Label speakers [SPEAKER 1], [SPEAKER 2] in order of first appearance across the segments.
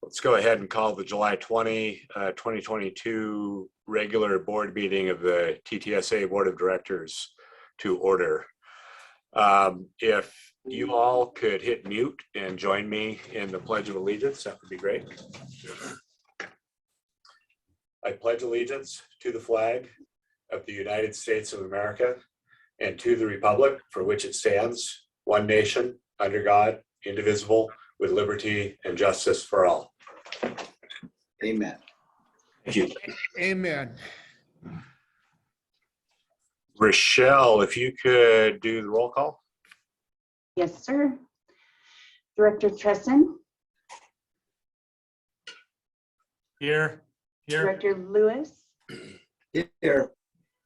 [SPEAKER 1] Let's go ahead and call the July 2022 regular board meeting of the TTSA Board of Directors to order. If you all could hit mute and join me in the Pledge of Allegiance, that would be great. I pledge allegiance to the flag of the United States of America and to the republic for which it stands, one nation, under God, indivisible, with liberty and justice for all.
[SPEAKER 2] Amen.
[SPEAKER 1] Thank you.
[SPEAKER 3] Amen.
[SPEAKER 1] Rochelle, if you could do the roll call.
[SPEAKER 4] Yes, sir. Director Tresson,
[SPEAKER 5] Here.
[SPEAKER 4] Director Lewis,
[SPEAKER 2] Here.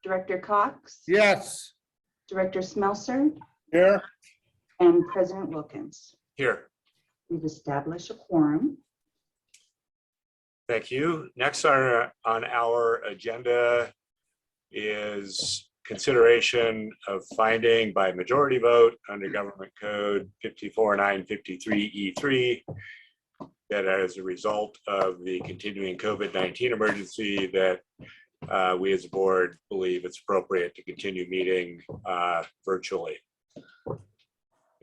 [SPEAKER 4] Director Cox,
[SPEAKER 3] Yes.
[SPEAKER 4] Director Smelser,
[SPEAKER 3] Here.
[SPEAKER 4] and President Wilkins.
[SPEAKER 1] Here.
[SPEAKER 4] We've established a quorum.
[SPEAKER 1] Thank you. Next on our agenda is consideration of finding by majority vote under Government Code 54953E3 that as a result of the continuing COVID-19 emergency that we as a board believe it's appropriate to continue meeting virtually.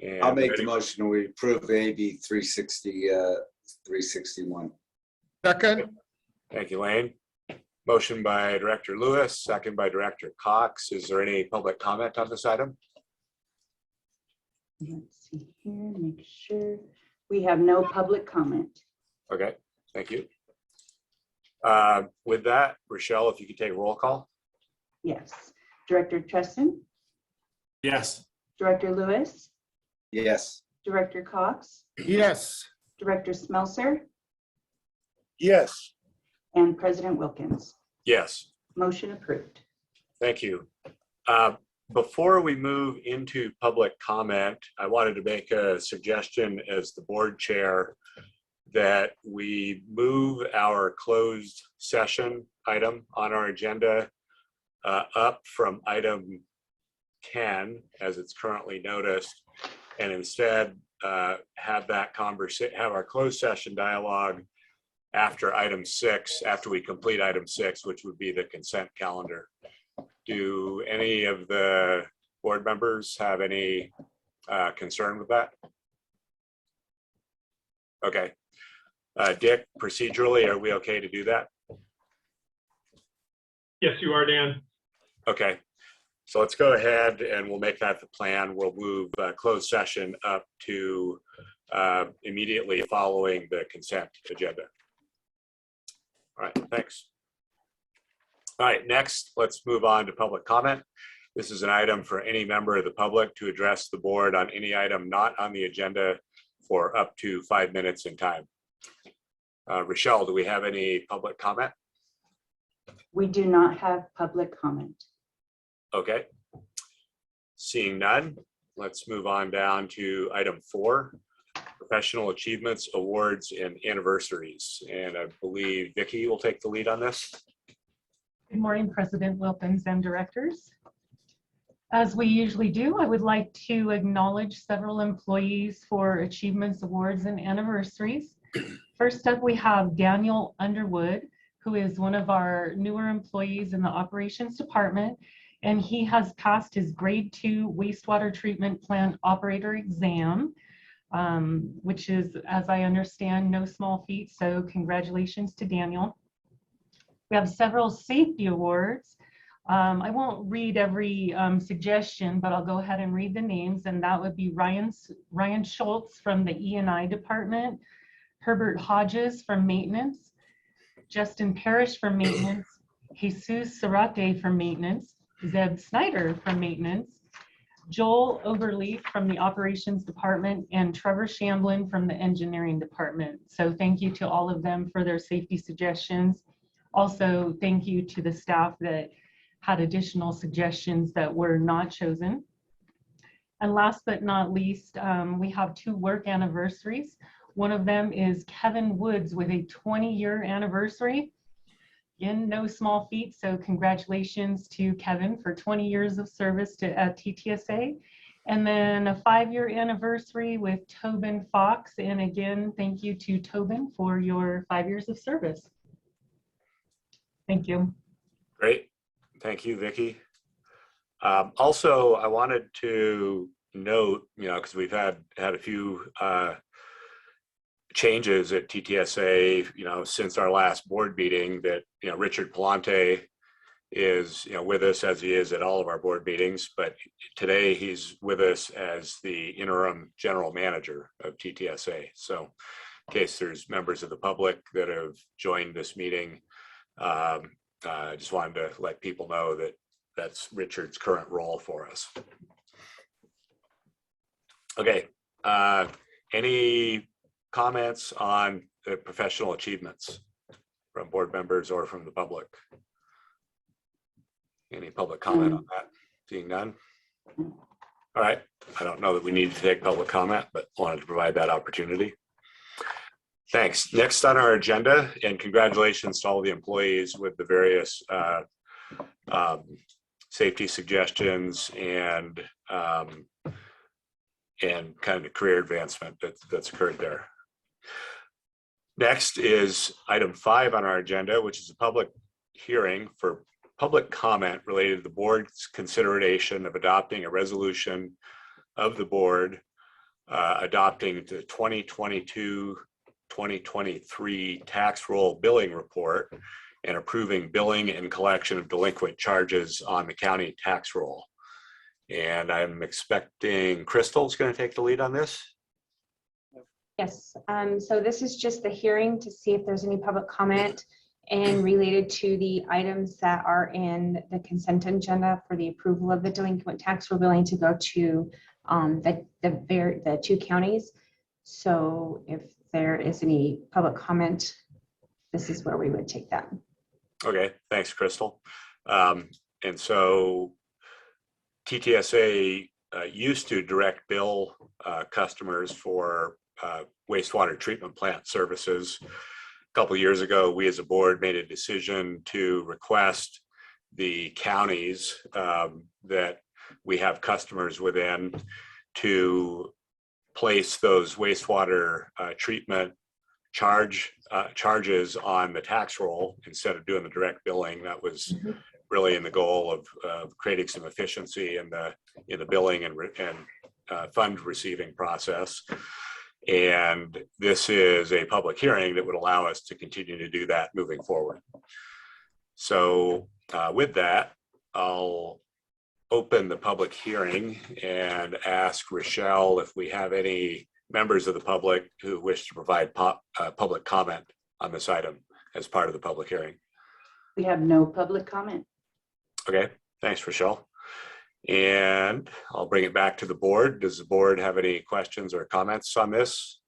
[SPEAKER 1] And
[SPEAKER 2] I'll make the motion. We approve AB 361.
[SPEAKER 3] Second.
[SPEAKER 1] Thank you, Lane. Motion by Director Lewis, second by Director Cox. Is there any public comment on this item?
[SPEAKER 4] Let's see here, make sure. We have no public comment.
[SPEAKER 1] Okay, thank you. With that, Rochelle, if you could take a roll call.
[SPEAKER 4] Yes. Director Tresson,
[SPEAKER 5] Yes.
[SPEAKER 4] Director Lewis,
[SPEAKER 2] Yes.
[SPEAKER 4] Director Cox,
[SPEAKER 3] Yes.
[SPEAKER 4] Director Smelser,
[SPEAKER 3] Yes.
[SPEAKER 4] and President Wilkins.
[SPEAKER 1] Yes,
[SPEAKER 4] Motion approved.
[SPEAKER 1] thank you. Before we move into public comment, I wanted to make a suggestion as the board chair that we move our closed session item on our agenda up from item 10 as it's currently noticed, and instead have our closed session dialogue after item 6, after we complete item 6, which would be the consent calendar. Do any of the board members have any concern with that? Okay. Dick, procedurally, are we okay to do that?
[SPEAKER 5] Yes, you are, Dan.
[SPEAKER 1] Okay. So let's go ahead and we'll make that the plan. We'll move closed session up to immediately following the consent agenda. All right, thanks. All right, next, let's move on to public comment. This is an item for any member of the public to address the board on any item not on the agenda for up to 5 minutes in time. Rochelle, do we have any public comment?
[SPEAKER 4] We do not have public comment.
[SPEAKER 1] Okay. Seeing none, let's move on down to item 4, professional achievements, awards, and anniversaries. And I believe Vicki will take the lead on this.
[SPEAKER 6] Good morning, President Wilkins and directors. As we usually do, I would like to acknowledge several employees for achievements, awards, and anniversaries. First up, we have Daniel Underwood, who is one of our newer employees in the operations department, and he has passed his grade 2 wastewater treatment plant operator exam, which is, as I understand, no small feat, so congratulations to Daniel. We have several safety awards. I won't read every suggestion, but I'll go ahead and read the names, and that would be Ryan Schultz from the E&I department, Herbert Hodges from maintenance, Justin Parrish from maintenance, Jesus Sarate from maintenance, Zeb Snyder from maintenance, Joel Overleaf from the operations department, and Trevor Shamblin from the engineering department. So thank you to all of them for their safety suggestions. Also, thank you to the staff that had additional suggestions that were not chosen. And last but not least, we have 2 work anniversaries. One of them is Kevin Woods with a 20-year anniversary. Again, no small feat, so congratulations to Kevin for 20 years of service at TTSA. And then a 5-year anniversary with Tobin Fox. And again, thank you to Tobin for your 5 years of service. Thank you.
[SPEAKER 1] Great. Thank you, Vicki. Also, I wanted to note, because we've had a few changes at TTSA, since our last board meeting, that, Richard Palante is, with us as he is at all of our board meetings, but today he's with us as the interim general manager of TTSA. So in case there's members of the public that have joined this meeting, I just wanted to let people know that that's Richard's current role for us. Okay, any comments on the professional achievements from board members or from the public? Any public comment on that? Seeing none? All right, I don't know that we need to take public comment, but wanted to provide that opportunity. Thanks. Next on our agenda, and congratulations to all the employees with the various safety suggestions and kind of the career advancement that's occurred there. Next is item 5 on our agenda, which is a public hearing for public comment related to the board's consideration of adopting a resolution of the board adopting the 2022-2023 tax roll billing report and approving billing and collection of delinquent charges on the county tax roll. And I'm expecting Crystal's going to take the lead on this.
[SPEAKER 7] Yes, so this is just the hearing to see if there's any public comment and related to the items that are in the consent agenda for the approval of the delinquent tax roll billing to go to the 2 counties. So if there is any public comment, this is where we would take that.
[SPEAKER 1] Okay, thanks, Crystal. And so TTSA used to direct bill customers for wastewater treatment plant services. A couple of years ago, we as a board made a decision to request the counties that we have customers within to place those wastewater treatment charges on the tax roll instead of doing the direct billing. That was really in the goal of creating some efficiency in the billing and fund receiving process. And this is a public hearing that would allow us to continue to do that moving forward. So with that, I'll open the public hearing and ask Rochelle if we have any members of the public who wish to provide public comment on this item as part of the public hearing.
[SPEAKER 4] We have no public comment.
[SPEAKER 1] Okay, thanks, Rochelle. And I'll bring it back to the board. Does the board have any questions or comments on this?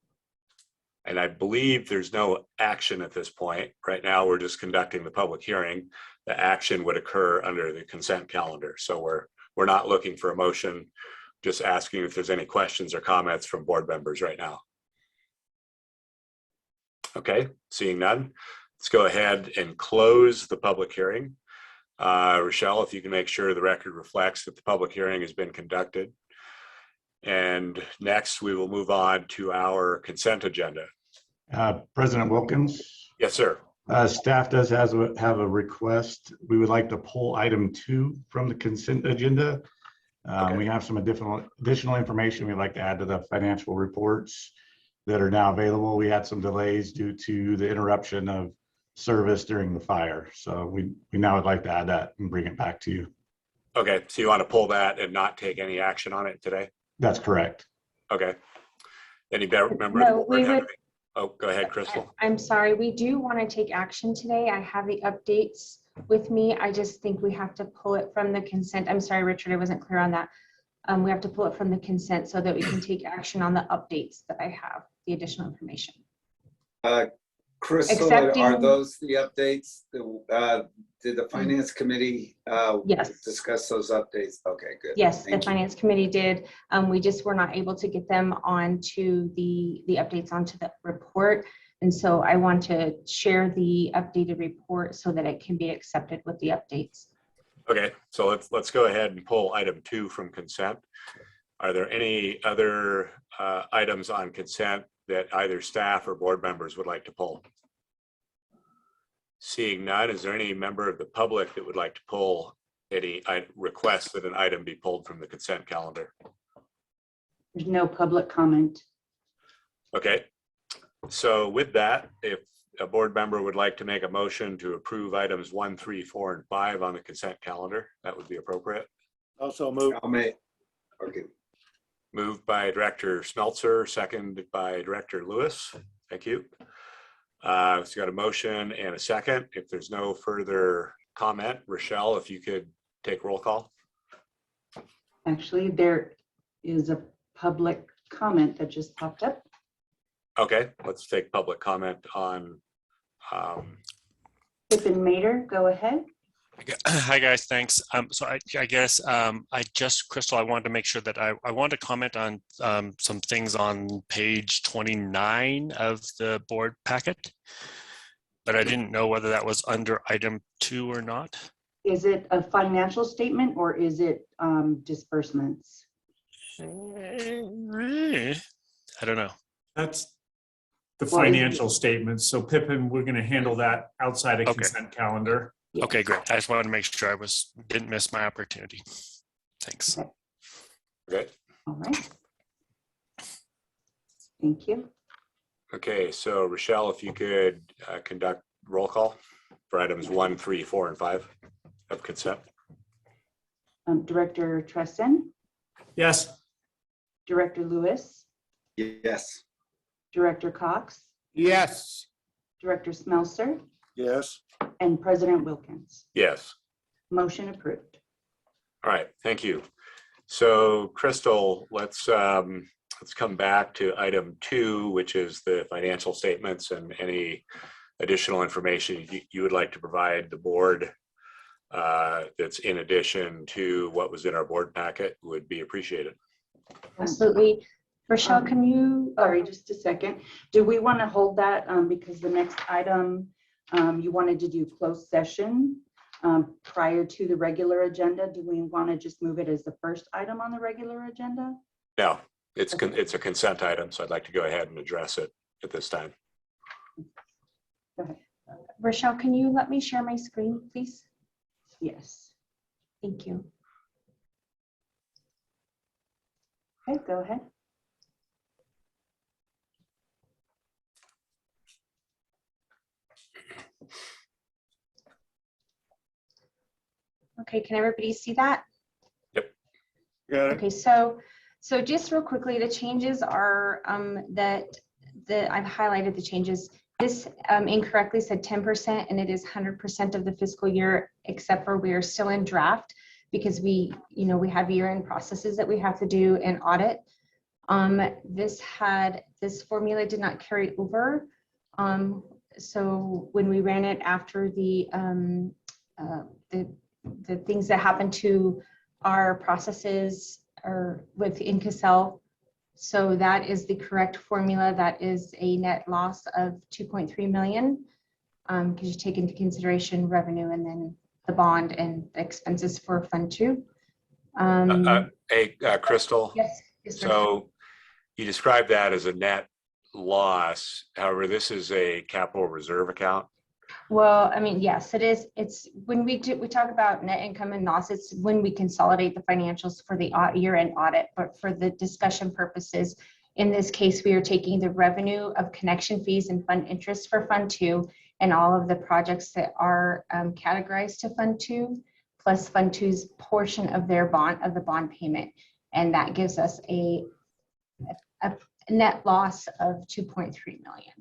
[SPEAKER 1] And I believe there's no action at this point. Right now, we're just conducting the public hearing. The action would occur under the consent calendar. So we're not looking for a motion, just asking if there's any questions or comments from board members right now. Okay, seeing none, let's go ahead and close the public hearing. Rochelle, if you can make sure the record reflects that the public hearing has been conducted. And next, we will move on to our consent agenda.
[SPEAKER 8] President Wilkins.
[SPEAKER 1] Yes, sir.
[SPEAKER 8] Staff does have a request. We would like to pull item 2 from the consent agenda.
[SPEAKER 1] Okay.
[SPEAKER 8] We have some additional information we'd like to add to the financial reports that are now available. We had some delays due to the interruption of service during the fire. So we now would like to add that and bring it back to you.
[SPEAKER 1] Okay, so you want to pull that and not take any action on it today?
[SPEAKER 8] That's correct.
[SPEAKER 1] Okay. Any member of the
[SPEAKER 7] No,
[SPEAKER 1] board
[SPEAKER 7] we
[SPEAKER 1] have
[SPEAKER 7] would.
[SPEAKER 1] any- Oh, go ahead, Crystal.
[SPEAKER 7] I'm sorry, we do want to take action today. I have the updates with me. I just think we have to pull it from the consent. I'm sorry, Richard, I wasn't clear on that. We have to pull it from the consent so that we can take action on the updates that I have, the additional information.
[SPEAKER 2] Crystal,
[SPEAKER 7] Accepting-
[SPEAKER 2] are those the updates? Did the finance committee
[SPEAKER 7] Yes.
[SPEAKER 2] discuss those updates? Okay, good.
[SPEAKER 7] Yes, the
[SPEAKER 2] Thank you.
[SPEAKER 7] finance committee did. We just were not able to get them onto the updates onto the report. And so I want to share the updated report so that it can be accepted with the updates.
[SPEAKER 1] Okay, so let's go ahead and pull item 2 from consent. Are there any other items on consent that either staff or board members would like to pull? Seeing none, is there any member of the public that would like to pull any request that an item be pulled from the consent calendar?
[SPEAKER 4] There's no public comment.
[SPEAKER 1] Okay, so with that, if a board member would like to make a motion to approve items 1, 3, 4, and 5 on the consent calendar, that would be appropriate.
[SPEAKER 3] Also move.
[SPEAKER 2] I'll make, okay,
[SPEAKER 1] Moved by Director Smeltzer, seconded by Director Lewis. Thank you. So got a motion and a second. If there's no further comment, Rochelle, if you could take roll call.
[SPEAKER 4] Actually, there is a public comment that just popped up.
[SPEAKER 1] Okay, let's take public comment on,
[SPEAKER 4] Pippin Mater, go ahead.
[SPEAKER 9] Hi, guys. Thanks. So I guess Crystal, I wanted to make sure that I wanted to comment on some things on page 29 of the board packet, but I didn't know whether that was under item 2 or not.
[SPEAKER 4] Is it a financial statement or is it disbursements?
[SPEAKER 9] I don't know.
[SPEAKER 5] That's the
[SPEAKER 4] Well,
[SPEAKER 5] financial statements. So Pippin, we're going to handle that outside of
[SPEAKER 9] Okay.
[SPEAKER 5] consent calendar.
[SPEAKER 4] Yes.
[SPEAKER 9] Okay, great. I just wanted to make sure I didn't miss my opportunity. Thanks.
[SPEAKER 1] okay.
[SPEAKER 4] All right. Thank you.
[SPEAKER 1] Okay, so Rochelle, if you could conduct roll call for items 1, 3, 4, and 5 of consent.
[SPEAKER 4] Director Tresson,
[SPEAKER 5] Yes.
[SPEAKER 4] Director Lewis,
[SPEAKER 2] yes,
[SPEAKER 4] Director Cox,
[SPEAKER 3] Yes.
[SPEAKER 4] Director Smelser,
[SPEAKER 3] Yes.
[SPEAKER 4] and President Wilkins.
[SPEAKER 1] Yes.
[SPEAKER 4] Motion approved.
[SPEAKER 1] All right, thank you. So Crystal, let's come back to item 2, which is the financial statements and any additional information you would like to provide the board that's in addition to what was in our board packet would be appreciated.
[SPEAKER 7] Absolutely. Rochelle, can you?
[SPEAKER 4] Sorry, just a second. Do we want to hold that because the next item, you wanted to do closed session prior to the regular agenda? Do we want to just move it as the first item on the regular agenda?
[SPEAKER 1] No, it's a consent item, so I'd like to go ahead and address it at this time.
[SPEAKER 4] Go ahead.
[SPEAKER 7] Rochelle, can you let me share my screen, please?
[SPEAKER 4] Yes.
[SPEAKER 7] Thank you.
[SPEAKER 4] Okay, go ahead.
[SPEAKER 7] Okay, can everybody see that?
[SPEAKER 3] Got it.
[SPEAKER 7] Okay, so just real quickly, the changes are that I've highlighted the changes. This incorrectly said 10% and it is 100% of the fiscal year, except for we are still in draft because we have year-end processes that we have to do and audit. This formula did not carry over. So when we ran it after the things that happened to our processes or with Incasel. So that is the correct formula. That is a net loss of 2.3 million because you take into consideration revenue and then the bond and the expenses for Fund 2.
[SPEAKER 1] Hey, Crystal.
[SPEAKER 7] Yes, yes, sir.
[SPEAKER 1] So you described that as a net loss. However, this is a capital reserve account.
[SPEAKER 7] Well, I mean, yes, it is. It's when we talk about net income and loss, it's when we consolidate the financials for the year-end audit. But for the discussion purposes, in this case, we are taking the revenue of connection fees and fund interest for Fund 2 and all of the projects that are categorized to Fund 2, plus Fund 2's portion of their bond payment. And that gives us a net loss of 2.3 million.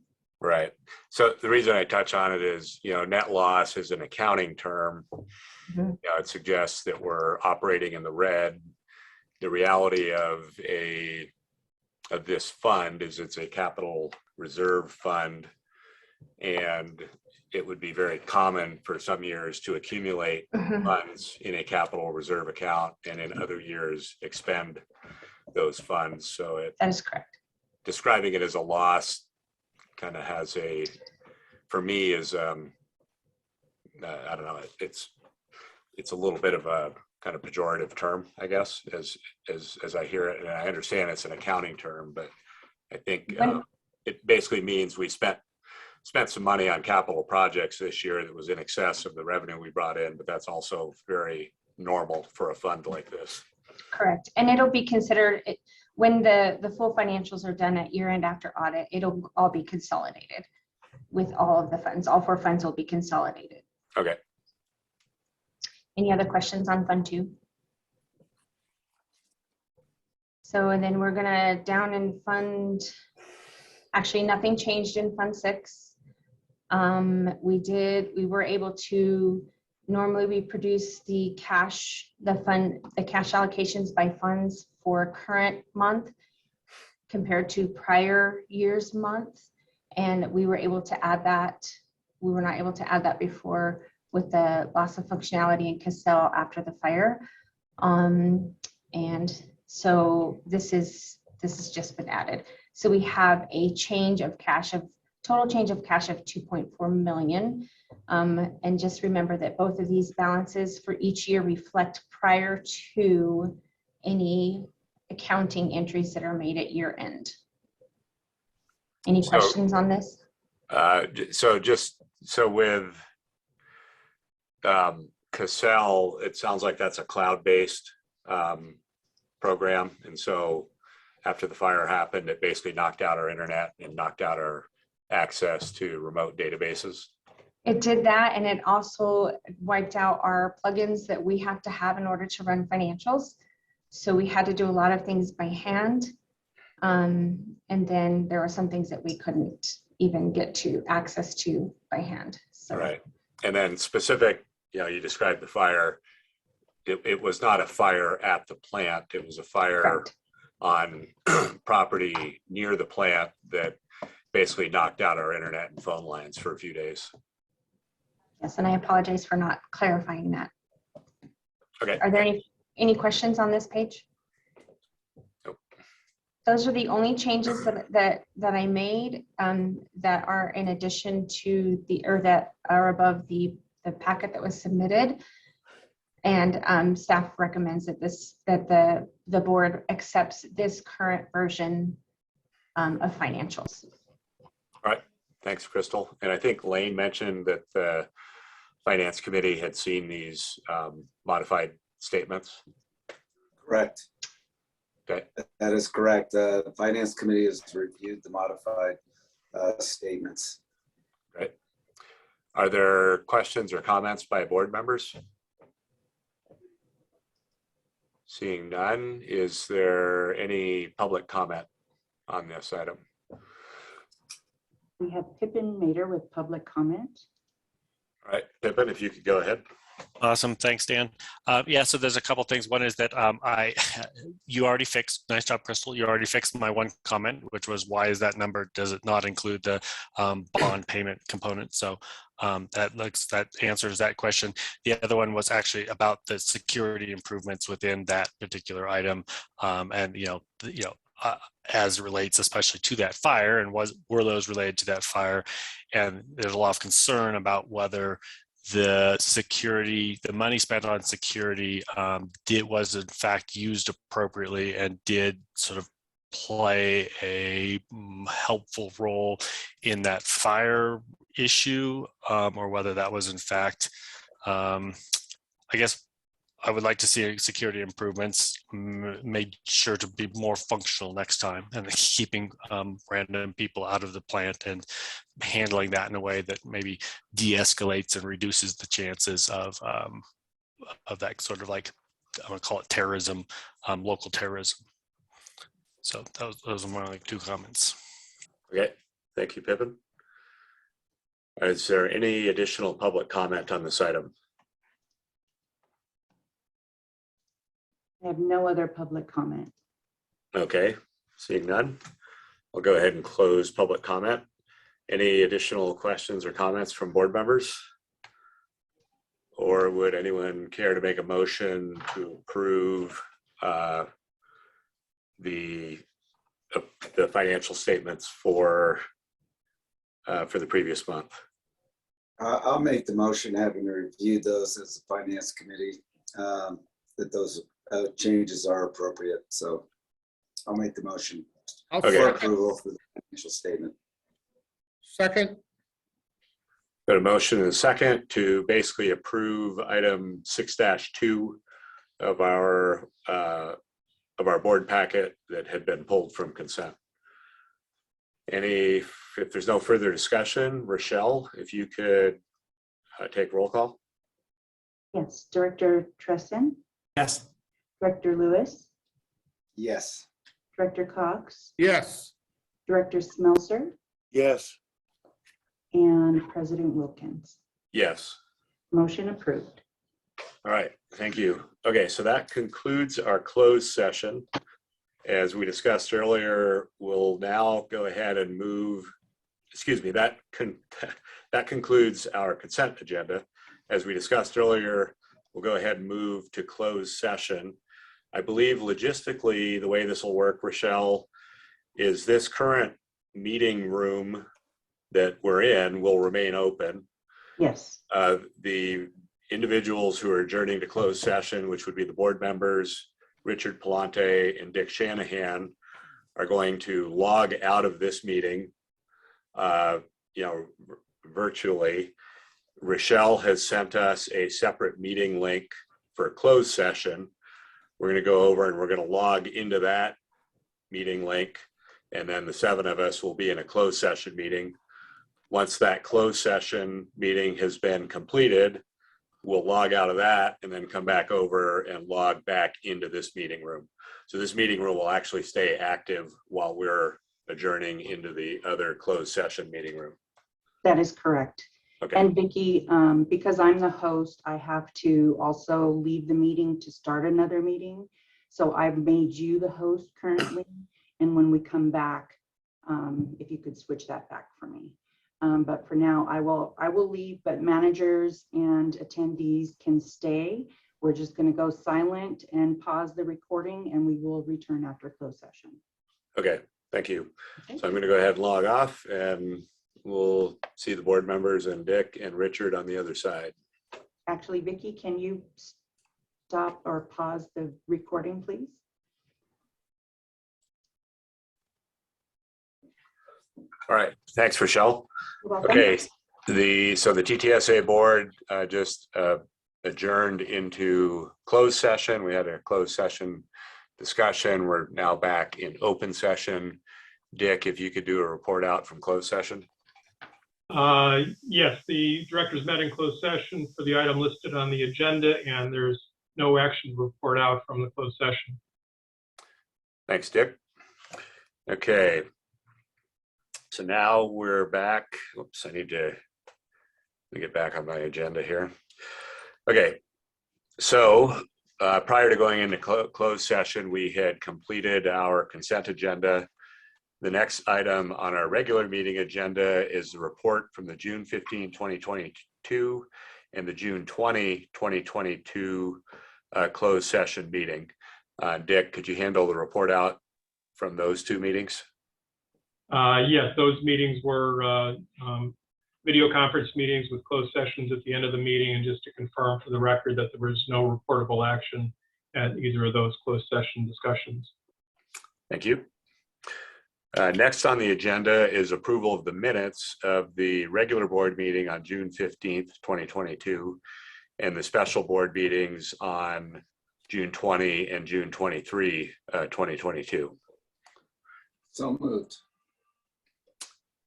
[SPEAKER 1] Right. So the reason I touch on it is, net loss is an accounting term.
[SPEAKER 7] Mhm.
[SPEAKER 1] It suggests that we're operating in the red. The reality of this fund is it's a capital reserve fund, and it would be very common for some years to accumulate
[SPEAKER 7] Mhm.
[SPEAKER 1] funds in a capital reserve account and in other years expend those funds. So
[SPEAKER 7] That is correct.
[SPEAKER 1] describing it as a loss kind of has for me is I don't know, it's it's a little bit of a kind of pejorative term, I guess, as I hear it. And I understand it's an accounting term, but I think it basically means we spent some money on capital projects this year that was in excess of the revenue we brought in, but that's also very normal for a fund like this.
[SPEAKER 7] Correct. And it'll be considered, when the full financials are done at year end after audit, it'll all be consolidated with all of the funds. All 4 funds will be consolidated.
[SPEAKER 1] Okay.
[SPEAKER 7] Any other questions on Fund 2? So, and then we're gonna down in Fund, actually nothing changed in Fund 6. We were able to, normally we produce the cash allocations by funds for current month compared to prior year's month. And we were able to add that. We were not able to add that before with the loss of functionality in Cassell after the fire. And so this has just been added. So we have a total change of cash of 2.4 million. And just remember that both of these balances for each year reflect prior to any accounting entries that are made at year end. Any questions on this?
[SPEAKER 1] So with Cassell, it sounds like that's a cloud-based program. And so after the fire happened, it basically knocked out our internet and knocked out our access to remote databases.
[SPEAKER 7] It did that, and it also wiped out our plugins that we have to have in order to run financials. So we had to do a lot of things by hand. And then there were some things that we couldn't even get to access to by hand. So.
[SPEAKER 1] Right. And then specific, you described the fire. It was not a fire at the plant. It was a fire
[SPEAKER 7] Correct.
[SPEAKER 1] On property near the plant that basically knocked out our internet and phone lines for a few days.
[SPEAKER 7] Yes, and I apologize for not clarifying that.
[SPEAKER 1] Okay.
[SPEAKER 7] Are there any questions on this page?
[SPEAKER 1] Nope.
[SPEAKER 7] Those are the only changes that I made that are in addition to that are above the packet that was submitted. And staff recommends that the board accepts this current version of financials.
[SPEAKER 1] All right. Thanks, Crystal. And I think Lane mentioned that the Finance Committee had seen these modified statements.
[SPEAKER 2] Correct.
[SPEAKER 1] Okay.
[SPEAKER 2] That is correct. The Finance Committee has reviewed the modified statements.
[SPEAKER 1] Right. Are there questions or comments by board members? Seeing none, is there any public comment on this item?
[SPEAKER 4] We have Pippin Mater with public comment.
[SPEAKER 1] All right, Pippin, if you could go ahead.
[SPEAKER 9] Awesome. Thanks, Dan. Yeah, so there's a couple things. One is that you already fixed, nice job, Crystal. You already fixed my one comment, which was why is that number, does it not include the bond payment component? So that answers that question. The other one was actually about the security improvements within that particular item. And, as relates especially to that fire, and were those related to that fire? And there's a lot of concern about whether the money spent on security was in fact used appropriately and did sort of play a helpful role in that fire issue, or whether that was in fact, I guess I would like to see security improvements made sure to be more functional next time, and keeping random people out of the plant and handling that in a way that maybe de-escalates and reduces the chances of that sort of, like, I'm gonna call it terrorism, local terrorism. So those are my 2 comments.
[SPEAKER 1] Okay, thank you, Pippin. Is there any additional public comment on this item?
[SPEAKER 4] I have no other public comment.
[SPEAKER 1] Okay, seeing none, I'll go ahead and close public comment. Any additional questions or comments from board members? Or would anyone care to make a motion to approve the financial statements for the previous month?
[SPEAKER 2] I'll make the motion, having reviewed those as the finance committee, that those changes are appropriate. So I'll make the motion
[SPEAKER 3] I'll
[SPEAKER 1] Okay.
[SPEAKER 2] for
[SPEAKER 3] second.
[SPEAKER 2] approval for the financial statement.
[SPEAKER 3] Second.
[SPEAKER 1] Got a motion and a second to basically approve item 6-2 of our board packet that had been pulled from consent. If there's no further discussion, Rochelle, if you could take roll call.
[SPEAKER 4] Yes, Director Tresson,
[SPEAKER 5] Yes.
[SPEAKER 4] Director Lewis,
[SPEAKER 2] Yes.
[SPEAKER 4] Director Cox,
[SPEAKER 3] Yes.
[SPEAKER 4] Director Smelser,
[SPEAKER 3] Yes.
[SPEAKER 4] and President Wilkins.
[SPEAKER 1] Yes.
[SPEAKER 4] Motion approved.
[SPEAKER 1] All right, thank you. Okay, so that concludes our closed session. As we discussed earlier, we'll now go ahead and move, excuse me, that concludes our consent agenda. As we discussed earlier, we'll go ahead and move to closed session. I believe logistically, the way this will work, Rochelle, is this current meeting room that we're in will remain open.
[SPEAKER 4] Yes,
[SPEAKER 1] The individuals who are adjourning to closed session, which would be the board members, Richard Palante and Dick Shanahan, are going to log out of this meeting, virtually. Rochelle has sent us a separate meeting link for a closed session. We're going to go over and we're going to log into that meeting link, and then the 7 of us will be in a closed session meeting. Once that closed session meeting has been completed, we'll log out of that and then come back over and log back into this meeting room. So this meeting room will actually stay active while we're adjourning into the other closed session meeting room.
[SPEAKER 4] that is correct.
[SPEAKER 1] Okay,
[SPEAKER 4] And Vicki, because I'm the host, I have to also leave the meeting to start another meeting. So I've made you the host currently. And when we come back, if you could switch that back for me. But for now, I will leave, but managers and attendees can stay. We're just going to go silent and pause the recording, and we will return after closed session.
[SPEAKER 1] okay, thank you.
[SPEAKER 4] Okay.
[SPEAKER 1] So I'm going to go ahead and log off, and we'll see the board members and Dick and Richard on the other side.
[SPEAKER 4] Actually, Vicki, can you stop or pause the recording, please?
[SPEAKER 1] All right, thanks, Rochelle.
[SPEAKER 4] You're welcome.
[SPEAKER 1] Okay, so the TTSA board just adjourned into closed session. We had a closed session discussion. We're now back in open session. Dick, if you could do a report out from closed session.
[SPEAKER 10] Yes, the directors met in closed session for the item listed on the agenda, and there's no action to report out from the closed session.
[SPEAKER 1] Thanks, Dick. Okay. So now we're back. Oops, I need to get back on my agenda here. Okay. So prior to going into closed session, we had completed our consent agenda. The next item on our regular meeting agenda is the report from the June 15, 2022 and the June 20, 2022 closed session meeting. Dick, could you handle the report out from those two meetings?
[SPEAKER 10] Yes, those meetings were video conference meetings with closed sessions at the end of the meeting, and just to confirm for the record that there was no reportable action at either of those closed session discussions.
[SPEAKER 1] Thank you. Next on the agenda is approval of the minutes of the regular board meeting on June 15th, 2022, and the special board meetings on June 20 and June 23, 2022.
[SPEAKER 2] So moved.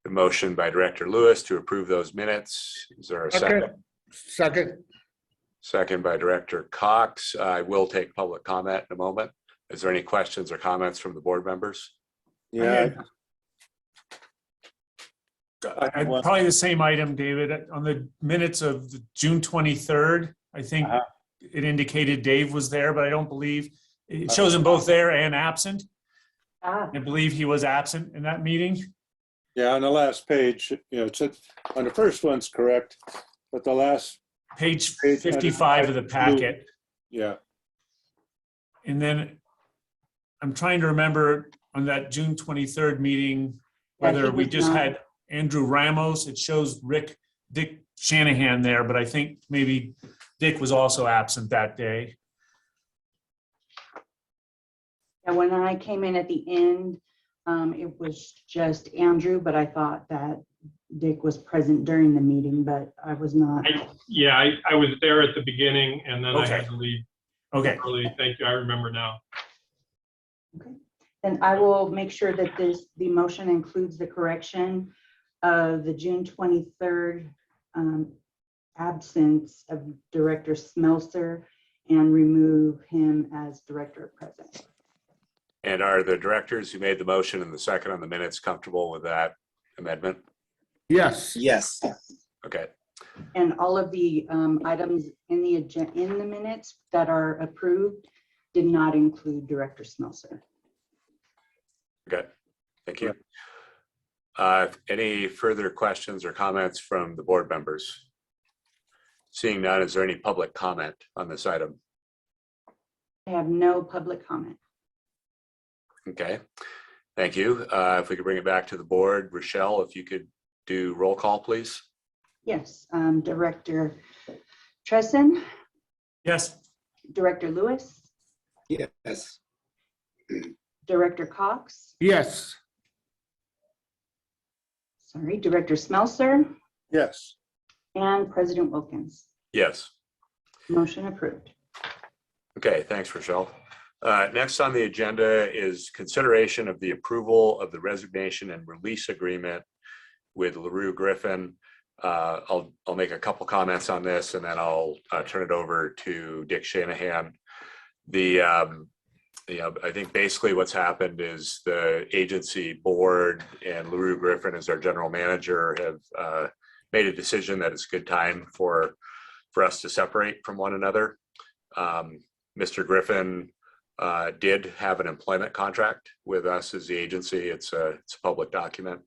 [SPEAKER 1] The motion by Director Lewis to approve those minutes. Is there a second?
[SPEAKER 3] Second.
[SPEAKER 1] Second by Director Cox. I will take public comment in a moment. Is there any questions or comments from the board members?
[SPEAKER 3] Yeah.
[SPEAKER 5] Probably the same item, David, on the minutes of the June 23rd. I think it indicated Dave was there, but I don't believe, it shows him both there and absent.
[SPEAKER 4] Ah,
[SPEAKER 5] I believe he was absent in that meeting.
[SPEAKER 3] Yeah, on the last page, it's on the first one's correct, but the last,
[SPEAKER 5] Page
[SPEAKER 3] Page
[SPEAKER 5] 55 of the packet.
[SPEAKER 3] yeah.
[SPEAKER 5] And then I'm trying to remember on that June 23rd meeting,
[SPEAKER 4] Yeah, he
[SPEAKER 5] whether we
[SPEAKER 4] was
[SPEAKER 5] just
[SPEAKER 4] not.
[SPEAKER 5] had Andrew Ramos. It shows Rick Dick Shanahan there, but I think maybe Dick was also absent that day.
[SPEAKER 4] And when I came in at the end, it was just Andrew, but I thought that Dick was present during the meeting, but I was not.
[SPEAKER 10] Yeah, I was there at the beginning and then I had
[SPEAKER 5] Okay.
[SPEAKER 10] to leave
[SPEAKER 5] Okay,
[SPEAKER 10] early. Thank you. I remember now.
[SPEAKER 4] Then I will make sure that the motion includes the correction of the June 23rd absence of Director Smelser and remove him as Director of Present.
[SPEAKER 1] And are the directors who made the motion and the second on the minutes comfortable with that amendment?
[SPEAKER 3] Yes.
[SPEAKER 2] Yes.
[SPEAKER 1] Okay,
[SPEAKER 4] And all of the items in the minutes that are approved did not include Director Smelser.
[SPEAKER 1] okay, thank you. Any further questions or comments from the board members? Seeing none, is there any public comment on this item?
[SPEAKER 4] I have no public comment.
[SPEAKER 1] Okay, thank you. If we could bring it back to the board, Rochelle, if you could do roll call, please.
[SPEAKER 4] Yes, Director Tresson,
[SPEAKER 5] yes,
[SPEAKER 4] Director Lewis,
[SPEAKER 2] Yes.
[SPEAKER 4] Director Cox,
[SPEAKER 3] Yes.
[SPEAKER 4] sorry, Director Smelser,
[SPEAKER 3] Yes.
[SPEAKER 4] and President Wilkins.
[SPEAKER 1] Yes.
[SPEAKER 4] Motion approved.
[SPEAKER 1] Okay, thanks, Rochelle. Next on the agenda is consideration of the approval of the resignation and release agreement with LaRue Griffin. I'll make a couple comments on this and then I'll turn it over to Dick Shanahan. I think basically what's happened is the agency board and LaRue Griffin as our general manager have made a decision that it's a good time for us to separate from one another. Mr. Griffin did have an employment contract with us as the agency. It's a public document.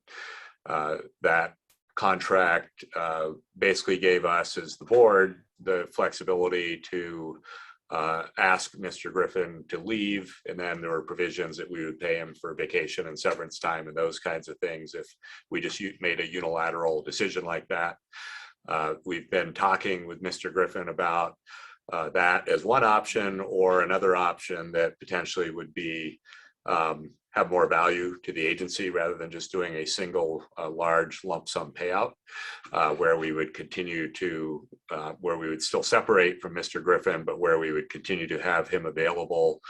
[SPEAKER 1] That contract basically gave us as the board the flexibility to ask Mr. Griffin to leave, and then there were provisions that we would pay him for vacation and severance time and those kinds of things if we just made a unilateral decision like that. We've been talking with Mr. Griffin about that as one option, or another option that potentially would be have more value to the agency rather than just doing a single large lump sum payout, where we would continue to, where we would still separate from Mr. Griffin, but where we would continue to have him available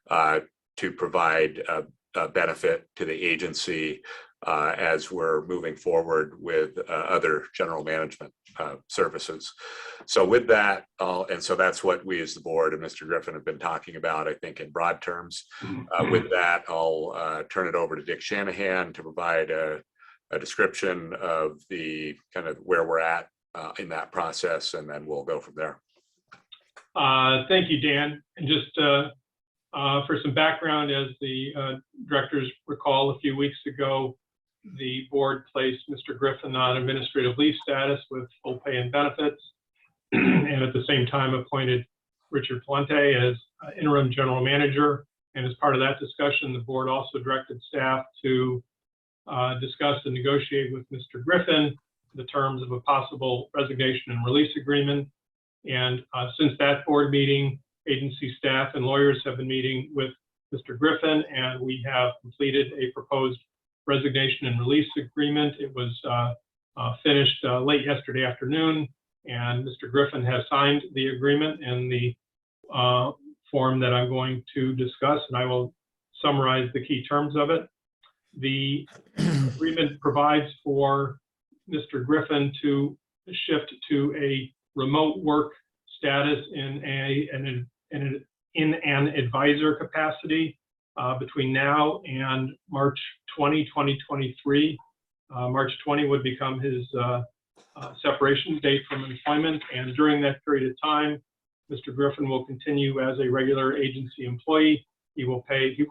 [SPEAKER 1] to provide a benefit to the agency as we're moving forward with other general management services. So with that, and so that's what we as the board and Mr. Griffin have been talking about, I think in broad terms. With that, I'll turn it over to Dick Shanahan to provide a description of the kind of where we're at in that process, and then we'll go from there.
[SPEAKER 10] Thank you, Dan. And just for some background, as the directors recall, a few weeks ago, the board placed Mr. Griffin on administrative leave status with full pay and benefits, and at the same time appointed Richard Palente as interim general manager. And as part of that discussion, the board also directed staff to discuss and negotiate with Mr. Griffin the terms of a possible resignation and release agreement. And since that board meeting, agency staff and lawyers have been meeting with Mr. Griffin, and we have completed a proposed resignation and release agreement. It was finished late yesterday afternoon, and Mr. Griffin has signed the agreement in the form that I'm going to discuss, and I will summarize the key terms of it. The agreement provides for Mr. Griffin to shift to a remote work status in an advisor capacity between now and March 20, 2023. March 20 would become his separation date from employment, and during that period of time, Mr. Griffin will continue as a regular agency employee. He will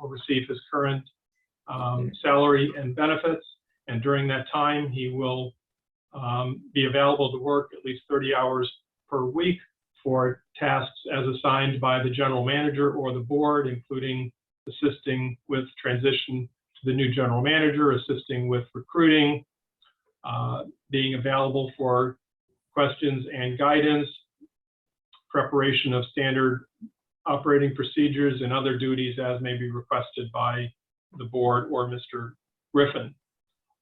[SPEAKER 10] receive his current salary and benefits, and during that time, he will be available to work at least 30 hours per week for tasks as assigned by the general manager or the board, including assisting with transition to the new general manager, assisting with recruiting, being available for questions and guidance, preparation of standard operating procedures, and other duties as may be requested by the board or Mr. Griffin.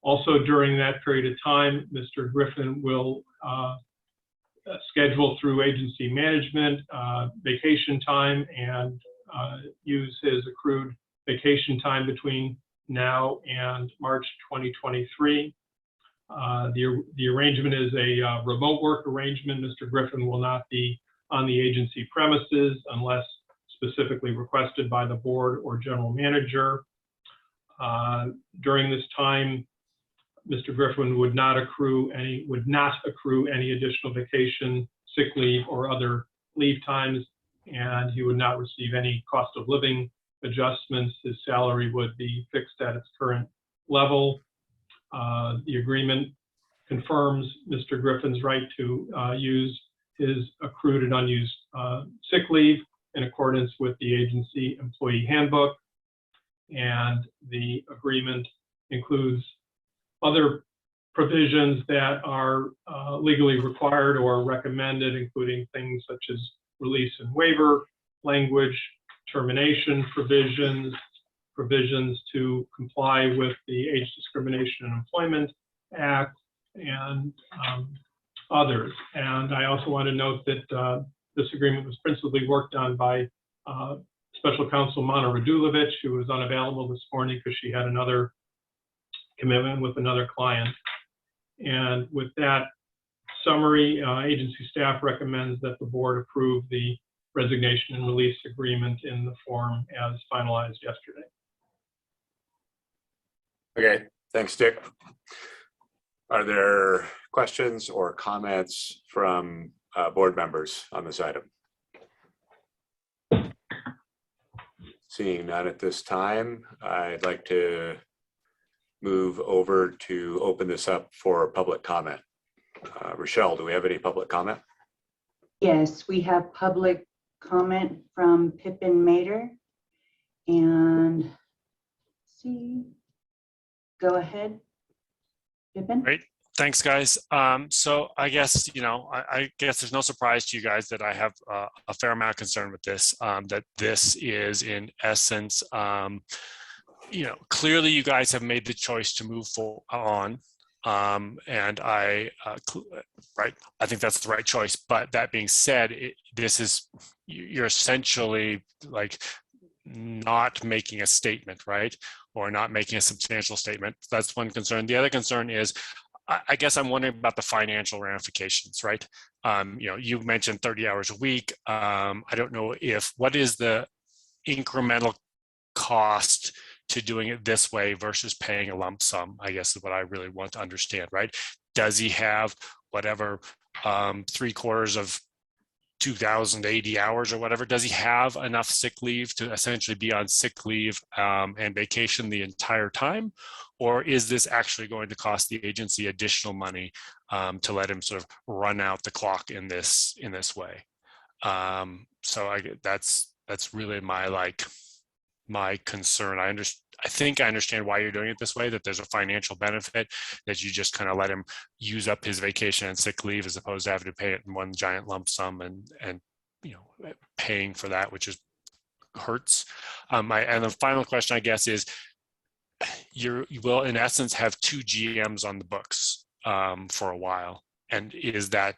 [SPEAKER 10] Also, during that period of time, Mr. Griffin will schedule through agency management vacation time and use his accrued vacation time between now and March 2023. The arrangement is a remote work arrangement. Mr. Griffin will not be on the agency premises unless specifically requested by the board or general manager. During this time, Mr. Griffin would not accrue any additional vacation, sick leave, or other leave times, and he would not receive any cost of living adjustments. His salary would be fixed at its current level. The agreement confirms Mr. Griffin's right to use his accrued and unused sick leave in accordance with the agency employee handbook. And the agreement includes other provisions that are legally required or recommended, including things such as release and waiver language, termination provisions, provisions to comply with the Age Discrimination in Employment Act, and others. And I also want to note that this agreement was principally worked on by Special Counsel Mana Radulovic, who was unavailable this morning because she had another commitment with another client. And with that summary, agency staff recommends that the board approve the resignation and release agreement in the form as finalized yesterday.
[SPEAKER 1] Okay, thanks, Dick. Are there questions or comments from board members on this item? Seeing none at this time, I'd like to move over to open this up for public comment. Rochelle, do we have any public comment?
[SPEAKER 4] Yes, we have public comment from Pippin Mater. And let's see, go ahead, Pippin.
[SPEAKER 9] Great. Thanks, guys. So I guess, I guess there's no surprise to you guys that I have a fair amount of concern with this, that this is in essence, clearly you guys have made the choice to move on. And I think that's the right choice. But that being said, you're essentially like not making a statement, right? Or not making a substantial statement. That's one concern. The other concern is, I guess I'm wondering about the financial ramifications, right? You mentioned 30 hours a week. I don't know what is the incremental cost to doing it this way versus paying a lump sum, I guess is what I really want to understand, right? Does he have whatever 3/4 of 2,080 hours or whatever? Does he have enough sick leave to essentially be on sick leave and vacation the entire time? Or is this actually going to cost the agency additional money to let him sort of run out the clock in this way? So that's really my concern. I think I understand why you're doing it this way, that there's a financial benefit, that you just kind of let him use up his vacation and sick leave as opposed to having to pay it in one giant lump sum and paying for that, which hurts. And the final question, I guess, is you will in essence have 2 GMs on the books for a while. And is that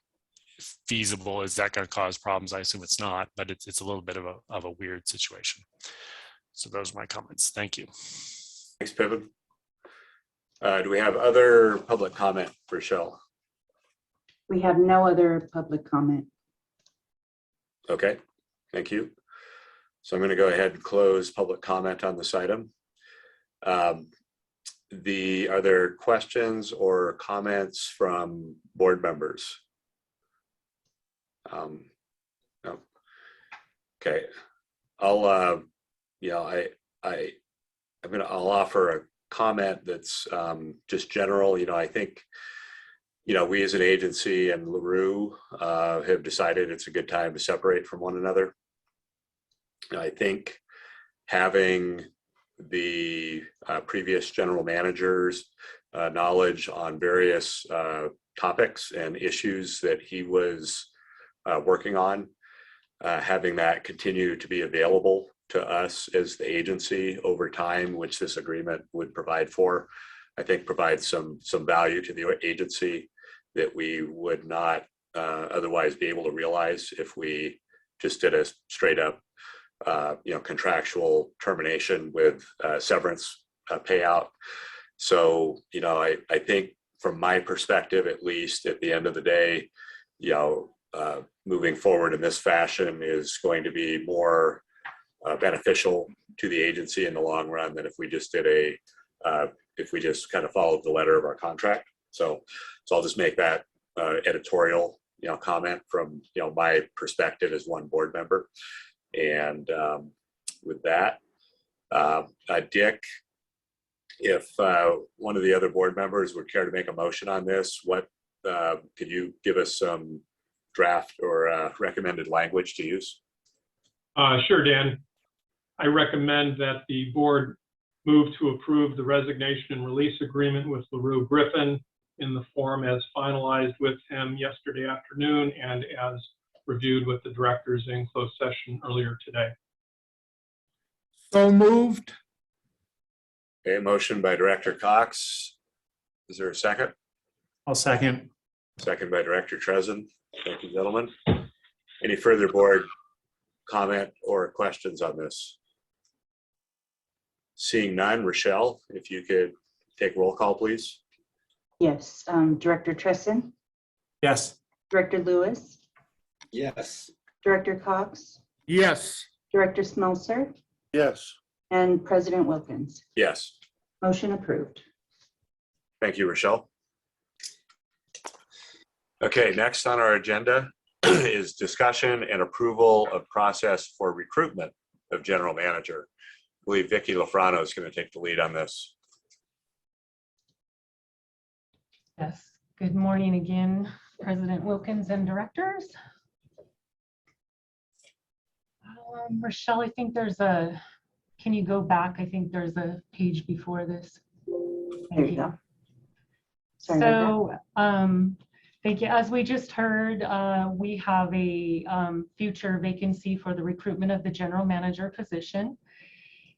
[SPEAKER 9] feasible? Is that going to cause problems? I assume it's not, but it's a little bit of a weird situation. So those are my comments. Thank you.
[SPEAKER 1] Thanks, Pippin. Do we have other public comment, Rochelle?
[SPEAKER 4] We have no other public comment.
[SPEAKER 1] Okay, thank you. So I'm going to go ahead and close public comment on this item. Are there questions or comments from board members? No. Okay, I'll offer a comment that's just general. I think we as an agency and LaRue have decided it's a good time to separate from one another. I think having the previous general managers' knowledge on various topics and issues that he was working on, having that continue to be available to us as the agency over time, which this agreement would provide for, I think provides some value to the agency that we would not otherwise be able to realize if we just did a straight up contractual termination with severance payout. So, I think from my perspective, at least at the end of the day, moving forward in this fashion is going to be more beneficial to the agency in the long run than if we just did if we just kind of followed the letter of our contract. So I'll just make that editorial, comment from, my perspective as one board member. And with that, Dick, if one of the other board members would care to make a motion on this, could you give us some draft or recommended language to use?
[SPEAKER 10] Sure, Dan. I recommend that the board move to approve the resignation and release agreement with LaRue Griffin in the form as finalized with him yesterday afternoon and as reviewed with the directors in closed session earlier today.
[SPEAKER 11] So moved.
[SPEAKER 1] A motion by Director Cox. Is there a second?
[SPEAKER 5] I'll second.
[SPEAKER 1] Second by Director Trezin. Thank you, gentlemen. Any further board comment or questions on this? Seeing none, Rochelle, if you could take roll call, please.
[SPEAKER 4] Yes, Director Tresson,
[SPEAKER 5] Yes.
[SPEAKER 4] Director Lewis,
[SPEAKER 2] Yes.
[SPEAKER 4] Director Cox,
[SPEAKER 11] Yes.
[SPEAKER 4] Director Smelser,
[SPEAKER 3] Yes.
[SPEAKER 4] and President Wilkins.
[SPEAKER 1] Yes.
[SPEAKER 4] Motion approved.
[SPEAKER 1] Thank you, Rochelle. Okay, next on our agenda is discussion and approval of process for recruitment of general manager. I believe Vicki Lafrano is going to take the lead on this.
[SPEAKER 6] Yes, good morning again, President Wilkins and directors. Rochelle, I think can you go back? I think there's a page before this.
[SPEAKER 4] There you go. Sorry about
[SPEAKER 6] So, thank you. As we just heard, we have a future vacancy for the recruitment of the general manager position.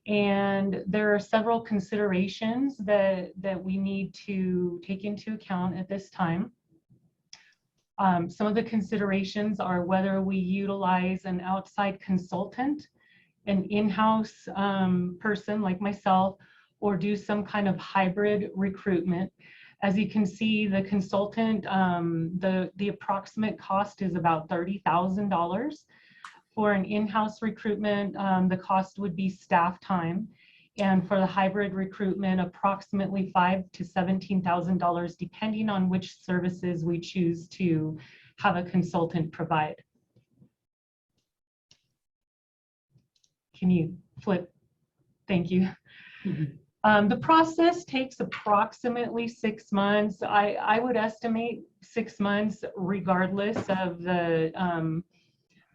[SPEAKER 6] And there are several considerations that we need to take into account at this time. Some of the considerations are whether we utilize an outside consultant, an in-house person like myself, or do some kind of hybrid recruitment. As you can see, the consultant, the approximate cost is about $30,000. For an in-house recruitment, the cost would be staff time. And for the hybrid recruitment, approximately $5,000 to $17,000, depending on which services we choose to have a consultant provide. Can you flip? Thank you. The process takes approximately 6 months. I would estimate 6 months regardless of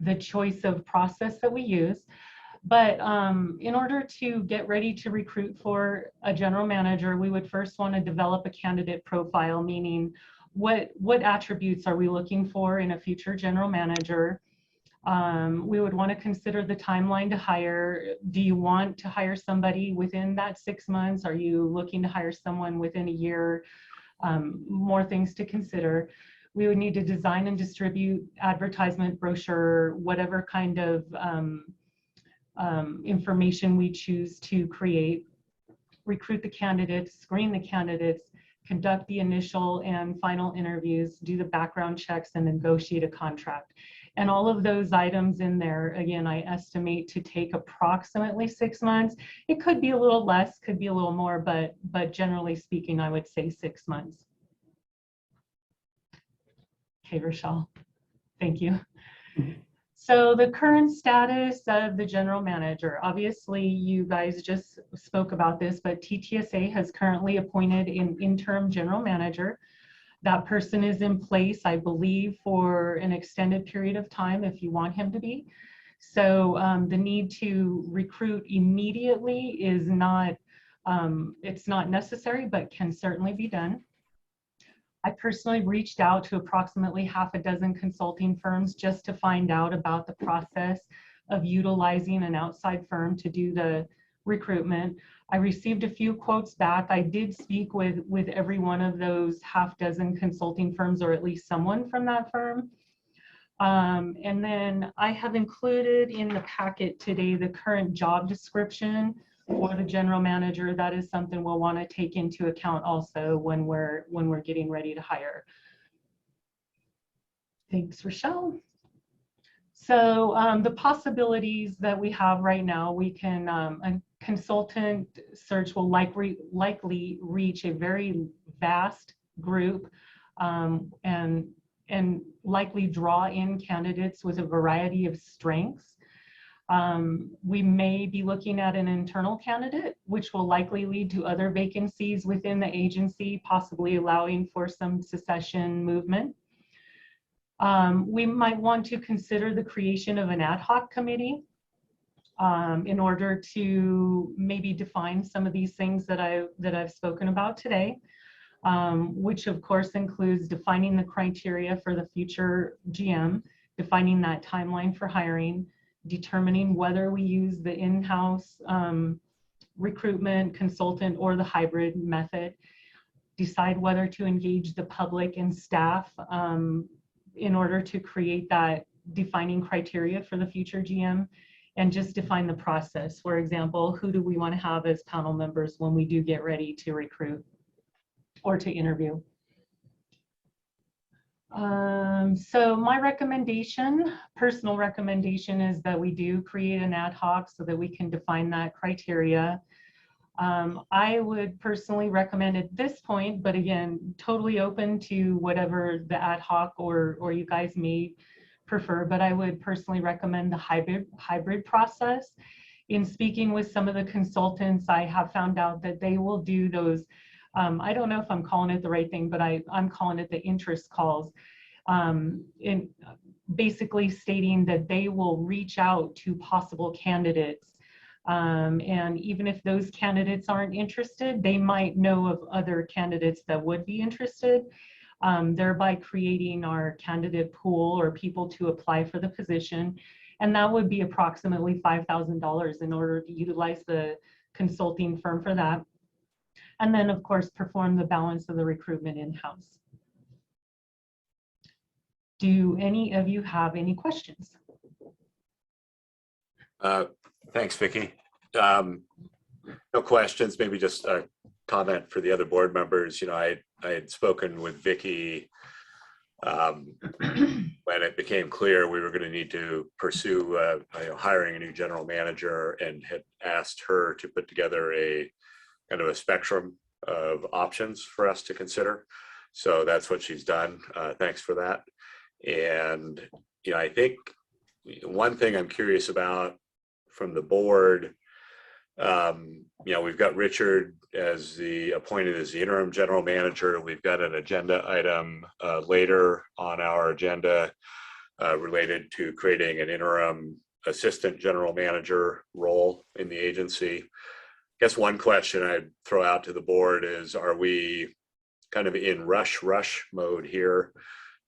[SPEAKER 6] the choice of process that we use. But in order to get ready to recruit for a general manager, we would first want to develop a candidate profile, meaning what attributes are we looking for in a future general manager? We would want to consider the timeline to hire. Do you want to hire somebody within that 6 months? Are you looking to hire someone within a year? More things to consider. We would need to design and distribute advertisement, brochure, whatever kind of information we choose to create, recruit the candidates, screen the candidates, conduct the initial and final interviews, do the background checks, and negotiate a contract. And all of those items in there, again, I estimate to take approximately 6 months. It could be a little less, could be a little more, but generally speaking, I would say 6 months. Okay, Rochelle, thank you. So the current status of the general manager, obviously you guys just spoke about this, but TTSA has currently appointed an interim general manager. That person is in place, I believe, for an extended period of time if you want him to be. So the need to recruit immediately is not, it's not necessary, but can certainly be done. I personally reached out to approximately half a dozen consulting firms just to find out about the process of utilizing an outside firm to do the recruitment. I received a few quotes back. I did speak with every one of those half dozen consulting firms, or at least someone from that firm. And then I have included in the packet today the current job description for the general manager. That is something we'll want to take into account also when we're getting ready to hire. Thanks, Rochelle. So the possibilities that we have right now, we can, a consultant search will likely reach a very vast group and likely draw in candidates with a variety of strengths. We may be looking at an internal candidate, which will likely lead to other vacancies within the agency, possibly allowing for some succession movement. We might want to consider the creation of an ad hoc committee in order to maybe define some of these things that I've spoken about today, which of course includes defining the criteria for the future GM, defining that timeline for hiring, determining whether we use the in-house recruitment consultant or the hybrid method, decide whether to engage the public and staff in order to create that defining criteria for the future GM, and just define the process. For example, who do we want to have as panel members when we do get ready to recruit or to interview? So my recommendation, personal recommendation, is that we do create an ad hoc so that we can define that criteria. I would personally recommend at this point, but again, totally open to whatever the ad hoc or you guys may prefer, but I would personally recommend the hybrid process. In speaking with some of the consultants, I have found out that they will do those, I don't know if I'm calling it the right thing, but I'm calling it the interest calls, in basically stating that they will reach out to possible candidates. And even if those candidates aren't interested, they might know of other candidates that would be interested, thereby creating our candidate pool or people to apply for the position. And that would be approximately $5,000 in order to utilize the consulting firm for that. And then of course, perform the balance of the recruitment in-house. Do any of you have any questions?
[SPEAKER 1] Thanks, Vicki. No questions, maybe just a comment for the other board members. You know, I had spoken with Vicki when it became clear we were going to need to pursue hiring a new general manager, and had asked her to put together a kind of a spectrum of options for us to consider. So that's what she's done. Thanks for that. And, you know, I think one thing I'm curious about from the board, you know, we've got Richard as appointed as the interim general manager. We've got an agenda item later on our agenda related to creating an interim assistant general manager role in the agency. I guess one question I'd throw out to the board is, are we kind of in rush mode here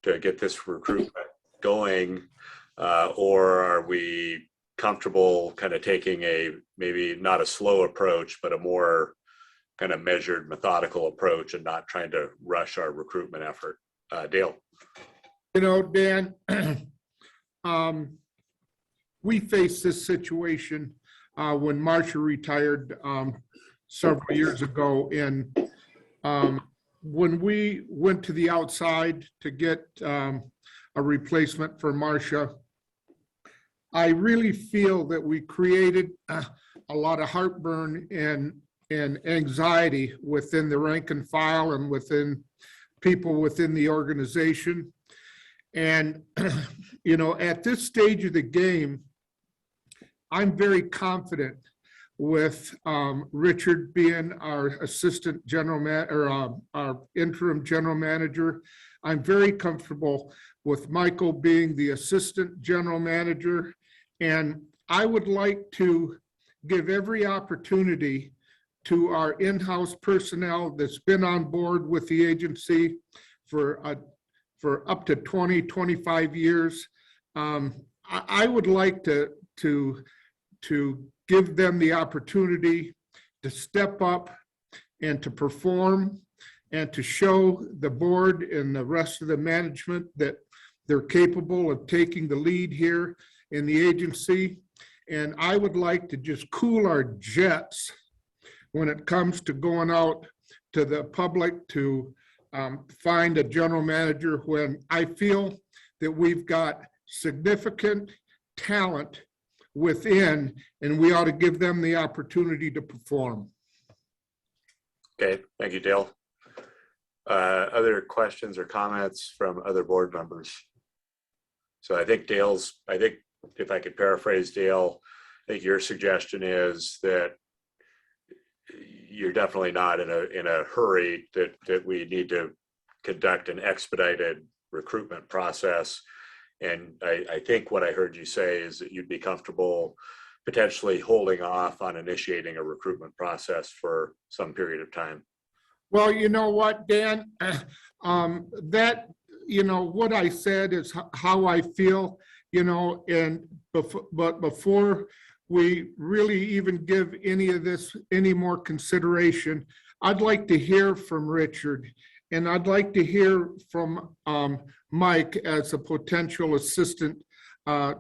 [SPEAKER 1] to get this recruitment going, or are we comfortable kind of taking a maybe not a slow approach, but a more kind of measured, methodical approach, and not trying to rush our recruitment effort? Dale.
[SPEAKER 11] You know, Dan, we faced this situation when Marcia retired several years ago. And when we went to the outside to get a replacement for Marcia, I really feel that we created a lot of heartburn and anxiety within the rank and file and within people within the organization. And, you know, at this stage of the game, I'm very confident with Richard being our assistant general manager, or our interim general manager. I'm very comfortable with Michael being the assistant general manager. And I would like to give every opportunity to our in-house personnel that's been on board with the agency for up to 20, 25 years. I would like to give them the opportunity to step up and to perform and to show the board and the rest of the management that they're capable of taking the lead here in the agency. And I would like to just cool our jets when it comes to going out to the public to find a general manager, when I feel that we've got significant talent within, and we ought to give them the opportunity to perform.
[SPEAKER 1] Okay, thank you, Dale. Other questions or comments from other board members? So I think if I could paraphrase Dale, I think your suggestion is that you're definitely not in a hurry, that we need to conduct an expedited recruitment process. And I think what I heard you say is that you'd be comfortable potentially holding off on initiating a recruitment process for some period of time.
[SPEAKER 11] Well, you know what, Dan, that, what I said is how I feel, and before we really even give any of this any more consideration, I'd like to hear from Richard, and I'd like to hear from Mike as a potential assistant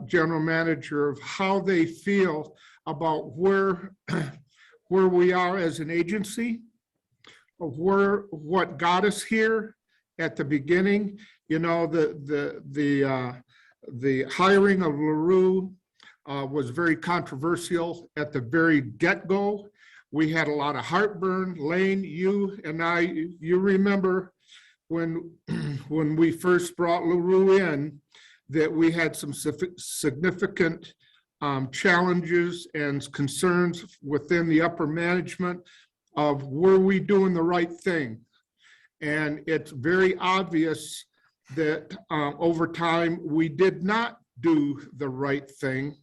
[SPEAKER 11] general manager of how they feel about where we are as an agency, of what got us here at the beginning. The hiring of LaRue was very controversial at the very get-go. We had a lot of heartburn. Lane, you and I, you remember when we first brought LaRue in, that we had some significant challenges and concerns within the upper management of, were we doing the right thing? And it's very obvious that over time we did not do the right thing.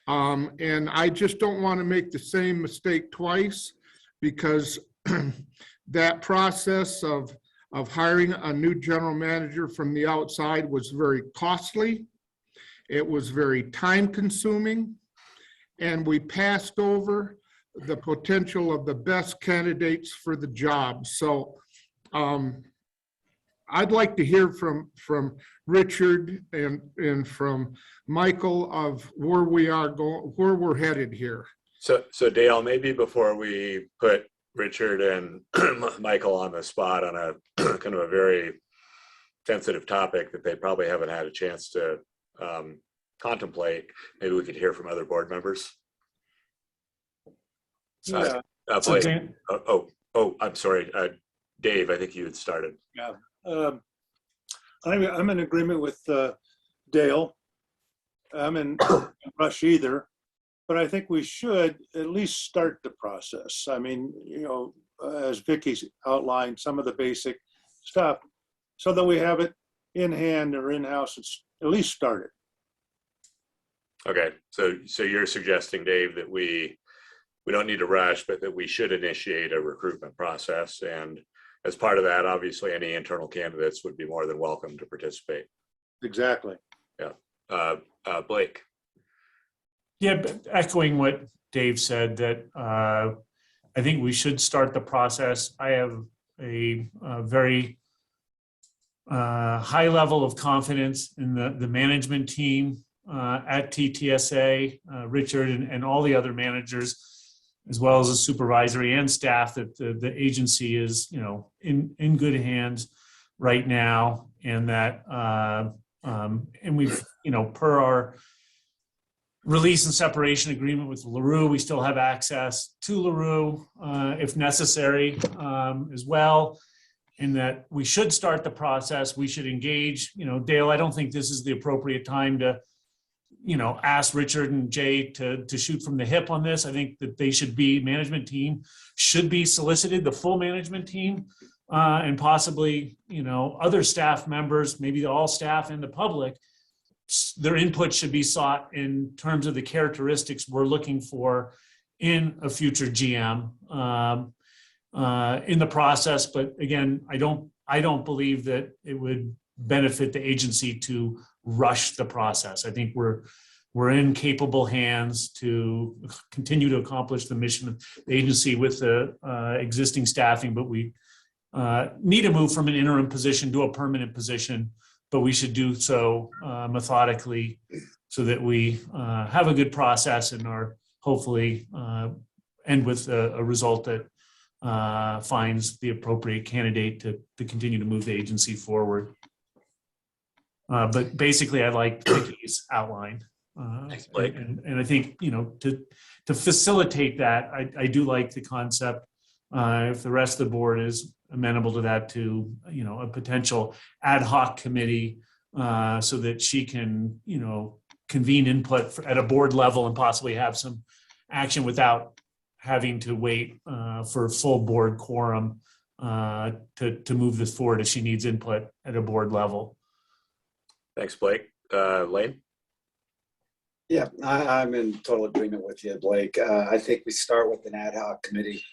[SPEAKER 11] And I just don't want to make the same mistake twice, because that process of hiring a new general manager from the outside was very costly. It was very time consuming, and we passed over the potential of the best candidates for the job. So I'd like to hear from Richard and from Michael of where we are going, where we're headed here.
[SPEAKER 1] So Dale, maybe before we put Richard and Michael on the spot on a kind of a very sensitive topic that they probably haven't had a chance to contemplate, maybe we could hear from other board members.
[SPEAKER 3] Yeah.
[SPEAKER 1] Blake.
[SPEAKER 5] Dan-
[SPEAKER 1] I'm sorry. Dave, I think you had started.
[SPEAKER 3] Yeah. I'm in agreement with Dale. I'm in rush either, but I think we should at least start the process. I mean, as Vicky's outlined, some of the basic stuff, so that we have it in hand or in-house, it's at least started.
[SPEAKER 1] Okay, so you're suggesting, Dave, that we don't need to rush, but that we should initiate a recruitment process, and as part of that, obviously, any internal candidates would be more than welcome to participate.
[SPEAKER 3] Exactly.
[SPEAKER 1] Yeah. Blake.
[SPEAKER 5] Yeah, but echoing what Dave said, that I think we should start the process. I have a very high level of confidence in the management team at TTSA, Richard and all the other managers, as well as the supervisory and staff, that the agency is, in good hands right now, and that and we've, per our release and separation agreement with LaRue, we still have access to LaRue if necessary as well, and that we should start the process. We should engage, Dale, I don't think this is the appropriate time to, ask Richard and Jay to shoot from the hip on this. I think that they should be, management team should be solicited, the full management team, and possibly, other staff members, maybe all staff and the public, their input should be sought in terms of the characteristics we're looking for in a future GM in the process. But again, I don't I don't believe that it would benefit the agency to rush the process. I think we're in capable hands to continue to accomplish the mission of the agency with the existing staffing, but we need to move from an interim position to a permanent position, but we should do so methodically so that we have a good process and are hopefully end with a result that finds the appropriate candidate to continue to move the agency forward. But basically, I like Vicky's outline.
[SPEAKER 1] Thanks, Blake.
[SPEAKER 5] And I think, to facilitate that, I do like the concept. If the rest of the board is amenable to that, to, a potential ad hoc committee so that she can, convene input at a board level and possibly have some action without having to wait for full board quorum to move this forward if she needs input at a board level.
[SPEAKER 1] Thanks, Blake. Lane?
[SPEAKER 2] Yeah, I'm in total agreement with you, Blake. I think we start with an ad hoc committee.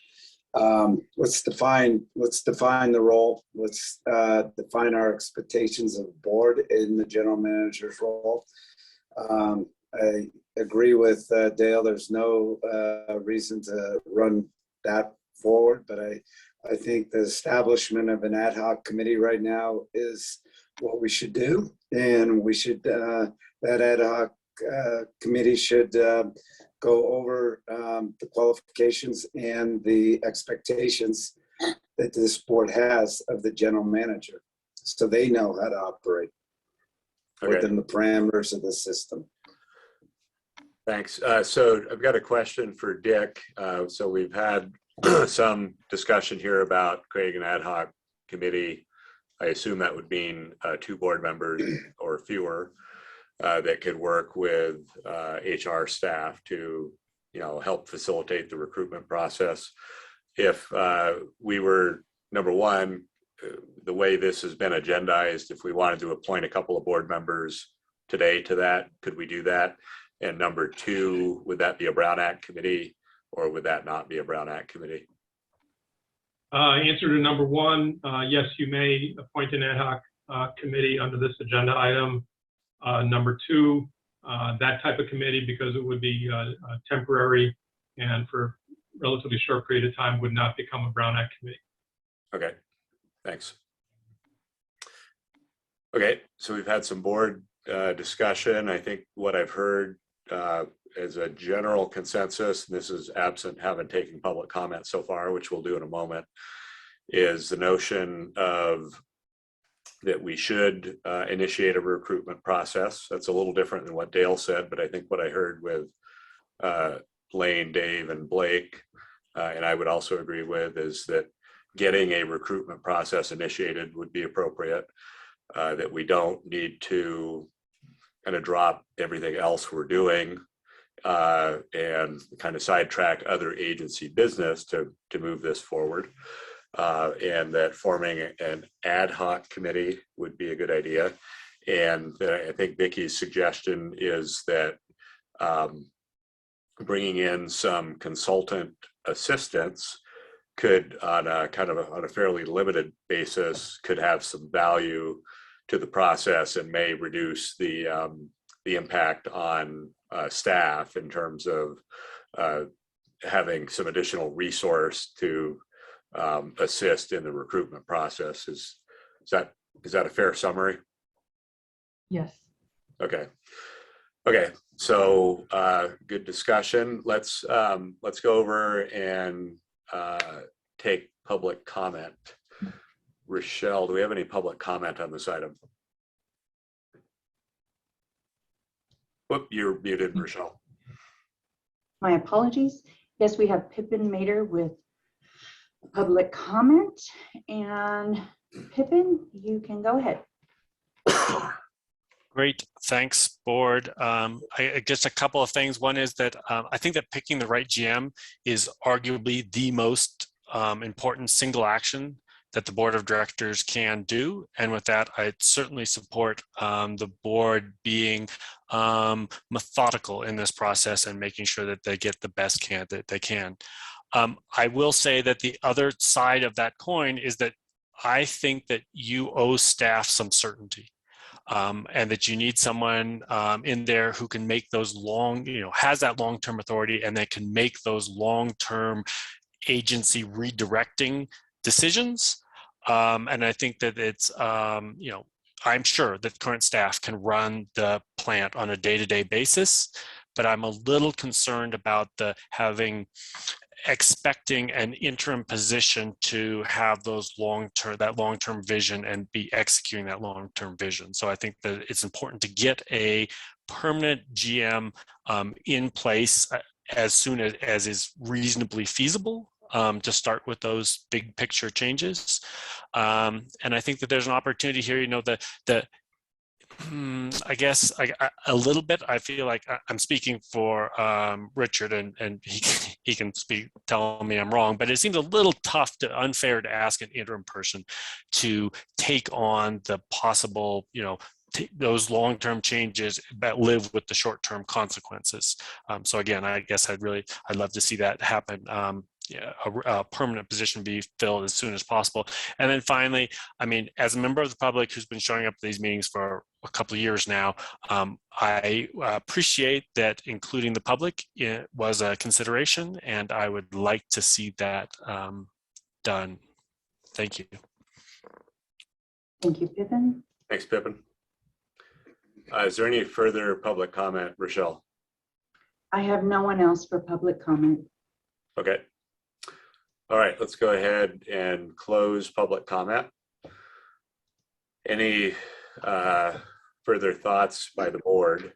[SPEAKER 2] Let's define the role. Let's define our expectations of the board in the general manager's role. I agree with Dale. There's no reason to run that forward, but I think the establishment of an ad hoc committee right now is what we should do, and we should that ad hoc committee should go over the qualifications and the expectations that this board has of the general manager, so they know how to operate within the parameters of the system.
[SPEAKER 1] Thanks. So I've got a question for Dick. So we've had some discussion here about creating an ad hoc committee. I assume that would mean 2 board members or fewer that could work with HR staff to, help facilitate the recruitment process. If we were, number one, the way this has been agendized, if we wanted to appoint a couple of board members today to that, could we do that? And number 2, would that be a Brown Act committee, or would that not be a Brown Act committee?
[SPEAKER 10] Answer to number 1, yes, you may appoint an ad hoc committee under this agenda item. Number 2, that type of committee, because it would be temporary and for a relatively short period of time, would not become a Brown Act committee.
[SPEAKER 1] Okay, thanks. Okay, so we've had some board discussion. I think what I've heard as a general consensus, and this is absent having taken public comment so far, which we'll do in a moment, is the notion of that we should initiate a recruitment process. That's a little different than what Dale said, but I think what I heard with Lane, Dave, and Blake, and I would also agree with, is that getting a recruitment process initiated would be appropriate, that we don't need to kind of drop everything else we're doing and kind of sidetrack other agency business to move this forward. And that forming an ad hoc committee would be a good idea. And I think Vicky's suggestion is that bringing in some consultant assistance could, on a fairly limited basis, could have some value to the process and may reduce the impact on staff in terms of having some additional resource to assist in the recruitment process. Is that a fair summary?
[SPEAKER 6] Yes.
[SPEAKER 1] Okay. So good discussion. Let's go over and take public comment. Rochelle, do we have any public comment on this item? Whoop, you're muted, Rochelle.
[SPEAKER 4] My apologies. Yes, we have Pippin Mater with public comment, and Pippin, you can go ahead.
[SPEAKER 9] Great, thanks, board. Just a couple of things. One is that I think that picking the right GM is arguably the most important single action that the board of directors can do. And with that, I certainly support the board being methodical in this process and making sure that they get the best candidate they can. I will say that the other side of that coin is that I think that you owe staff some certainty. And that you need someone in there who can make those has that long-term authority and that can make those long-term agency redirecting decisions. And I think that it's, I'm sure that current staff can run the plant on a day-to-day basis, but I'm a little concerned about expecting an interim position to have that long-term vision and be executing that long-term vision. So I think that it's important to get a permanent GM in place as soon as is reasonably feasible, to start with those big picture changes. And I think that there's an opportunity here, I guess a little bit, I feel like I'm speaking for Richard, and he can tell me I'm wrong, but it seems a little unfair to ask an interim person to take on the possible, those long-term changes that live with the short-term consequences. So again, I guess I'd love to see that happen. A permanent position be filled as soon as possible. And then finally, as a member of the public who's been showing up at these meetings for a couple of years now, I appreciate that including the public was a consideration, and I would like to see that done. Thank you.
[SPEAKER 4] Thank you, Pippin.
[SPEAKER 1] Thanks, Pippin. Is there any further public comment, Rochelle?
[SPEAKER 4] I have no one else for public comment.
[SPEAKER 1] Okay. All right, let's go ahead and close public comment. Any further thoughts by the board?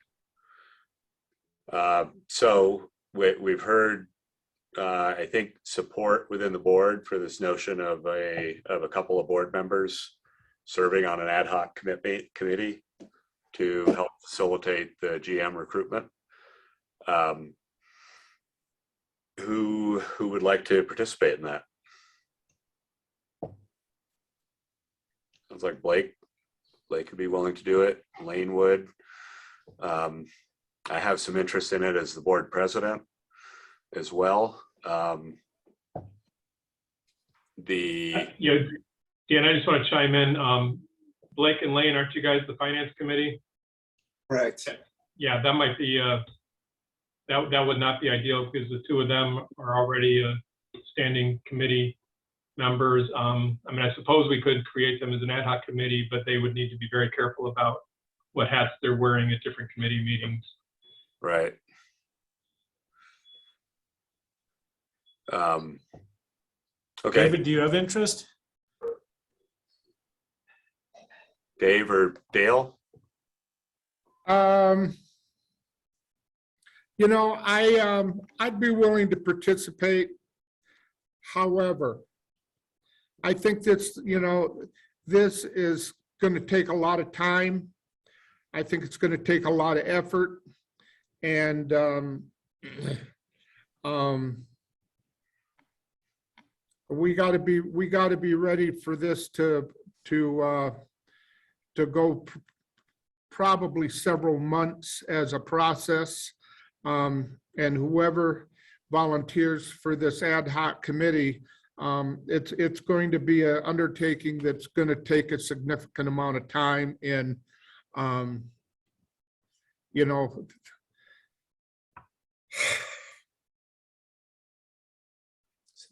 [SPEAKER 1] So we've heard, I think, support within the board for this notion of a couple of board members serving on an ad hoc committee to help facilitate the GM recruitment. Who would like to participate in that? Sounds like Blake could be willing to do it. Lane would. I have some interest in it as the board president as well.
[SPEAKER 10] Dan, I just want to chime in. Blake and Lane, aren't you guys the finance committee?
[SPEAKER 2] Correct.
[SPEAKER 10] Yeah, that might be that would not be ideal because the two of them are already standing committee members. I suppose we could create them as an ad hoc committee, but they would need to be very careful about what hats they're wearing at different committee meetings.
[SPEAKER 1] Right. Okay.
[SPEAKER 5] David, do you have interest?
[SPEAKER 1] Dave or Dale?
[SPEAKER 11] I'd be willing to participate. However, I think this is going to take a lot of time. I think it's going to take a lot of effort, and we got to be ready for this to go probably several months as a process. And whoever volunteers for this ad hoc committee, it's going to be an undertaking that's going to take a significant amount of time. And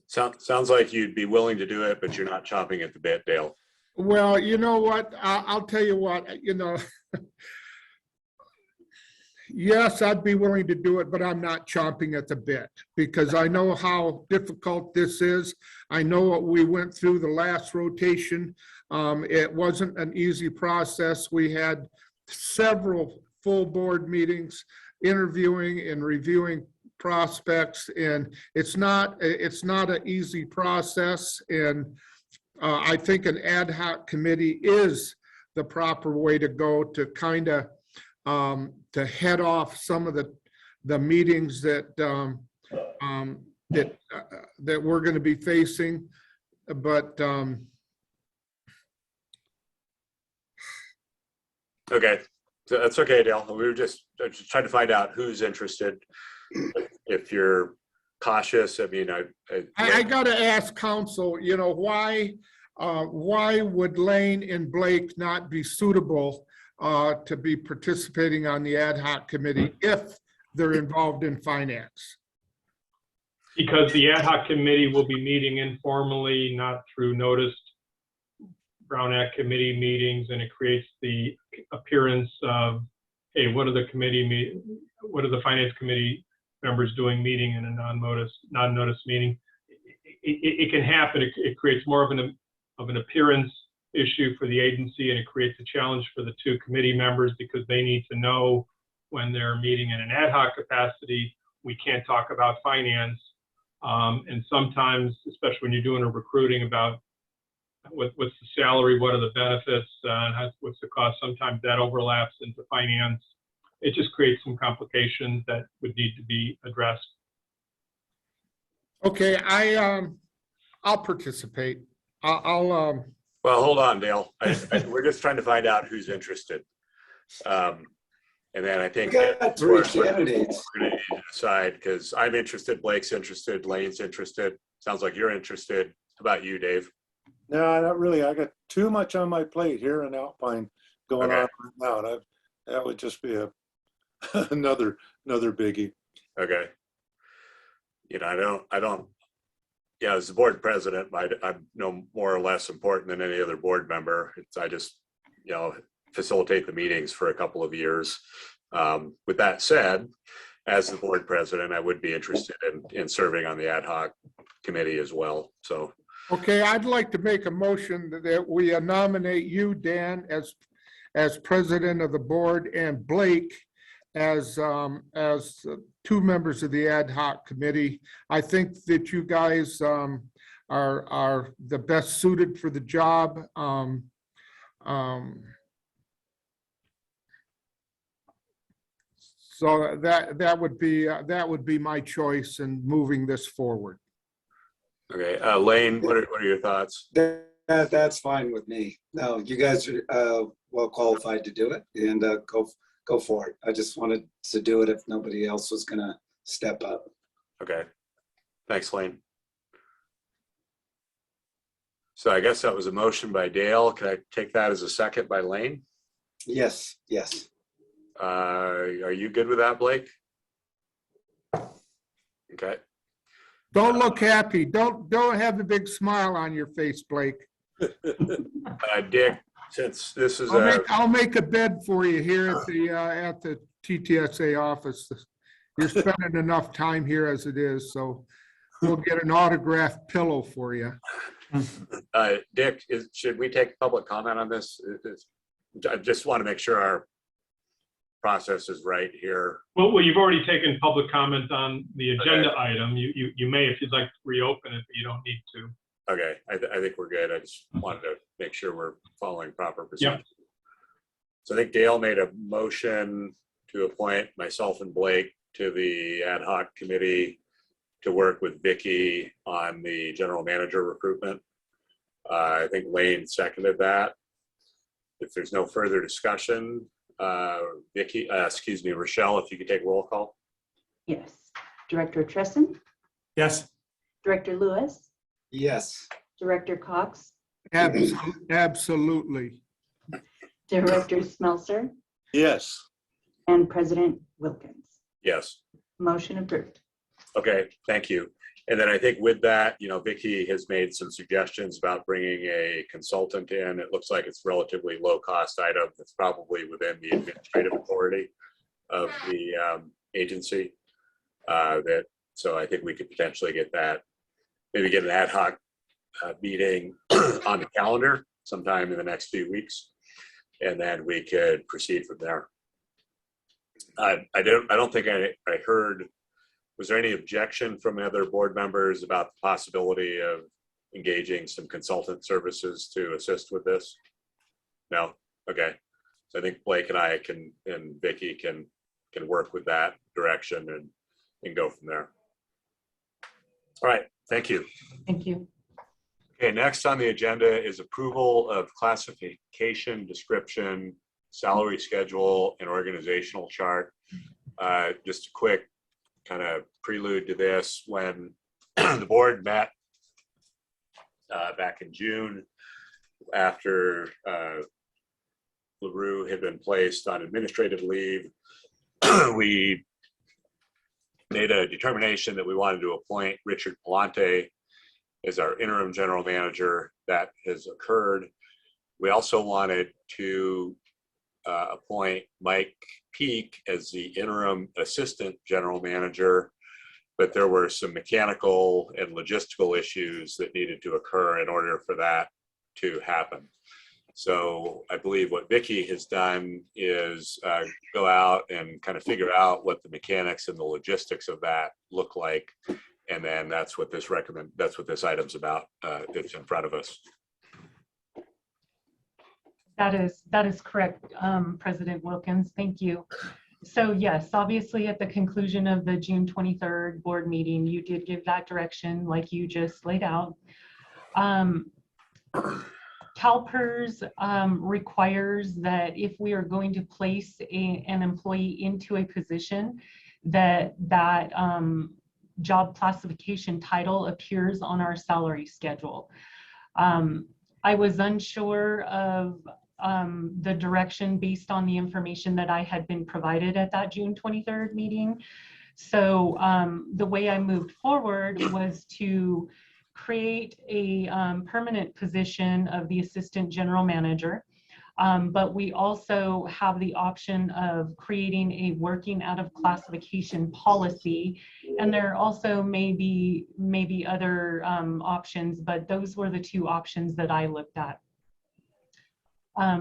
[SPEAKER 1] Sounds like you'd be willing to do it, but you're not chomping at the bit, Dale.
[SPEAKER 11] Well, you know what? I'll tell you what, yes, I'd be willing to do it, but I'm not chomping at the bit because I know how difficult this is. I know what we went through the last rotation. It wasn't an easy process. We had several full board meetings interviewing and reviewing prospects, and it's not an easy process. And I think an ad hoc committee is the proper way to go to kind of to head off some of the meetings that that we're going to be facing. But
[SPEAKER 1] okay, so that's okay, Dale. We were just trying to find out who's interested. If you're cautious, I mean,
[SPEAKER 11] I got to ask council, why why would Lane and Blake not be suitable to be participating on the ad hoc committee if they're involved in finance?
[SPEAKER 10] Because the ad hoc committee will be meeting informally, not through noticed Brown Act committee meetings, and it creates the appearance of, hey, what are the finance committee members doing meeting in a non-notice meeting? It can happen. It creates more of an appearance issue for the agency, and it creates a challenge for the two committee members because they need to know when they're meeting in an ad hoc capacity, we can't talk about finance. And sometimes, especially when you're doing a recruiting about what's the salary, what are the benefits, what's the cost, sometimes that overlaps into finance. It just creates some complications that would need to be addressed.
[SPEAKER 11] Okay, I'll participate.
[SPEAKER 1] Well, hold on, Dale. We're just trying to find out who's interested. And then I think
[SPEAKER 2] We got three candidates.
[SPEAKER 1] we're going to need to decide because I'm interested, Blake's interested, Lane's interested. Sounds like you're interested. How about you, Dave?
[SPEAKER 3] No, not really. I got too much on my plate here in Alpine going
[SPEAKER 1] Okay.
[SPEAKER 3] on right now. And that would just be another biggie.
[SPEAKER 1] Okay. You know, I don't, yeah, as the board president, I'm no more or less important than any other board member. I just, facilitate the meetings for a couple of years. With that said, as the board president, I would be interested in serving on the ad hoc committee as well. So,
[SPEAKER 11] Okay, I'd like to make a motion that we nominate you, Dan, as president of the board, and Blake as two members of the ad hoc committee. I think that you guys are the best suited for the job. So that would be my choice in moving this forward.
[SPEAKER 1] okay, Lane, what are your thoughts?
[SPEAKER 2] That's fine with me. No, you guys are well qualified to do it, and go for it. I just wanted to do it if nobody else was gonna step up.
[SPEAKER 1] Okay, thanks, Lane. So I guess that was a motion by Dale. Can I take that as a second by Lane?
[SPEAKER 2] Yes, yes.
[SPEAKER 1] Are you good with that, Blake? Okay.
[SPEAKER 11] Don't look happy. Don't have a big smile on your face, Blake.
[SPEAKER 1] Dick, since this is
[SPEAKER 11] I'll make a bed for you here at the TTSA office. You're spending enough time here as it is, so we'll get an autographed pillow for you.
[SPEAKER 1] Dick, should we take public comment on this? I just want to make sure our process is right here.
[SPEAKER 10] Well, you've already taken public comment on the agenda item. You may, if you'd like to reopen it, but you don't need to.
[SPEAKER 1] Okay, I think we're good. I just wanted to make sure we're following proper procedure.
[SPEAKER 10] Yep.
[SPEAKER 1] So I think Dale made a motion to appoint myself and Blake to the ad hoc committee to work with Vicky on the general manager recruitment. I think Lane seconded that. If there's no further discussion, Vicky, Rochelle, if you could take roll call.
[SPEAKER 4] Yes. Director Tresson,
[SPEAKER 5] Yes.
[SPEAKER 4] Director Lewis,
[SPEAKER 2] Yes.
[SPEAKER 4] Director Cox,
[SPEAKER 11] Absolutely.
[SPEAKER 4] Director Smelser,
[SPEAKER 3] Yes.
[SPEAKER 4] and President Wilkins.
[SPEAKER 1] Yes.
[SPEAKER 4] Motion approved.
[SPEAKER 1] Okay, thank you. And then I think with that, Vicky has made some suggestions about bringing a consultant in. It looks like it's relatively low cost item. It's probably within the administrative authority of the agency. So I think we could potentially get that, maybe get an ad hoc meeting on the calendar sometime in the next few weeks. And then we could proceed from there. I don't think I heard, was there any objection from other board members about the possibility of engaging some consultant services to assist with this? No? Okay. So I think Blake and I and Vicky can work with that direction and go from there. All right, thank you.
[SPEAKER 4] Thank you.
[SPEAKER 1] Okay, next on the agenda is approval of classification, description, salary schedule, and organizational chart. Just a quick kind of prelude to this. When the board met back in June, after LaRue had been placed on administrative leave, we made a determination that we wanted to appoint Richard Palante as our interim general manager. That has occurred. We also wanted to appoint Mike Peak as the interim assistant general manager, but there were some mechanical and logistical issues that needed to occur in order for that to happen. So I believe what Vicki has done is go out and kind of figure out what the mechanics and the logistics of that look like. And then that's what this item's about. It's in front of us.
[SPEAKER 6] That is correct, President Wilkins. Thank you. So yes, obviously at the conclusion of the June 23rd board meeting, you did give that direction like you just laid out. CalPERS requires that if we are going to place an employee into a position, that job classification title appears on our salary schedule. I was unsure of the direction based on the information that I had been provided at that June 23rd meeting. So the way I moved forward was to create a permanent position of the assistant general manager. But we also have the option of creating a working out of classification policy. And there also may be other options, but those were the two options that I looked at.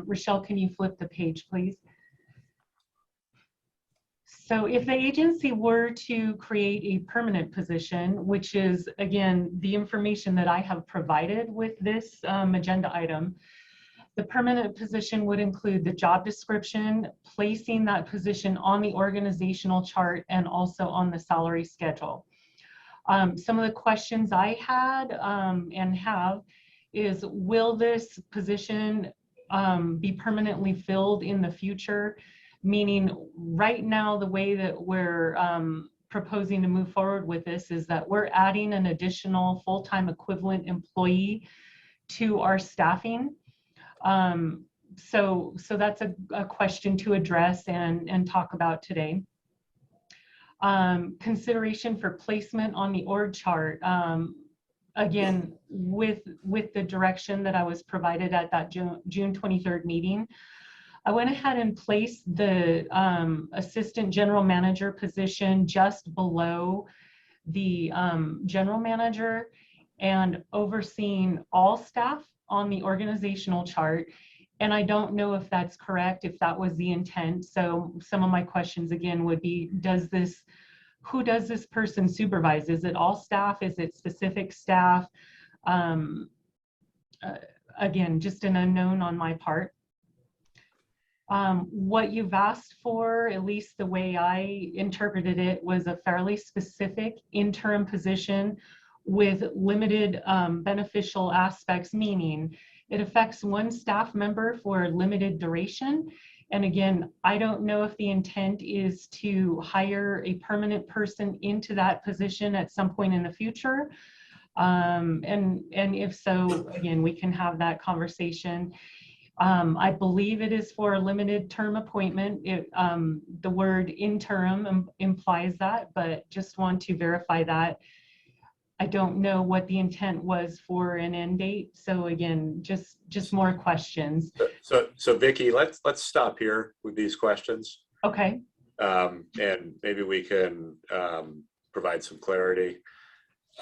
[SPEAKER 6] Rochelle, can you flip the page, please? So if the agency were to create a permanent position, which is, again, the information that I have provided with this agenda item, the permanent position would include the job description, placing that position on the organizational chart, and also on the salary schedule. Some of the questions I had and have is, will this position be permanently filled in the future? Meaning right now, the way that we're proposing to move forward with this is that we're adding an additional full-time equivalent employee to our staffing. So that's a question to address and talk about today. Consideration for placement on the org chart. Again, with the direction that I was provided at that June 23rd meeting, I went ahead and placed the assistant general manager position just below the general manager and overseeing all staff on the organizational chart. And I don't know if that's correct, if that was the intent. So some of my questions again would be, who does this person supervise? Is it all staff? Is it specific staff? Again, just an unknown on my part. What you've asked for, at least the way I interpreted it, was a fairly specific interim position with limited beneficial aspects, meaning it affects one staff member for a limited duration. And again, I don't know if the intent is to hire a permanent person into that position at some point in the future. And if so, again, we can have that conversation. I believe it is for a limited term appointment. The word interim implies that, but just want to verify that. I don't know what the intent was for an end date. So again, just more questions.
[SPEAKER 1] So Vicki, let's stop here with these questions.
[SPEAKER 6] Okay.
[SPEAKER 1] And maybe we can provide some clarity.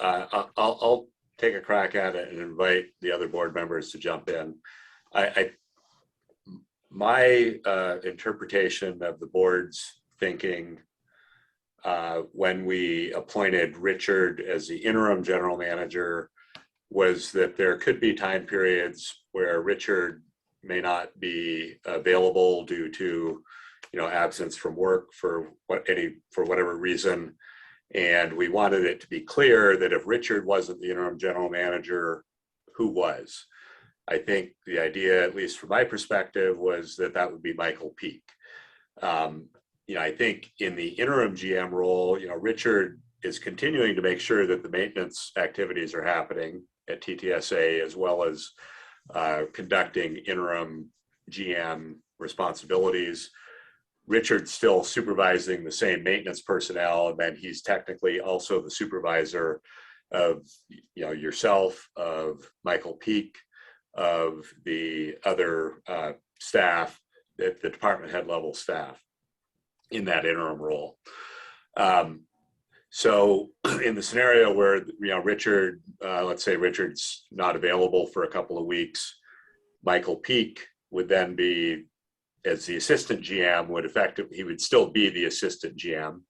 [SPEAKER 1] I'll take a crack at it and invite the other board members to jump in. My interpretation of the board's thinking when we appointed Richard as the interim general manager was that there could be time periods where Richard may not be available due to, absence from work for whatever reason. And we wanted it to be clear that if Richard wasn't the interim general manager, who was? I think the idea, at least from my perspective, was that would be Michael Peak. I think in the interim GM role, Richard is continuing to make sure that the maintenance activities are happening at TTSA, as well as conducting interim GM responsibilities. Richard's still supervising the same maintenance personnel, and then he's technically also the supervisor of, you know, yourself, of Michael Peak, of the other staff, at the department head level staff in that interim role. So in the scenario where, you know, Richard, let's say Richard's not available for a couple of weeks, Michael Peak would then be, as the assistant GM, would effectively, he would still be the assistant GM.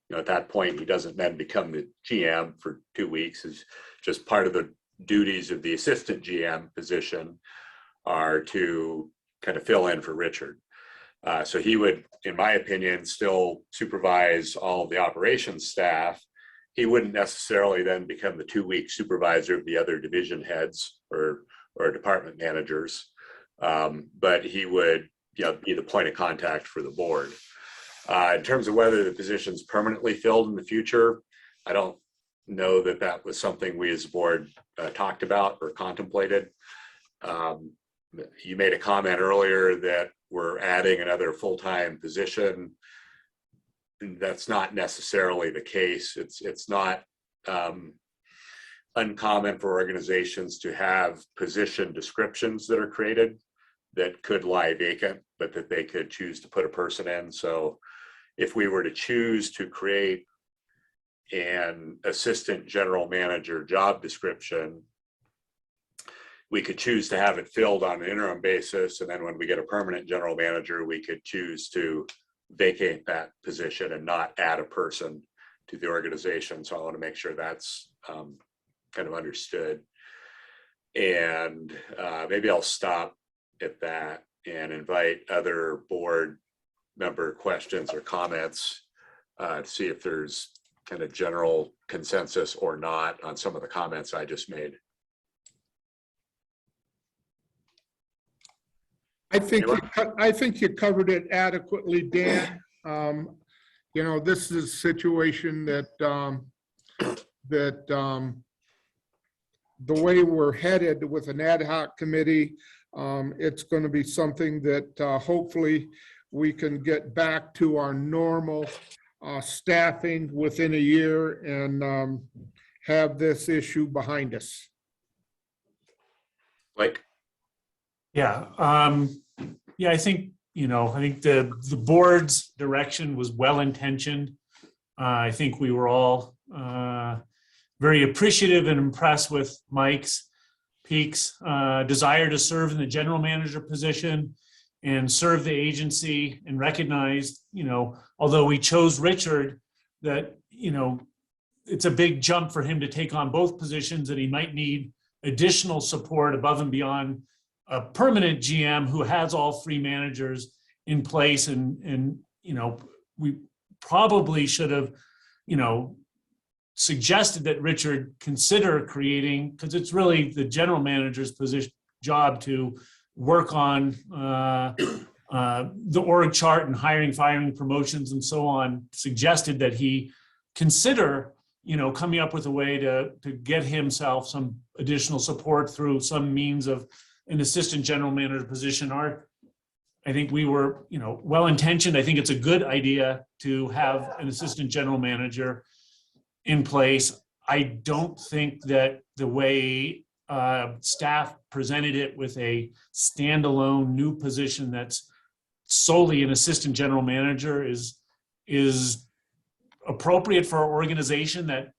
[SPEAKER 1] You know, at that point, he doesn't then become the GM for 2 weeks. Is just part of the duties of the assistant GM position are to kind of fill in for Richard. So he would, in my opinion, still supervise all of the operations staff. He wouldn't necessarily then become the 2-week supervisor of the other division heads or department managers, but he would, you know, be the point of contact for the board. In terms of whether the position's permanently filled in the future, I don't know that that was something we as a board talked about or contemplated. You made a comment earlier that we're adding another full-time position. That's not necessarily the case. It's not uncommon for organizations to have position descriptions that are created that could lie vacant, but that they could choose to put a person in. So if we were to choose to create an assistant general manager job description, we could choose to have it filled on an interim basis. And then when we get a permanent general manager, we could choose to vacate that position and not add a person to the organization. So I want to make sure that's kind of understood. And maybe I'll stop at that and invite other board member questions or comments to see if there's kind of general consensus or not on some of the comments I just made.
[SPEAKER 11] I think you covered it adequately, Dan. You know, this is a situation that the way we're headed with an ad hoc committee, it's going to be something that hopefully we can get back to our normal staffing within a year and have this issue behind us.
[SPEAKER 1] Like,
[SPEAKER 5] Yeah, yeah, I think, you know, I think the board's direction was well-intentioned. I think we were all very appreciative and impressed with Mike's Peak's desire to serve in the general manager position and serve the agency, and recognized, you know, although we chose Richard, that, you know, it's a big jump for him to take on both positions, and he might need additional support above and beyond a permanent GM who has all 3 managers in place. And you know, we probably should have, you know, suggested that Richard consider creating, because it's really the general manager's position job to work on the org chart and hiring, firing, promotions, and so on. Suggested that he consider, you know, coming up with a way to get himself some additional support through some means of an assistant general manager position. I think we were, you know, well-intentioned. I think it's a good idea to have an assistant general manager in place. I don't think that the way staff presented it with a standalone new position that's solely an assistant general manager is appropriate for our organization. That,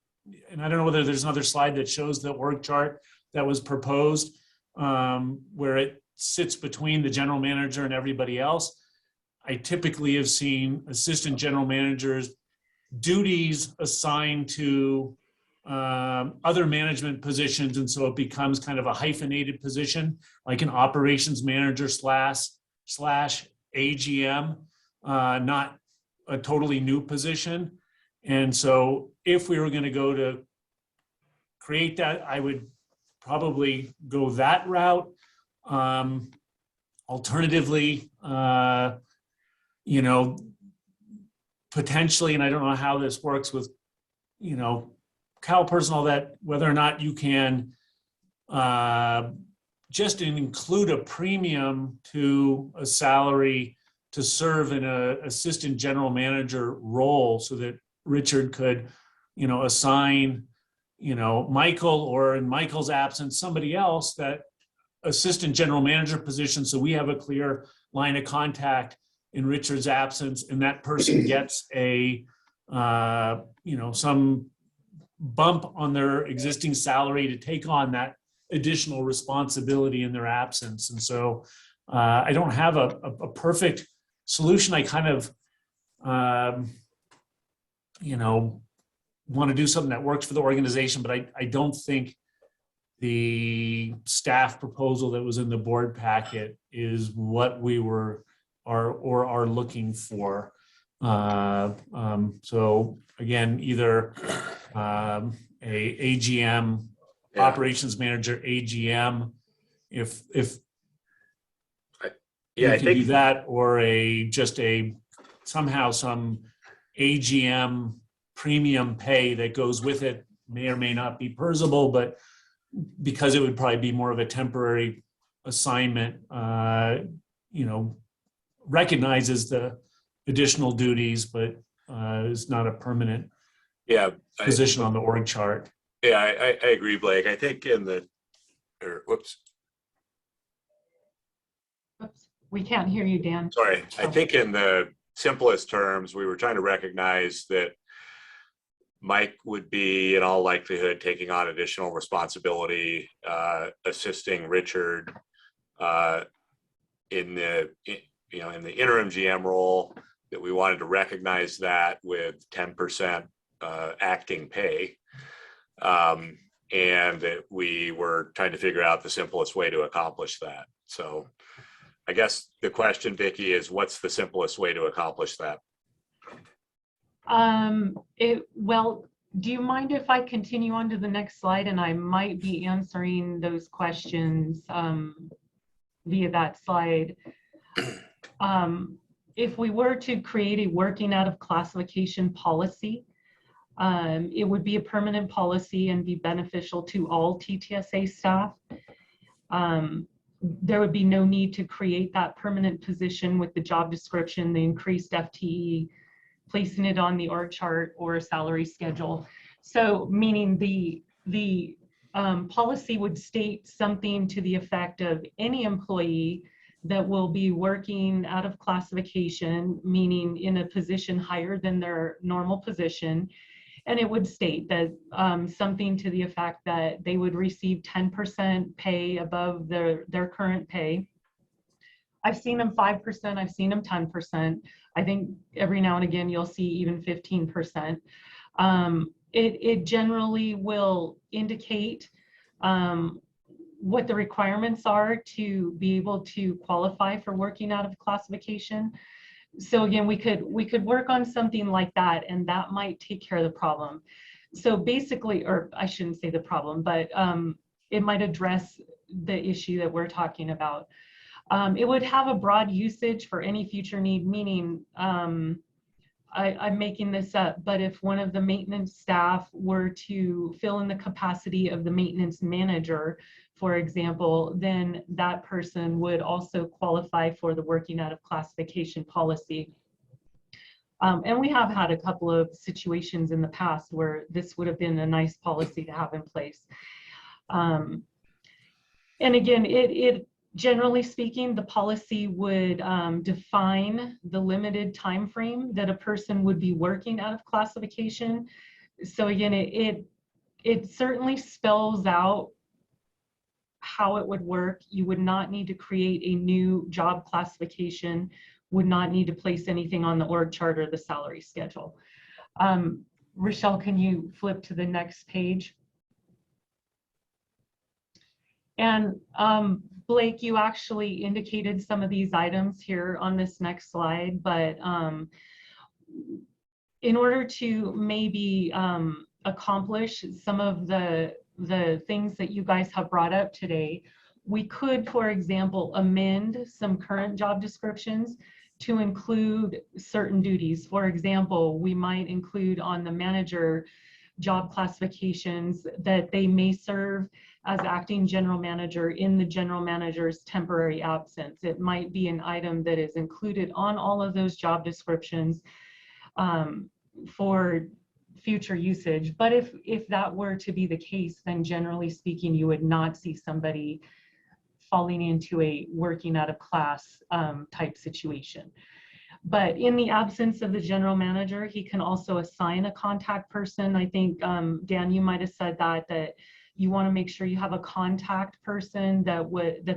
[SPEAKER 5] and I don't know whether there's another slide that shows the org chart that was proposed, where it sits between the general manager and everybody else. I typically have seen assistant general managers duties assigned to other management positions, and so it becomes kind of a hyphenated position, like an operations manager slash AGM, not a totally new position. And so if we were going to go to create that, I would probably go that route. Alternatively, you know, potentially, and I don't know how this works with, you know, CalPERS and all that, whether or not you can just include a premium to a salary to serve in a assistant general manager role so that Richard could, assign, Michael, or in Michael's absence, somebody else, that assistant general manager position. So we have a clear line of contact in Richard's absence, and that person gets some bump on their existing salary to take on that additional responsibility in their absence. And so I don't have a perfect solution. I kind of, want to do something that works for the organization, but I don't think the staff proposal that was in the board packet is what we are looking for. So again, either a AGM, operations manager, AGM, if
[SPEAKER 1] Yeah, I
[SPEAKER 5] we could do
[SPEAKER 1] think
[SPEAKER 5] that, or somehow some AGM premium pay that goes with it, may or may not be personable, but because it would probably be more of a temporary assignment, recognizes the additional duties, but is not a permanent position on the org chart.
[SPEAKER 1] Yeah, I agree, Blake. I think
[SPEAKER 6] Oops, we can't hear you, Dan.
[SPEAKER 1] sorry. I think in the simplest terms, we were trying to recognize that Mike would be in all likelihood taking on additional responsibility, assisting Richard in the interim GM role, that we wanted to recognize that with 10% acting pay. And that we were trying to figure out the simplest way to accomplish that. So I guess the question, Vicki, is what's the simplest way to accomplish that?
[SPEAKER 6] Well, do you mind if I continue on to the next slide, and I might be answering those questions via that slide. If we were to create a working out of classification policy, it would be a permanent policy and be beneficial to all TTSA staff. There would be no need to create that permanent position with the job description, the increased FTE, placing it on the org chart or a salary schedule. So meaning the policy would state something to the effect of any employee that will be working out of classification, meaning in a position higher than their normal position. And it would state that something to the effect that they would receive 10% pay above their current pay. I've seen them 5%, I've seen them 10%. I think every now and again, you'll see even 15%. It generally will indicate what the requirements are to be able to qualify for working out of classification. So again, we could work on something like that, and that might take care of the problem. So basically, or I shouldn't say the problem, but it might address the issue that we're talking about. It would have a broad usage for any future need, meaning I'm making this up, but if one of the maintenance staff were to fill in the capacity of the maintenance manager, for example, then that person would also qualify for the working out of classification policy. And we have had a couple of situations in the past where this would have been a nice policy to have in place. And again, it generally speaking, the policy would define the limited time frame that a person would be working out of classification. So again, it certainly spells out how it would work. You would not need to create a new job classification, would not need to place anything on the org chart or the salary schedule. Rochelle, can you flip to the next page? And Blake, you actually indicated some of these items here on this next slide, but in order to maybe accomplish some of the things that you guys have brought up today, we could, for example, amend some current job descriptions to include certain duties. For example, we might include on the manager job classifications that they may serve as acting general manager in the general manager's temporary absence. It might be an item that is included on all of those job descriptions for future usage. But if that were to be the case, then generally speaking, you would not see somebody falling into a working out of class type situation. But in the absence of the general manager, he can also assign a contact person. I think, Dan, you might have said that you want to make sure you have a contact person that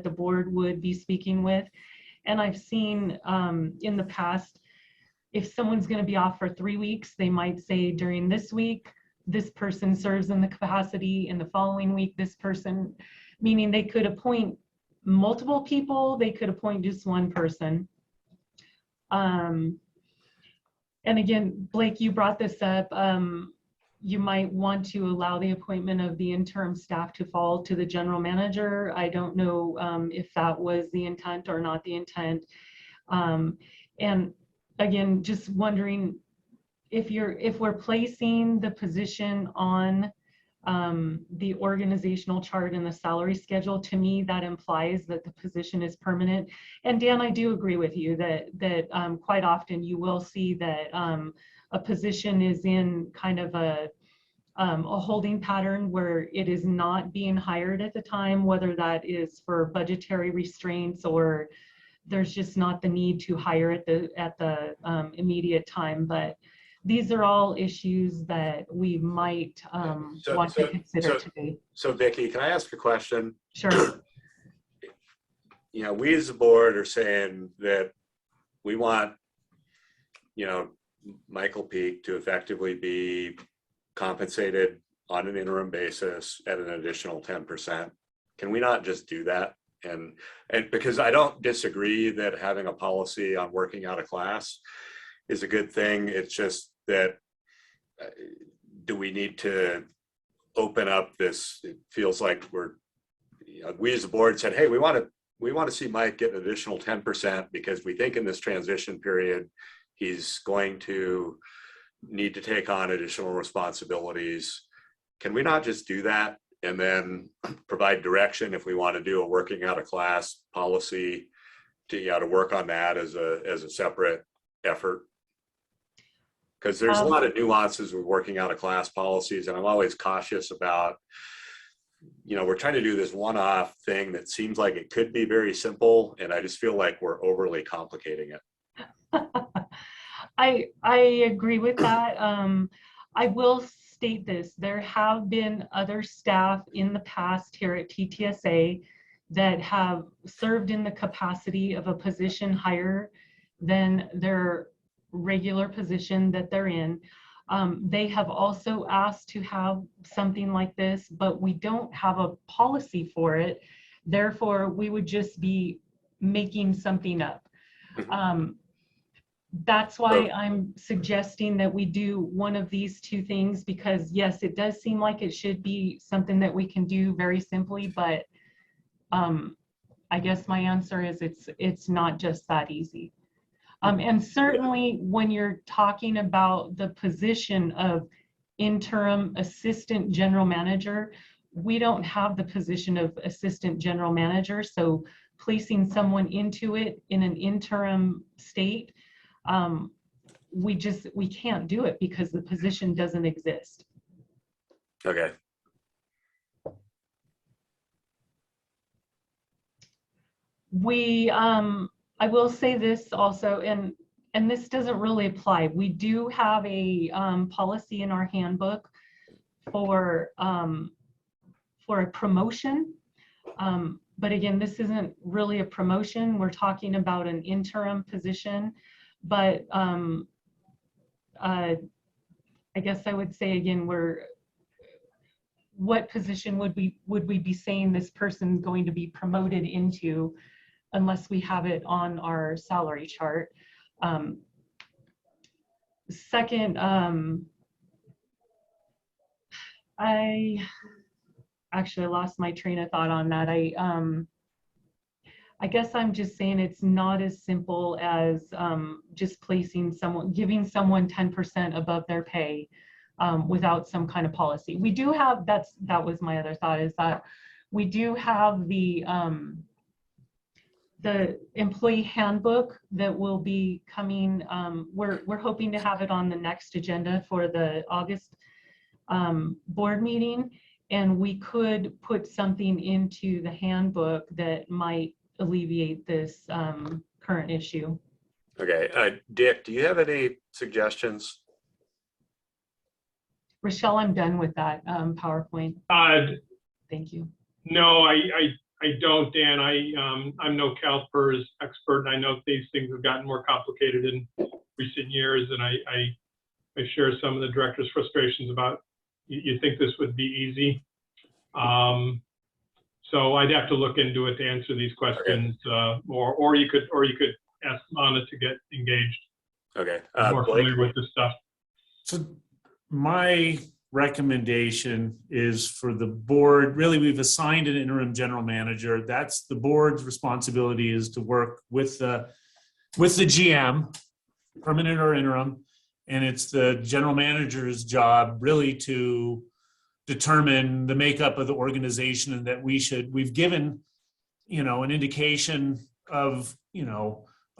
[SPEAKER 6] the board would be speaking with. And I've seen in the past, if someone's going to be off for 3 weeks, they might say during this week, this person serves in the capacity, in the following week, this person, meaning they could appoint multiple people, they could appoint just one person. And again, Blake, you brought this up. You might want to allow the appointment of the interim staff to fall to the general manager. I don't know if that was the intent or not the intent. And again, just wondering if we're placing the position on the organizational chart and the salary schedule, to me, that implies that the position is permanent. And Dan, I do agree with you that quite often you will see that a position is in kind of a holding pattern where it is not being hired at the time, whether that is for budgetary restraints or there's just not the need to hire at the immediate time. But these are all issues that we might want to consider today.
[SPEAKER 1] So Vicki, can I ask a question?
[SPEAKER 6] Sure.
[SPEAKER 1] You know, we as a board are saying that we want, you know, Michael Peak to effectively be compensated on an interim basis at an additional 10%. Can we not just do that? And because I don't disagree that having a policy on working out of class is a good thing. It's just that do we need to open up this? It feels like we as a board said, hey, we want to see Mike get an additional 10% because we think in this transition period he's going to need to take on additional responsibilities. Can we not just do that and then provide direction if we want to do a working out of class policy to work on that as a separate effort? Because there's a lot of nuances with working out of class policies, and I'm always cautious about, you know, we're trying to do this one-off thing that seems like it could be very simple, and I just feel like we're overly complicating it.
[SPEAKER 6] I agree with that. I will state this. There have been other staff in the past here at TTSA that have served in the capacity of a position higher than their regular position that they're in. They have also asked to have something like this, but we don't have a policy for it. Therefore, we would just be making something up. That's why I'm suggesting that we do one of these two things, because yes, it does seem like it should be something that we can do very simply, but I guess my answer is it's not just that easy. And certainly when you're talking about the position of interim assistant general manager, we don't have the position of assistant general manager. So placing someone into it in an interim state, we can't do it because the position doesn't exist.
[SPEAKER 1] Okay.
[SPEAKER 6] I will say this also, and this doesn't really apply. We do have a policy in our handbook for a promotion. But again, this isn't really a promotion. We're talking about an interim position. But I guess I would say again, what position would we be saying this person's going to be promoted into, unless we have it on our salary chart. Second, I actually lost my train of thought on that. I guess I'm just saying it's not as simple as just placing someone, giving someone 10% above their pay without some kind of policy. We do have, that was my other thought, is that We do have the employee handbook that will be coming. We're hoping to have it on the next agenda for the August board meeting. And we could put something into the handbook that might alleviate this current issue.
[SPEAKER 1] Okay, Dick, do you have any suggestions?
[SPEAKER 6] Rochelle, I'm done with that PowerPoint. Thank you.
[SPEAKER 10] No, I don't, Dan. I'm no CalPERS expert, and I know these things have gotten more complicated in recent years, and I share some of the director's frustrations about you think this would be easy. So I'd have to look into it to answer these questions more, or you could ask Mana to get engaged.
[SPEAKER 1] Okay,
[SPEAKER 10] More
[SPEAKER 1] Blake?
[SPEAKER 10] familiar with this stuff.
[SPEAKER 5] So my recommendation is for the board, really, we've assigned an interim general manager. That's the board's responsibility, is to work with the GM, permanent or interim. And it's the general manager's job really to determine the makeup of the organization, and that we've given, an indication of,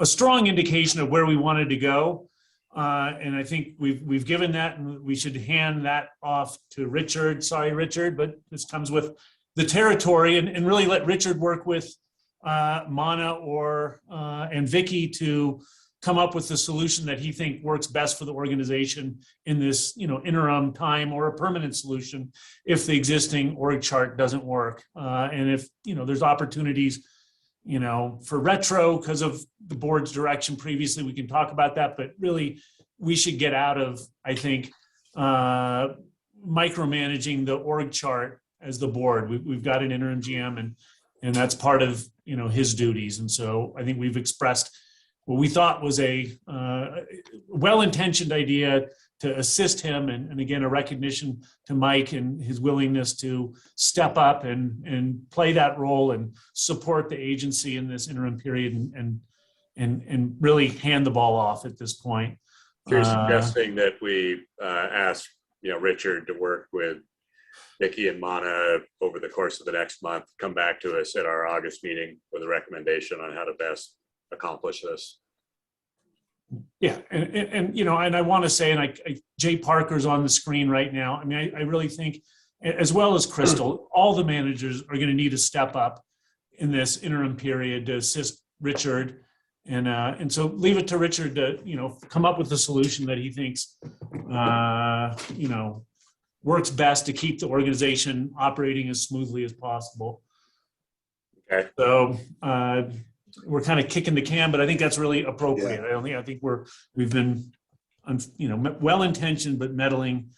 [SPEAKER 5] a strong indication of where we wanted to go. And I think we've given that, and we should hand that off to Richard. Sorry, Richard, but this comes with the territory, and really let Richard work with Mana and Vicky to come up with the solution that he think works best for the organization in this, interim time, or a permanent solution if the existing org chart doesn't work. And if, there's opportunities, for retro because of the board's direction previously, we can talk about that. But really, we should get out of, I think, micromanaging the org chart as the board. We've got an interim GM, and that's part of, his duties. And so I think we've expressed what we thought was a well-intentioned idea to assist him, and again, a recognition to Mike and his willingness to step up and play that role and support the agency in this interim period, and really hand the ball off at this point.
[SPEAKER 1] So you're suggesting that we ask, Richard to work with Vicky and Mana over the course of the next month, come back to us at our August meeting with a recommendation on how to best accomplish this.
[SPEAKER 5] Yeah, and I want to say, and Jay Parker's on the screen right now. I mean, I really think, as well as Crystal, all the managers are going to need to step up in this interim period to assist Richard, and so leave it to Richard to come up with a solution that he thinks works best to keep the organization operating as smoothly as possible.
[SPEAKER 1] Okay.
[SPEAKER 5] So. We're kind of kicking the can, but I think that's really appropriate.
[SPEAKER 2] Yeah.
[SPEAKER 5] I think we've been, well-intentioned, but meddling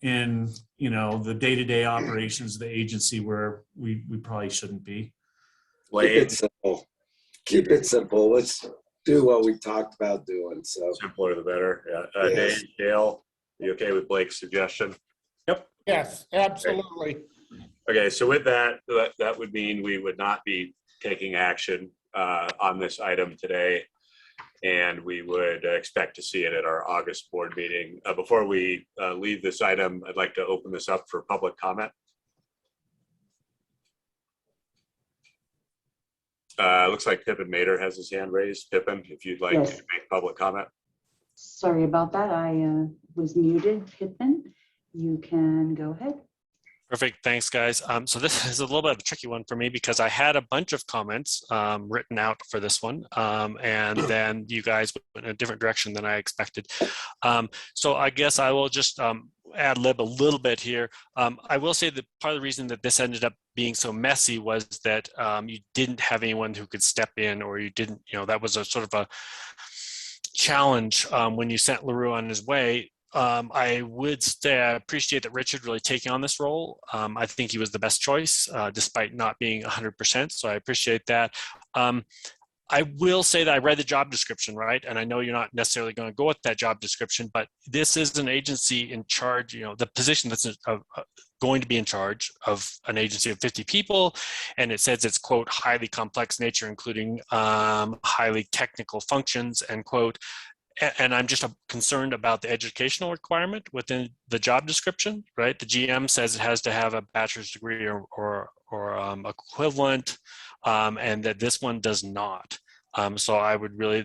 [SPEAKER 5] in, the day-to-day operations of the agency where we probably shouldn't be.
[SPEAKER 2] Keep it simple. Keep it simple. Let's do what we talked about doing. So
[SPEAKER 1] Simpler the better. Yeah.
[SPEAKER 2] Yes.
[SPEAKER 1] Dale, you okay with Blake's suggestion? Yep.
[SPEAKER 11] Yes, absolutely.
[SPEAKER 1] Okay, so with that would mean we would not be taking action on this item today, and we would expect to see it at our August board meeting. Before we leave this item, I'd like to open this up for public comment. Looks like Pippin Mater has his hand raised. Pippin, if you'd like
[SPEAKER 4] Yes.
[SPEAKER 1] to make public comment.
[SPEAKER 4] Sorry about that. I was muted. Pippin, you can go ahead.
[SPEAKER 9] Perfect. Thanks, guys. So this is a little bit of a tricky one for me because I had a bunch of comments written out for this one, and then you guys went in a different direction than I expected. So I guess I will just ad lib a little bit here. I will say that part of the reason that this ended up being so messy was that you didn't have anyone who could step in, or you didn't, that was a sort of a challenge when you sent LaRue on his way. I would say I appreciate that Richard really taking on this role. I think he was the best choice, despite not being 100%. So I appreciate that. I will say that I read the job description, right? And I know you're not necessarily going to go with that job description, but this is an agency in charge, the position that's going to be in charge of an agency of 50 people. And it says it's, quote, highly complex nature, including highly technical functions, end quote. And I'm just concerned about the educational requirement within the job description, right? The GM says it has to have a bachelor's degree or equivalent, and that this one does not. So I would really,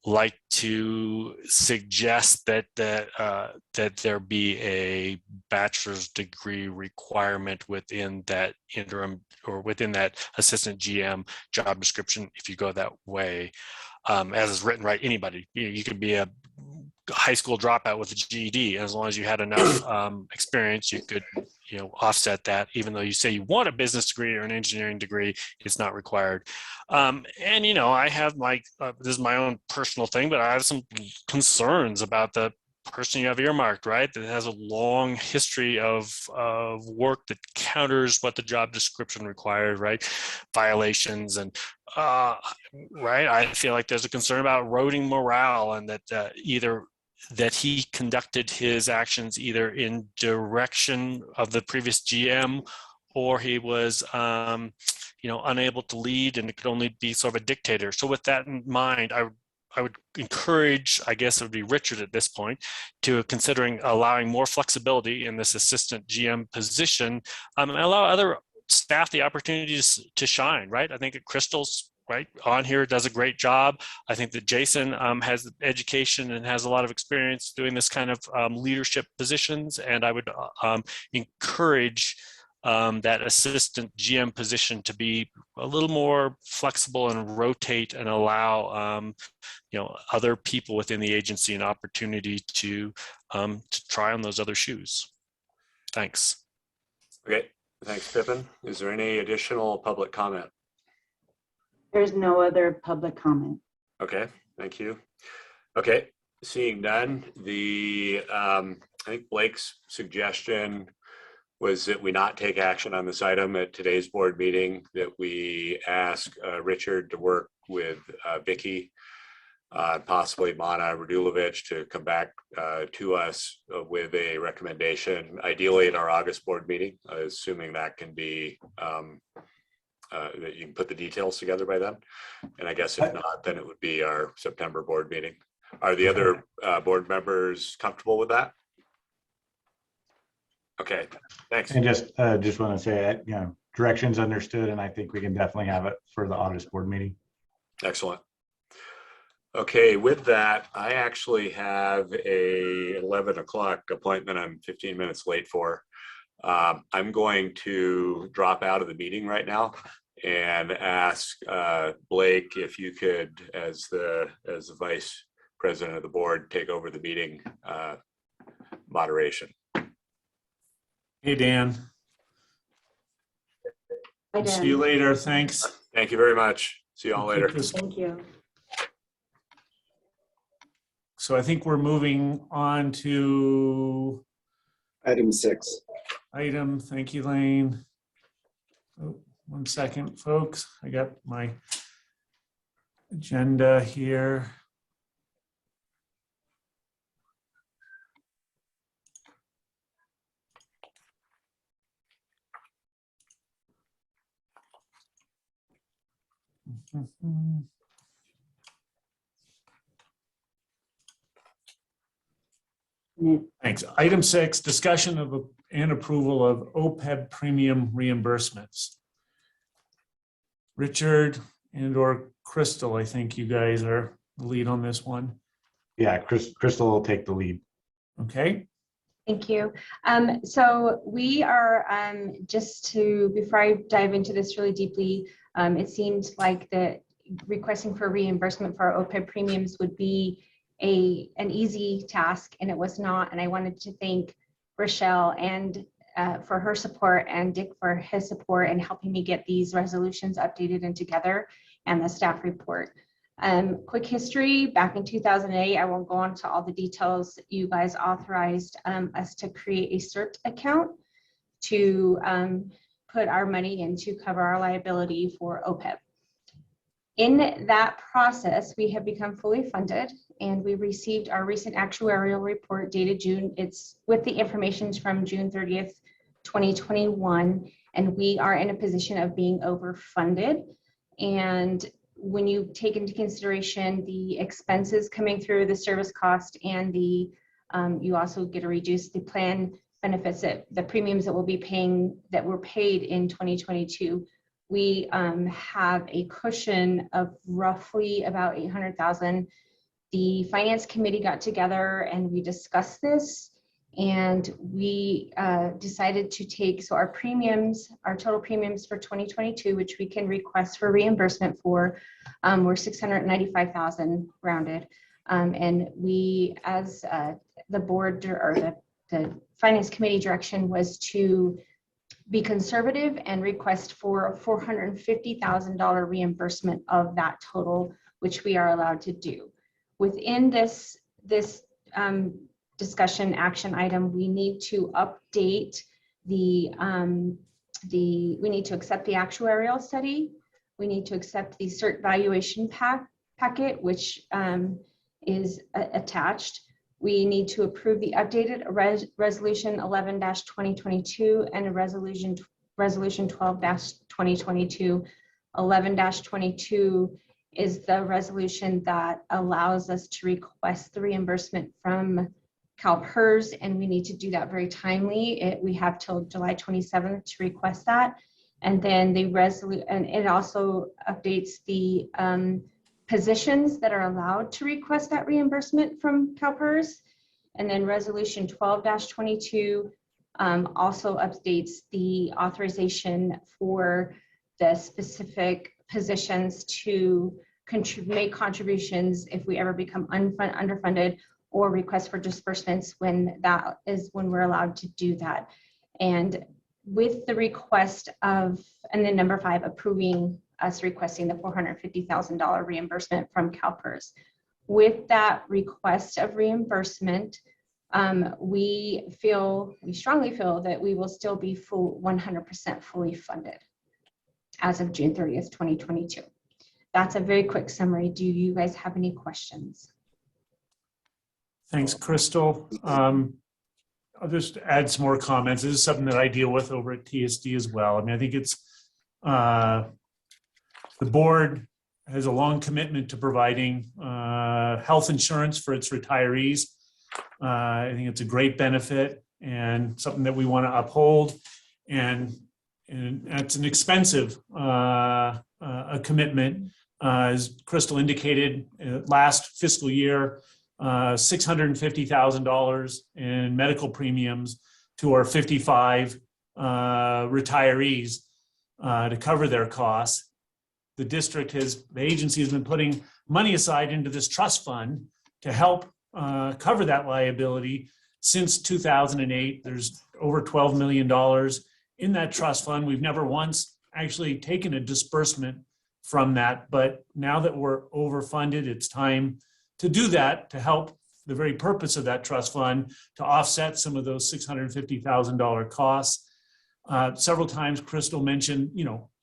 [SPEAKER 9] like to suggest that there be a bachelor's degree requirement within that interim or within that assistant GM job description if you go that way. As is written, right? Anybody, you could be a high school dropout with a GED, as long as you had enough experience, you could offset that. Even though you say you want a business degree or an engineering degree, it's not required. And I have this is my own personal thing, but I have some concerns about the person you have earmarked, right? That has a long history of work that counters what the job description required, right? Violations and right. I feel like there's a concern about eroding morale, and that either that he conducted his actions either in direction of the previous GM, or he was unable to lead and it could only be sort of a dictator. So with that in mind, I would encourage, I guess it would be Richard at this point, to considering allowing more flexibility in this assistant GM position, and allow other staff the opportunities to shine, right? I think that Crystal's right on here does a great job. I think that Jason has education and has a lot of experience doing this kind of leadership positions, and I would encourage that assistant GM position to be a little more flexible and rotate and allow other people within the agency an opportunity to try on those other shoes. Thanks.
[SPEAKER 1] Okay, thanks, Pippin. Is there any additional public comment?
[SPEAKER 4] There's no other public comment.
[SPEAKER 1] Okay, thank you. Okay, seeing none, I think Blake's suggestion was that we not take action on this item at today's board meeting, that we ask Richard to work with Vicky, possibly Mana Radulovic, to come back to us with a recommendation, ideally at our August board meeting, assuming that can be, that you can put the details together by then. And I guess if not, then it would be our September board meeting. Are the other board members comfortable with that? Okay, thanks.
[SPEAKER 8] And just want to say, direction's understood, and I think we can definitely have it for the August board meeting.
[SPEAKER 1] Excellent. Okay, with that, I actually have a 11 o'clock appointment I'm 15 minutes late for. I'm going to drop out of the meeting right now and ask Blake if you could, as the vice president of the board, take over the meeting moderation.
[SPEAKER 5] Hey, Dan.
[SPEAKER 4] Hi, Dan.
[SPEAKER 5] See you later. Thanks.
[SPEAKER 1] Thank you very much. See you all later.
[SPEAKER 4] Thank you.
[SPEAKER 5] So I think we're moving on to
[SPEAKER 2] Item 6.
[SPEAKER 5] thank you, Lane. Oh, 1 second, folks. I got my agenda here. Thanks. Item 6, discussion of and approval of OPEB premium reimbursements. Richard and/or Crystal, I think you guys are the lead on this one.
[SPEAKER 8] Yeah, Crystal will take the lead.
[SPEAKER 5] Okay.
[SPEAKER 7] Thank you. So we are before I dive into this really deeply, it seemed like the requesting for reimbursement for our OPEB premiums would be an easy task, and it was not. And I wanted to thank Rochelle and for her support, and Dick for his support in helping me get these resolutions updated and together, and the staff report. Quick history, back in 2008, I won't go into all the details, you guys authorized us to create a CERT account to put our money in to cover our liability for OPEB. In that process, we have become fully funded, and we received our recent actuarial report dated June. It's with the information from June 30th, 2021, and we are in a position of being overfunded. And when you take into consideration the expenses coming through, the service cost, and the you also get to reduce the plan benefits that the premiums that we'll be paying that were paid in 2022, we have a cushion of roughly about 800,000. The finance committee got together and we discussed this, and we decided to take, so our premiums, our total premiums for 2022, which we can request for reimbursement for, were 695,000 rounded. And we, as the board or the finance committee direction was to be conservative and request for a $450,000 reimbursement of that total, which we are allowed to do. Within this discussion action item, we need to update we need to accept the actuarial study. We need to accept the CERT valuation packet, which is attached. We need to approve the updated resolution 11-2022 and a resolution 12-2022. 11-22 is the resolution that allows us to request the reimbursement from CalPERS, and we need to do that very timely. We have till July 27th to request that. And then the resolution, and it also updates the positions that are allowed to request that reimbursement from CalPERS. And then resolution 12-22 also updates the authorization for the specific positions to make contributions if we ever become underfunded, or request for disbursements when we're allowed to do that. And with the request of, and then number 5, approving us requesting the $450,000 reimbursement from CalPERS. With that request of reimbursement, we strongly feel that we will still be 100% fully funded as of June 30th, 2022. That's a very quick summary. Do you guys have any questions?
[SPEAKER 5] Thanks, Crystal. I'll just add some more comments. This is something that I deal with over at TSD as well. I mean, I think it's, the board has a long commitment to providing health insurance for its retirees. I think it's a great benefit and something that we want to uphold. And it's an expensive a commitment. As Crystal indicated, last fiscal year, $650,000 in medical premiums to our 55 retirees to cover their costs. The agency has been putting money aside into this trust fund to help cover that liability since 2008. There's over $12 million in that trust fund. We've never once actually taken a disbursement from that, but now that we're overfunded, it's time to do that, to help the very purpose of that trust fund, to offset some of those $650,000 costs. Several times Crystal mentioned,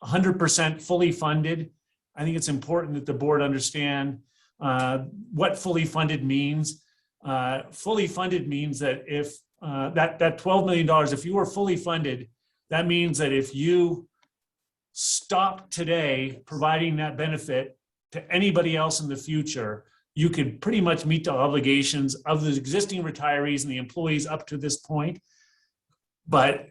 [SPEAKER 5] 100% fully funded. I think it's important that the board understand what fully funded means. Fully funded means that if that $12 million, if you were fully funded, that means that if you stop today providing that benefit to anybody else in the future, you could pretty much meet the obligations of the existing retirees and the employees up to this point. But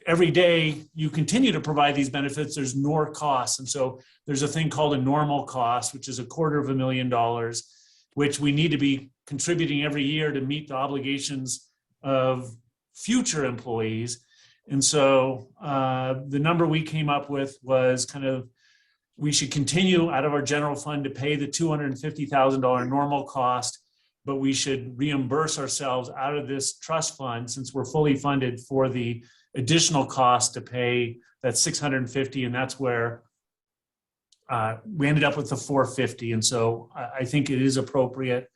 [SPEAKER 5] every day you continue to provide these benefits, there's more costs. And so there's a thing called a normal cost, which is $250,000, which we need to be contributing every year to meet the obligations of future employees. And so the number we came up with was we should continue out of our general fund to pay the $250,000 normal cost, but we should reimburse ourselves out of this trust fund, since we're fully funded, for the additional cost to pay that $650,000, and that's where we ended up with the $450,000. And so I think it is appropriate.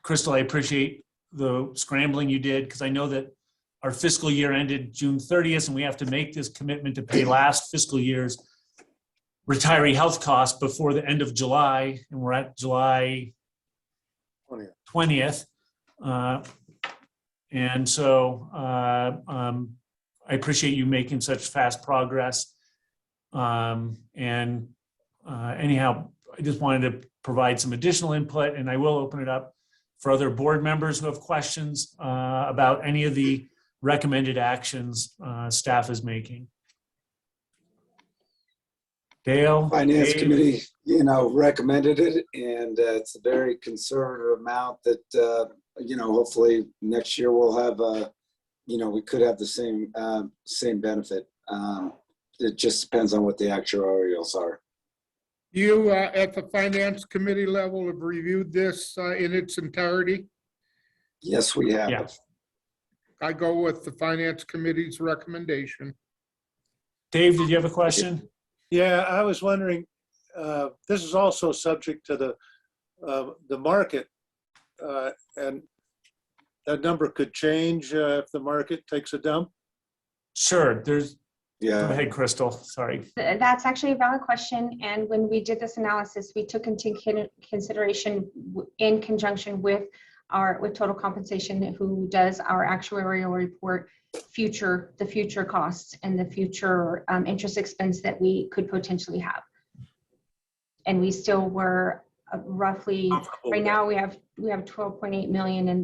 [SPEAKER 5] Crystal, I appreciate the scrambling you did, because I know that our fiscal year ended June 30th, and we have to make this commitment to pay last fiscal year's retiree health costs before the end of July, and we're at July 20th. And so I appreciate you making such fast progress. Anyhow, I just wanted to provide some additional input, and I will open it up for other board members who have questions about any of the recommended actions staff is making. Dale?
[SPEAKER 2] Finance
[SPEAKER 5] Dave?
[SPEAKER 2] Committee, recommended it, and it's a very conservative amount that, hopefully next year we'll have, we could have the same benefit. It just depends on what the actuarials are.
[SPEAKER 11] You, at the Finance Committee level, have reviewed this in its entirety?
[SPEAKER 2] Yes, we have.
[SPEAKER 5] Yeah.
[SPEAKER 11] I go with the Finance Committee's recommendation.
[SPEAKER 5] Dave, did you have a question?
[SPEAKER 3] Yeah, I was wondering, this is also subject to the market, and that number could change if the market takes a dump.
[SPEAKER 5] Sure, go
[SPEAKER 2] Yeah.
[SPEAKER 5] ahead, Crystal, sorry.
[SPEAKER 7] That's actually a valid question. And when we did this analysis, we took into consideration in conjunction with total compensation, who does our actuarial report, the future costs and the future interest expense that we could potentially have. And we still were roughly, right now we have 12.8 million in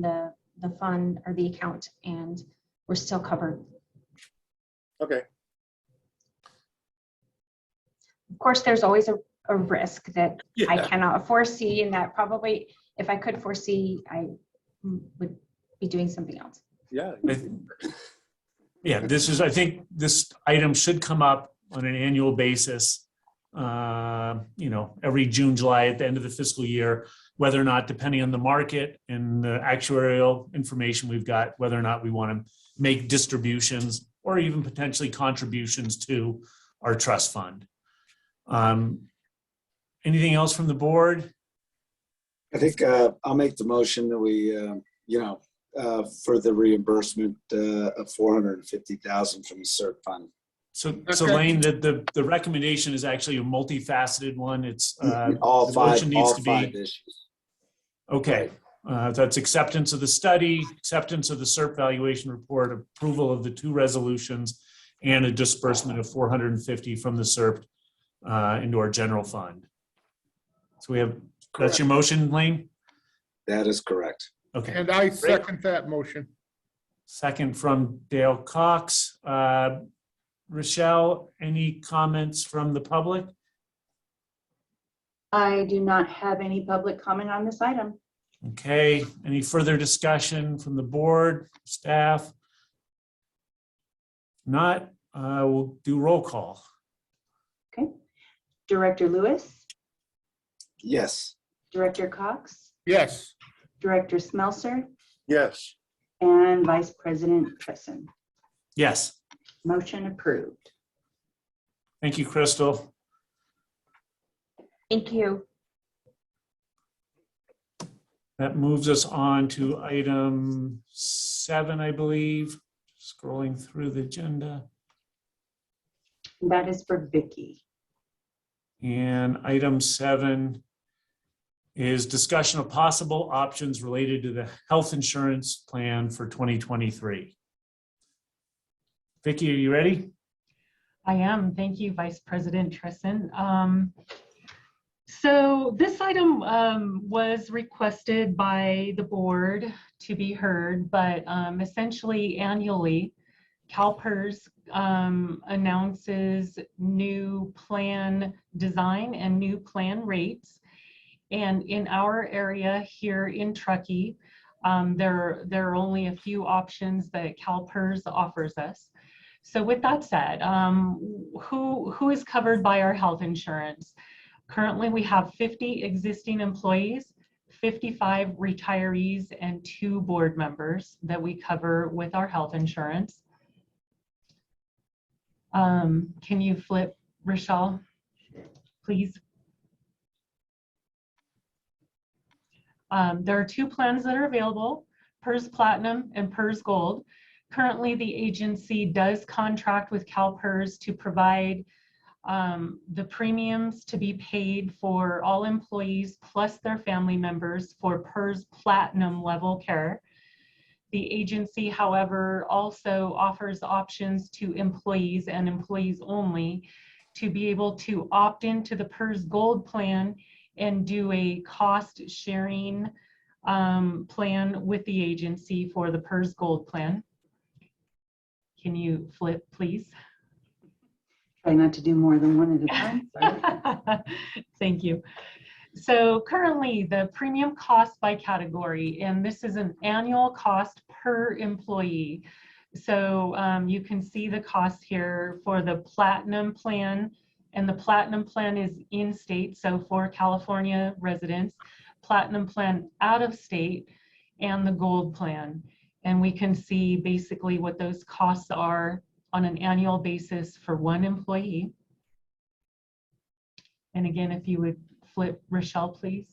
[SPEAKER 7] the fund or the account, and we're still covered.
[SPEAKER 3] Okay.
[SPEAKER 7] Of course, there's always a risk that I
[SPEAKER 3] Yeah.
[SPEAKER 7] cannot foresee, and that probably, if I could foresee, I would be doing something else.
[SPEAKER 3] Yeah.
[SPEAKER 5] Yeah, I think this item should come up on an annual basis, every June, July, at the end of the fiscal year, whether or not, depending on the market and the actuarial information we've got, whether or not we want to make distributions or even potentially contributions to our trust fund. Anything else from the board?
[SPEAKER 2] I think I'll make the motion that we, for the reimbursement of $450,000 from the CERT fund.
[SPEAKER 5] So
[SPEAKER 11] Okay.
[SPEAKER 5] Lane, the recommendation is actually a multifaceted one. It's
[SPEAKER 2] All
[SPEAKER 5] the
[SPEAKER 2] five,
[SPEAKER 5] motion needs
[SPEAKER 2] all
[SPEAKER 5] to
[SPEAKER 2] five
[SPEAKER 5] be
[SPEAKER 2] issues.
[SPEAKER 5] okay. That's acceptance of the study, acceptance of the CERT valuation report, approval of the 2 resolutions, and a disbursement of $450 from the CERT into our general fund. So that's your motion, Lane?
[SPEAKER 2] That is correct.
[SPEAKER 5] Okay.
[SPEAKER 11] And I second that motion.
[SPEAKER 5] Second from Dale Cox. Rochelle, any comments from the public?
[SPEAKER 4] I do not have any public comment on this item.
[SPEAKER 5] Okay, any further discussion from the board, staff? Not, we'll do roll call.
[SPEAKER 4] Okay. Director Lewis,
[SPEAKER 2] Yes.
[SPEAKER 4] Director Cox,
[SPEAKER 11] Yes.
[SPEAKER 4] Director Smelser,
[SPEAKER 3] Yes.
[SPEAKER 4] and Vice President Trisson.
[SPEAKER 5] Yes,
[SPEAKER 4] Motion approved.
[SPEAKER 5] thank you, Crystal.
[SPEAKER 7] Thank you.
[SPEAKER 5] That moves us on to item 7, I believe. Scrolling through the agenda.
[SPEAKER 4] That is for Vicky.
[SPEAKER 5] And item 7 is discussion of possible options related to the health insurance plan for 2023. Vicky, are you ready?
[SPEAKER 6] I am. Thank you, Vice President Trisson. So this item was requested by the board to be heard, but essentially annually, CalPERS announces new plan design and new plan rates. And in our area here in Truckee, there are only a few options that CalPERS offers us. So with that said, who is covered by our health insurance? Currently, we have 50 existing employees, 55 retirees, and 2 board members that we cover with our health insurance. Can you flip, Rochelle, please? There are 2 plans that are available, PERS Platinum and PERS Gold. Currently, the agency does contract with CalPERS to provide the premiums to be paid for all employees plus their family members for PERS Platinum level care. The agency, however, also offers options to employees and employees only to be able to opt into the PERS Gold plan and do a cost sharing plan with the agency for the PERS Gold plan. Can you flip, please?
[SPEAKER 4] Try not to do more than one at a time. Sorry.
[SPEAKER 6] Thank you. So currently the premium cost by category, and this is an annual cost per employee. So you can see the cost here for the Platinum plan, and the Platinum plan is in state. So for California residents, Platinum plan out of state, and the Gold plan. And we can see basically what those costs are on an annual basis for one employee. And again, if you would flip, Rochelle, please.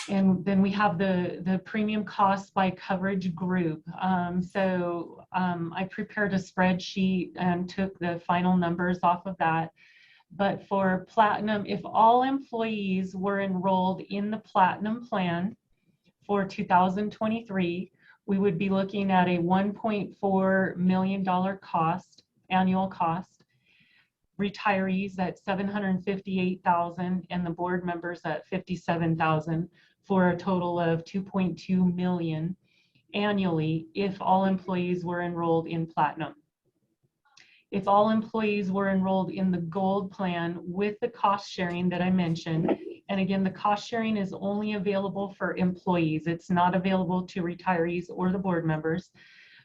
[SPEAKER 6] And then we have the premium costs by coverage group. I prepared a spreadsheet and took the final numbers off of that. But for Platinum, if all employees were enrolled in the Platinum plan for 2023, we would be looking at a $1.4 million cost, annual cost. Retirees at $758,000 and the board members at $57,000 for a total of $2.2 million annually if all employees were enrolled in Platinum. If all employees were enrolled in the Gold plan with the cost sharing that I mentioned, and again, the cost sharing is only available for employees. It's not available to retirees or the board members.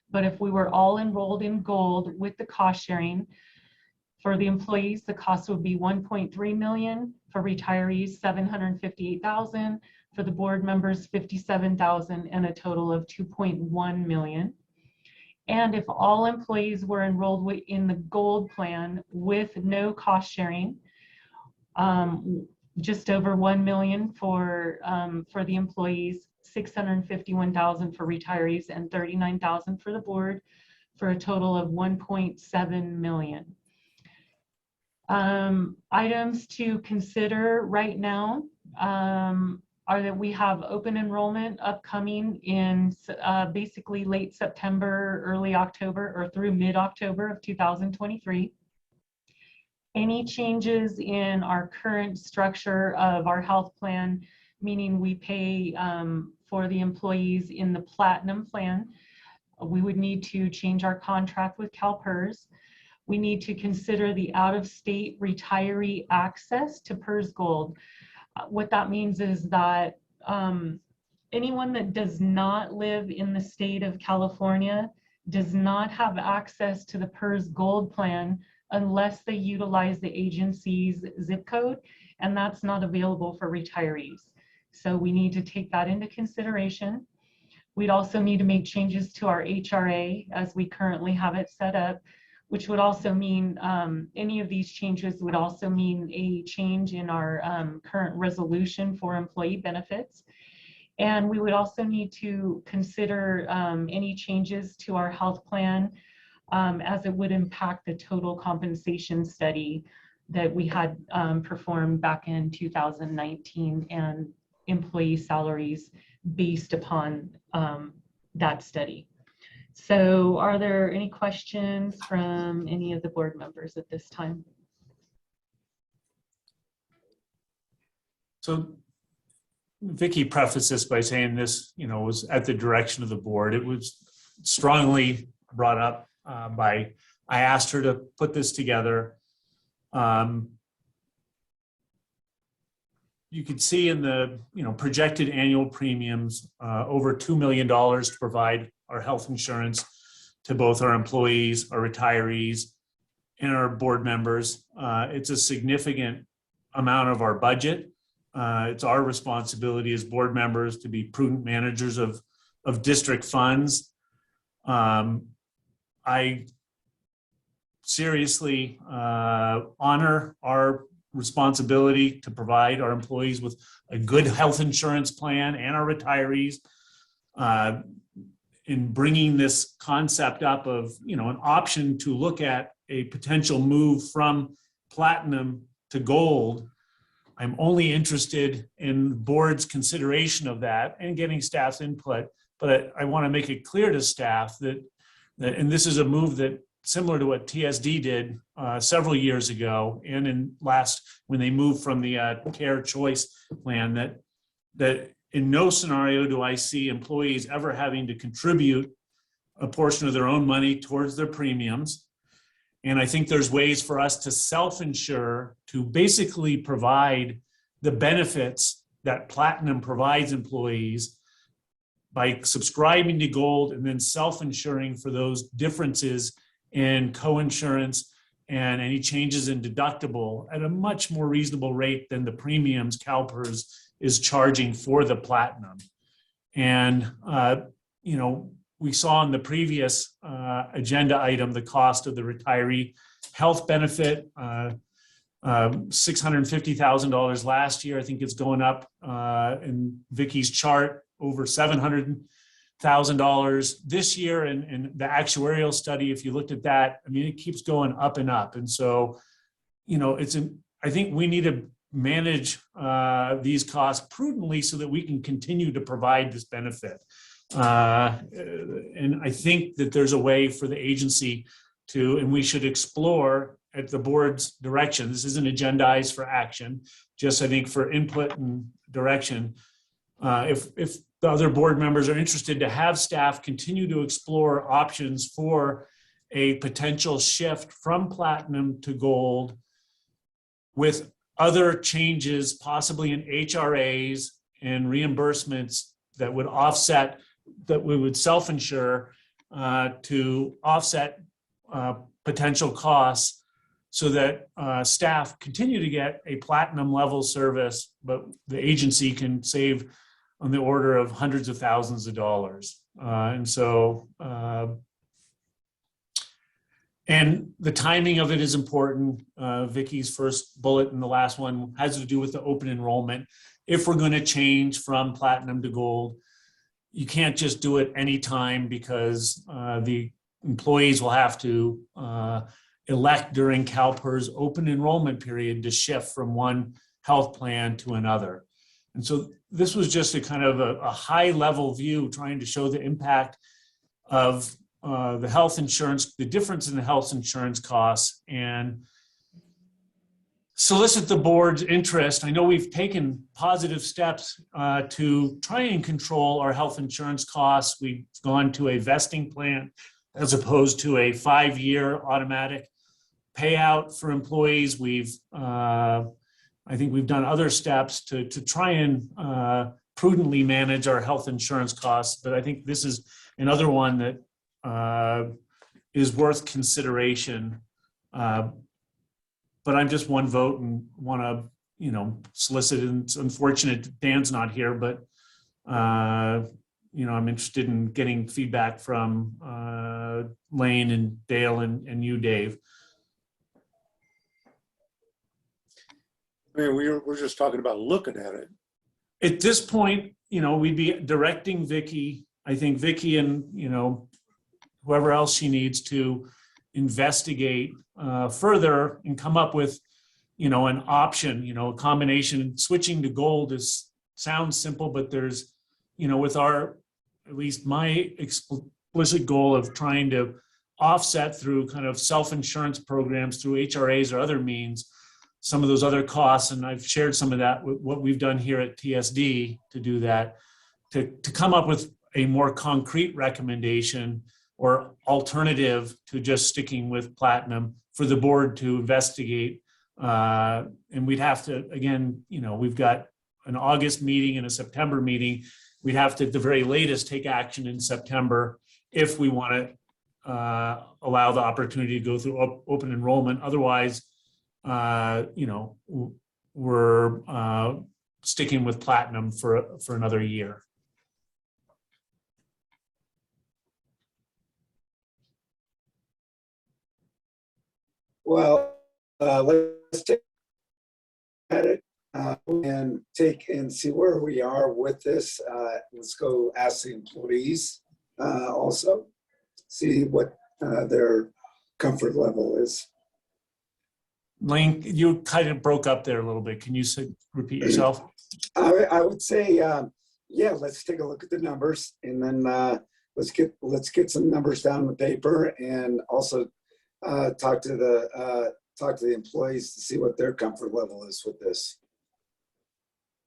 [SPEAKER 6] But if we were all enrolled in Gold with the cost sharing, for the employees, the cost would be $1.3 million. For retirees, $758,000. For the board members, $57,000, and a total of $2.1 million. And if all employees were enrolled in the Gold plan with no cost sharing, just over $1 million for the employees, $651,000 for retirees, and $39,000 for the board, for a total of $1.7 million. Items to consider right now are that we have open enrollment upcoming in basically late September, early October, or through mid-October of 2023. Any changes in our current structure of our health plan, meaning we pay for the employees in the Platinum plan, we would need to change our contract with CalPERS. We need to consider the out-of-state retiree access to PERS Gold. What that means is that anyone that does not live in the state of California does not have access to the PERS Gold plan unless they utilize the agency's zip code, and that's not available for retirees. So we need to take that into consideration. We'd also need to make changes to our HRA as we currently have it set up, which would also mean any of these changes would also mean a change in our current resolution for employee benefits. And we would also need to consider any changes to our health plan as it would impact the total compensation study that we had performed back in 2019 and employee salaries based upon that study. So are there any questions from any of the board members at this time?
[SPEAKER 5] So Vicki prefaced this by saying this, was at the direction of the board. It was strongly brought up I asked her to put this together. You could see in the, projected annual premiums, over $2 million to provide our health insurance to both our employees, our retirees, and our board members. It's a significant amount of our budget. It's our responsibility as board members to be prudent managers of district funds. I seriously honor our responsibility to provide our employees with a good health insurance plan and our retirees. In bringing this concept up of, an option to look at a potential move from Platinum to Gold, I'm only interested in the board's consideration of that and getting staff's input. But I want to make it clear to staff that and this is a move that similar to what TSD did several years ago, and when they moved from the care choice plan, that in no scenario do I see employees ever having to contribute a portion of their own money towards their premiums. And I think there's ways for us to self-insure, to basically provide the benefits that Platinum provides employees by subscribing to Gold and then self-insuring for those differences in coinsurance and any changes in deductible at a much more reasonable rate than the premiums CalPERS is charging for the Platinum. And, we saw in the previous agenda item, the cost of the retiree health benefit, $650,000 last year. I think it's going up in Vicky's chart, over $700,000 this year. And the actuarial study, if you looked at that, I mean, it keeps going up and up. And so, I think we need to manage these costs prudently so that we can continue to provide this benefit. And I think that there's a way for the agency to, and we should explore at the board's direction. This isn't agendized for action, just I think for input and direction. If the other board members are interested, to have staff continue to explore options for a potential shift from Platinum to Gold with other changes, possibly in HRAs and reimbursements that would offset, that we would self-insure to offset potential costs, so that staff continue to get a Platinum level service, but the agency can save on the order of hundreds of thousands of dollars. And the timing of it is important. Vicky's first bullet and the last one has to do with the open enrollment. If we're going to change from Platinum to Gold, you can't just do it anytime, because the employees will have to elect during CalPERS open enrollment period to shift from one health plan to another. And so this was just a kind of a high level view trying to show the impact of the health insurance, the difference in the health insurance costs, and solicit the board's interest. I know we've taken positive steps to try and control our health insurance costs. We've gone to a vesting plan as opposed to a 5-year automatic payout for employees. I think we've done other steps to try and prudently manage our health insurance costs, but I think this is another one that is worth consideration. But I'm just one vote and want to, solicit, and it's unfortunate Dan's not here, but, I'm interested in getting feedback from Lane and Dale and you, Dave.
[SPEAKER 3] I mean, we're just talking about looking at it.
[SPEAKER 5] At this point, we'd be directing Vicky, I think Vicky and, whoever else she needs to investigate further and come up with, an option, a combination. Switching to Gold sounds simple, but there's, with at least my explicit goal of trying to offset through kind of self-insurance programs through HRAs or other means, some of those other costs. And I've shared some of that with what we've done here at TSD to do that, to come up with a more concrete recommendation or alternative to just sticking with Platinum for the board to investigate. And we'd have to, again, we've got an August meeting and a September meeting. We'd have to, at the very latest, take action in September if we want to allow the opportunity to go through open enrollment. Otherwise, we're sticking with Platinum for another year.
[SPEAKER 2] Well, let's take at it and see where we are with this. Let's go ask the employees also, see what their comfort level is.
[SPEAKER 5] Lane, you kind of broke up there a little bit. Can you repeat yourself?
[SPEAKER 2] I would say, yeah, let's take a look at the numbers, and then let's get some numbers down on the paper, and also talk to the employees to see what their comfort level is with this.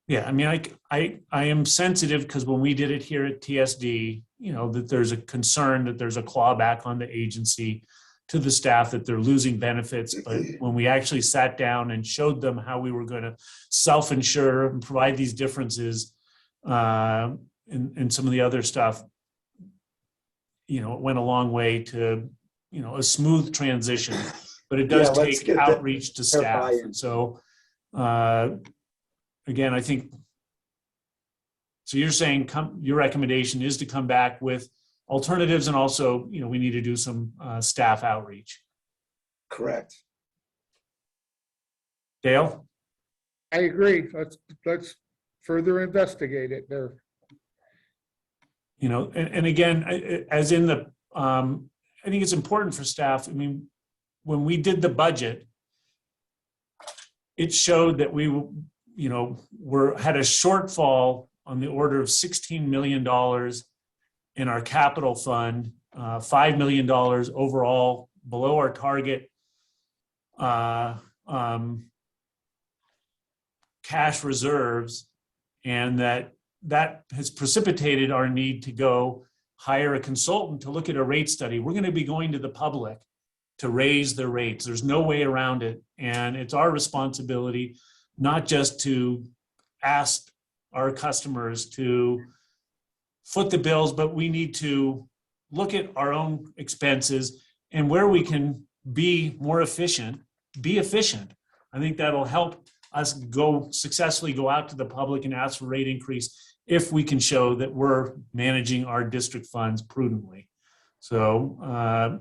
[SPEAKER 5] Yeah, I mean, I am sensitive because when we did it here at TSD, you know, that there's a concern that there's a clawback on the agency to the staff, that they're losing benefits. But when we actually sat down and showed them how we were going to self-insure and provide these differences and some of the other stuff, you know, it went a long way to, you know, a smooth transition. But it does
[SPEAKER 2] Yeah, let's
[SPEAKER 5] take
[SPEAKER 2] get
[SPEAKER 5] outreach to
[SPEAKER 2] their
[SPEAKER 5] staff.
[SPEAKER 2] buy-in.
[SPEAKER 5] And so, again, I think, so you're saying your recommendation is to come back with alternatives, and also, you know, we need to do some staff outreach.
[SPEAKER 2] Correct.
[SPEAKER 5] Dale?
[SPEAKER 11] I agree. Let's further investigate it there.
[SPEAKER 5] You know, and again, as in the, I think it's important for staff. I mean, when we did the budget, it showed that we, you know, had a shortfall on the order of $16 million in our capital fund, $5 million overall below our target cash reserves, and that has precipitated our need to go hire a consultant to look at a rate study. We're going to be going to the public to raise their rates. There's no way around it. And it's our responsibility not just to ask our customers to foot the bills, but we need to look at our own expenses and where we can be more efficient, be efficient. I think that'll help us successfully go out to the public and ask for rate increase if we can show that we're managing our district funds prudently. So I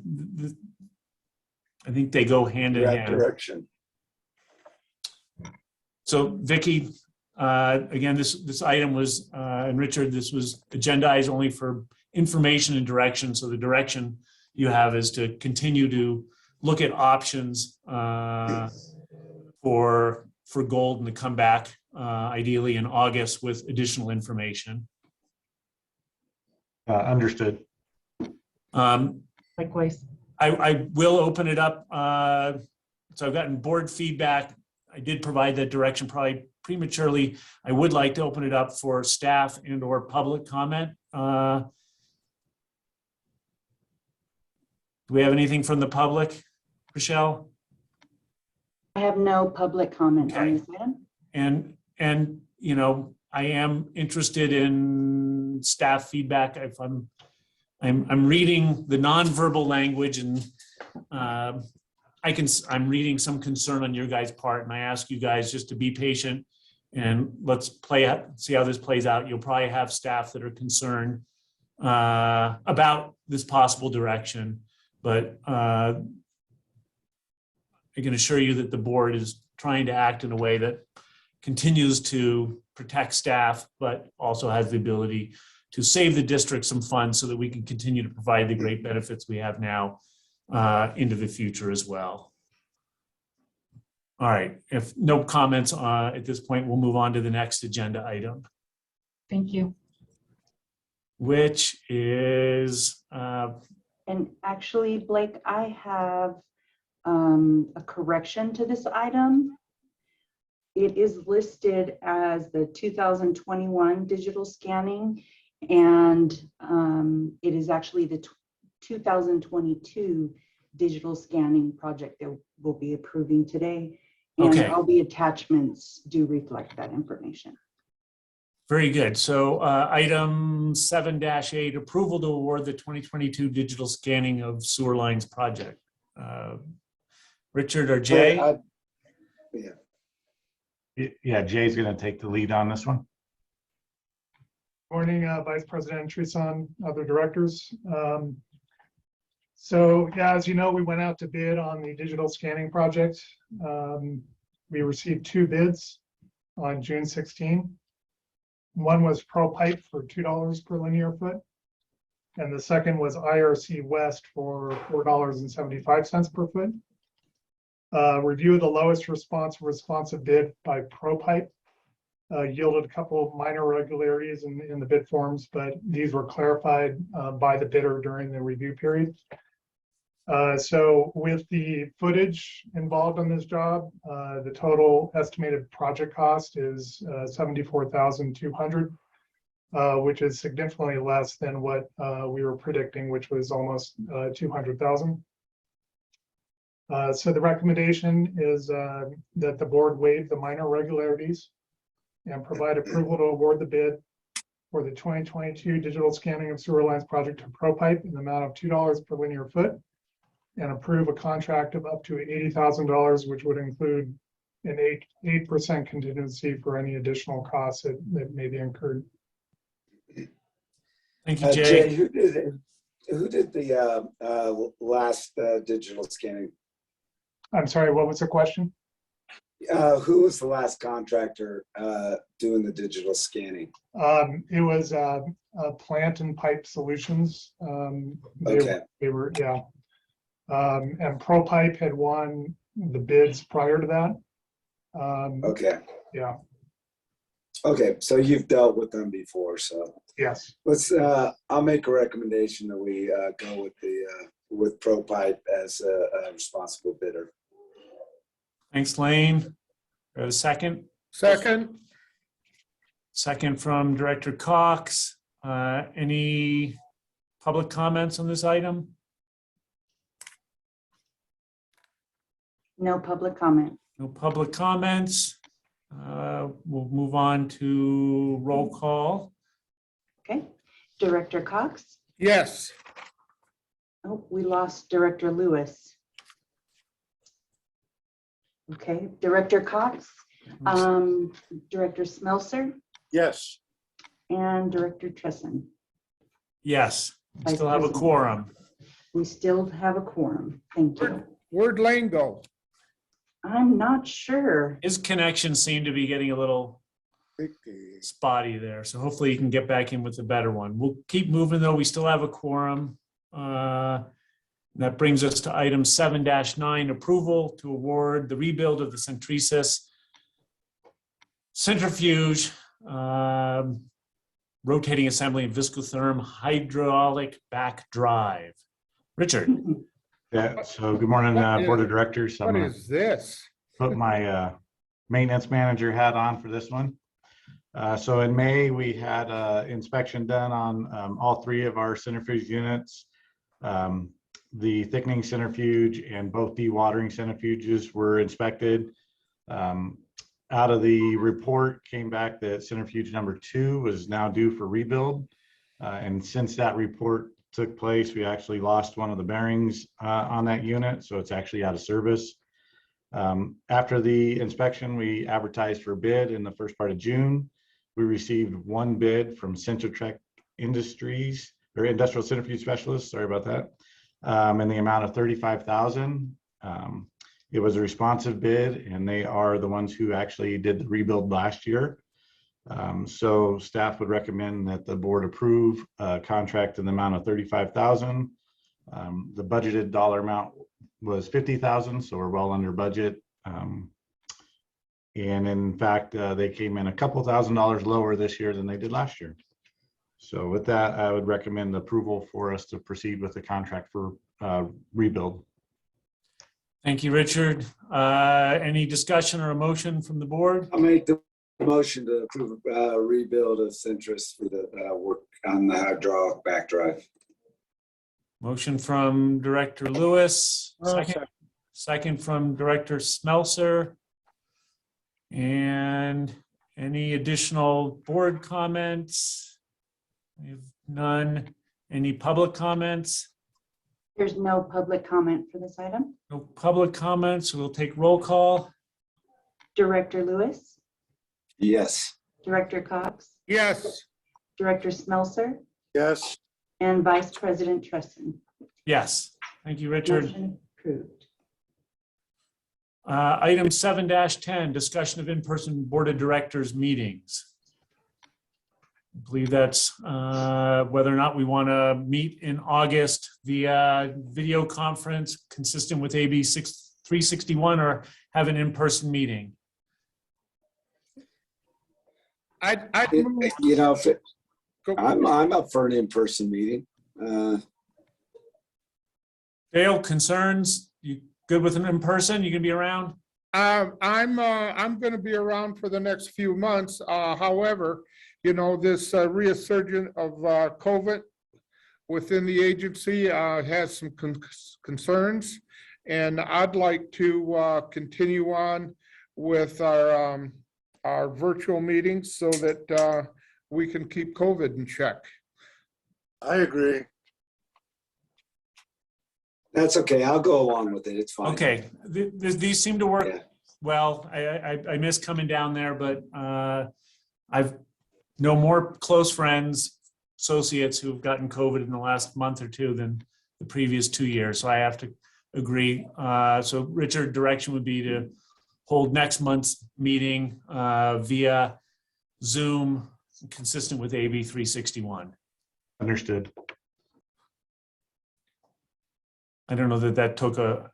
[SPEAKER 5] think they go hand in
[SPEAKER 2] That
[SPEAKER 5] hand.
[SPEAKER 2] direction.
[SPEAKER 5] So Vicki, again, this item was, and Richard, this was agendized only for information and direction. So the direction you have is to continue to look at options for Golden to come back ideally in August with additional information.
[SPEAKER 8] Understood.
[SPEAKER 6] Likewise.
[SPEAKER 5] I will open it up. So I've gotten board feedback. I did provide that direction probably prematurely. I would like to open it up for staff and or public comment. Do we have anything from the public, Rochelle?
[SPEAKER 4] I have no public comment on
[SPEAKER 5] Okay.
[SPEAKER 4] this item.
[SPEAKER 5] And you know, I am interested in staff feedback. If I'm reading the nonverbal language, and I'm reading some concern on your guys' part, and I ask you guys just to be patient and let's see how this plays out. You'll probably have staff that are concerned about this possible direction, but I can assure you that the board is trying to act in a way that continues to protect staff, but also has the ability to save the district some funds so that we can continue to provide the great benefits we have now into the future as well. All right, if no comments at this point, we'll move on to the next agenda item,
[SPEAKER 6] Thank you.
[SPEAKER 5] which is,
[SPEAKER 4] And actually, Blake, I have a correction to this item. It is listed as the 2021 digital scanning, and it is actually the 2022 digital scanning project that we'll be approving today. And
[SPEAKER 5] Okay.
[SPEAKER 4] all the attachments do reflect that information.
[SPEAKER 5] very good. So item 7-8, approval to award the 2022 digital scanning of sewer lines project. Richard or Jay?
[SPEAKER 8] Yeah, Jay's going to take the lead on this one.
[SPEAKER 12] Morning, Vice President Tristan, other directors. So yeah, as you know, we went out to bid on the digital scanning project. We received 2 bids on June 16. One was ProPipe for $2 per linear foot. And the second was IRC West for $4.75 per foot. Review of the lowest responsive bid by ProPipe yielded a couple of minor irregularities in the bid forms, but these were clarified by the bidder during the review period. So with the footage involved in this job, the total estimated project cost is 74,200, which is significantly less than what we were predicting, which was almost 200,000. So the recommendation is that the board waive the minor irregularities and provide approval to award the bid for the 2022 digital scanning of sewer lines project to ProPipe in the amount of $2 per linear foot, and approve a contract of up to $80,000, which would include an 8% contingency for any additional costs that may be incurred.
[SPEAKER 5] Thank you,
[SPEAKER 2] Jay,
[SPEAKER 5] Jay.
[SPEAKER 2] who did the last digital scanning?
[SPEAKER 12] I'm sorry, what was the question?
[SPEAKER 2] Who was the last contractor doing the digital scanning?
[SPEAKER 12] It was Plant and Pipe Solutions.
[SPEAKER 2] Okay.
[SPEAKER 12] They were, yeah. And ProPipe had won the bids prior to that.
[SPEAKER 2] Okay.
[SPEAKER 12] Yeah,
[SPEAKER 2] Okay, so you've dealt with them before, so
[SPEAKER 12] yes.
[SPEAKER 2] let's. I'll make a recommendation that we go with ProPipe as a responsible bidder.
[SPEAKER 5] Thanks, Lane. Do I have a second?
[SPEAKER 11] Second,
[SPEAKER 5] Second from Director Cox. Any public comments on this item?
[SPEAKER 4] No public comment.
[SPEAKER 5] No public comments. We'll move on to roll call.
[SPEAKER 4] Okay. Director Cox?
[SPEAKER 11] yes.
[SPEAKER 4] Oh, we lost Director Lewis. Okay, Director Cox, Director Smelser,
[SPEAKER 3] Yes.
[SPEAKER 4] and Director Tresson.
[SPEAKER 5] Yes, we
[SPEAKER 4] Vice
[SPEAKER 5] still have a
[SPEAKER 4] President.
[SPEAKER 5] quorum.
[SPEAKER 4] We still have a quorum. Thank you.
[SPEAKER 11] Where'd Lane go?
[SPEAKER 4] I'm not sure.
[SPEAKER 5] His connection seemed to be getting a little spotty there, so hopefully you can get back in with a better one. We'll keep moving though. We still have a quorum. That brings us to item 7-9, approval to award the rebuild of the Centrisis centrifuge, rotating assembly and viscotherm hydraulic back drive. Richard.
[SPEAKER 8] Yeah, so good morning, Board of Directors. I'm
[SPEAKER 11] What
[SPEAKER 8] gonna
[SPEAKER 11] is this?
[SPEAKER 8] put my maintenance manager hat on for this one. So in May, we had inspection done on all three of our centrifuge units. The thickening centrifuge and both dewatering centrifuges were inspected. Out of the report came back that centrifuge number 2 was now due for rebuild. And since that report took place, we actually lost one of the bearings on that unit, so it's actually out of service. After the inspection, we advertised for bid in the first part of June. We received one bid from Centrotrek Industries, or Industrial Centrifuge Specialists, sorry about that, in the amount of $35,000. It was a responsive bid, and they are the ones who actually did the rebuild last year. So staff would recommend that the board approve a contract in the amount of $35,000. The budgeted dollar amount was $50,000, so we're well under budget. And in fact, they came in a couple $1,000s lower this year than they did last year. So with that, I would recommend approval for us to proceed with the contract for rebuild.
[SPEAKER 5] Thank you, Richard. Any discussion or a motion from the board?
[SPEAKER 2] I'll make the motion to approve rebuild of Centris for the work on the hydraulic back drive.
[SPEAKER 5] Motion from Director Lewis,
[SPEAKER 11] Second.
[SPEAKER 5] second from Director Smelser. And any additional board comments? We have none. Any public comments?
[SPEAKER 4] There's no public comment for this item.
[SPEAKER 5] No public comments. We'll take roll call.
[SPEAKER 4] Director Lewis,
[SPEAKER 2] Yes.
[SPEAKER 4] Director Cox,
[SPEAKER 11] Yes.
[SPEAKER 4] Director Smelser,
[SPEAKER 3] Yes.
[SPEAKER 4] and Vice President Tresson.
[SPEAKER 5] Yes. Thank you, Richard.
[SPEAKER 4] Motion approved.
[SPEAKER 5] Item 7-10, discussion of in-person board of directors meetings. I believe that's whether or not we want to meet in August via video conference consistent with AB 361 or have an in-person meeting.
[SPEAKER 11] I'd move-
[SPEAKER 2] You know,
[SPEAKER 11] go-
[SPEAKER 2] I'm up for an in-person meeting.
[SPEAKER 5] Dale, concerns? You good with an in-person? You gonna be around?
[SPEAKER 11] I'm going to be around for the next few months. However, you know, this resurgence of COVID within the agency has some concerns. And I'd like to continue on with our virtual meetings so that we can keep COVID in check.
[SPEAKER 3] I agree.
[SPEAKER 2] That's okay. I'll go along with it. It's fine.
[SPEAKER 5] Okay, these seem to work
[SPEAKER 2] Yeah.
[SPEAKER 5] well. I miss coming down there, but I've no more close friends, associates who've gotten COVID in the last month or two than the previous 2 years. So I have to agree. So Richard, direction would be to hold next month's meeting via Zoom, consistent with AB 361.
[SPEAKER 8] Understood.
[SPEAKER 5] I don't know that that took a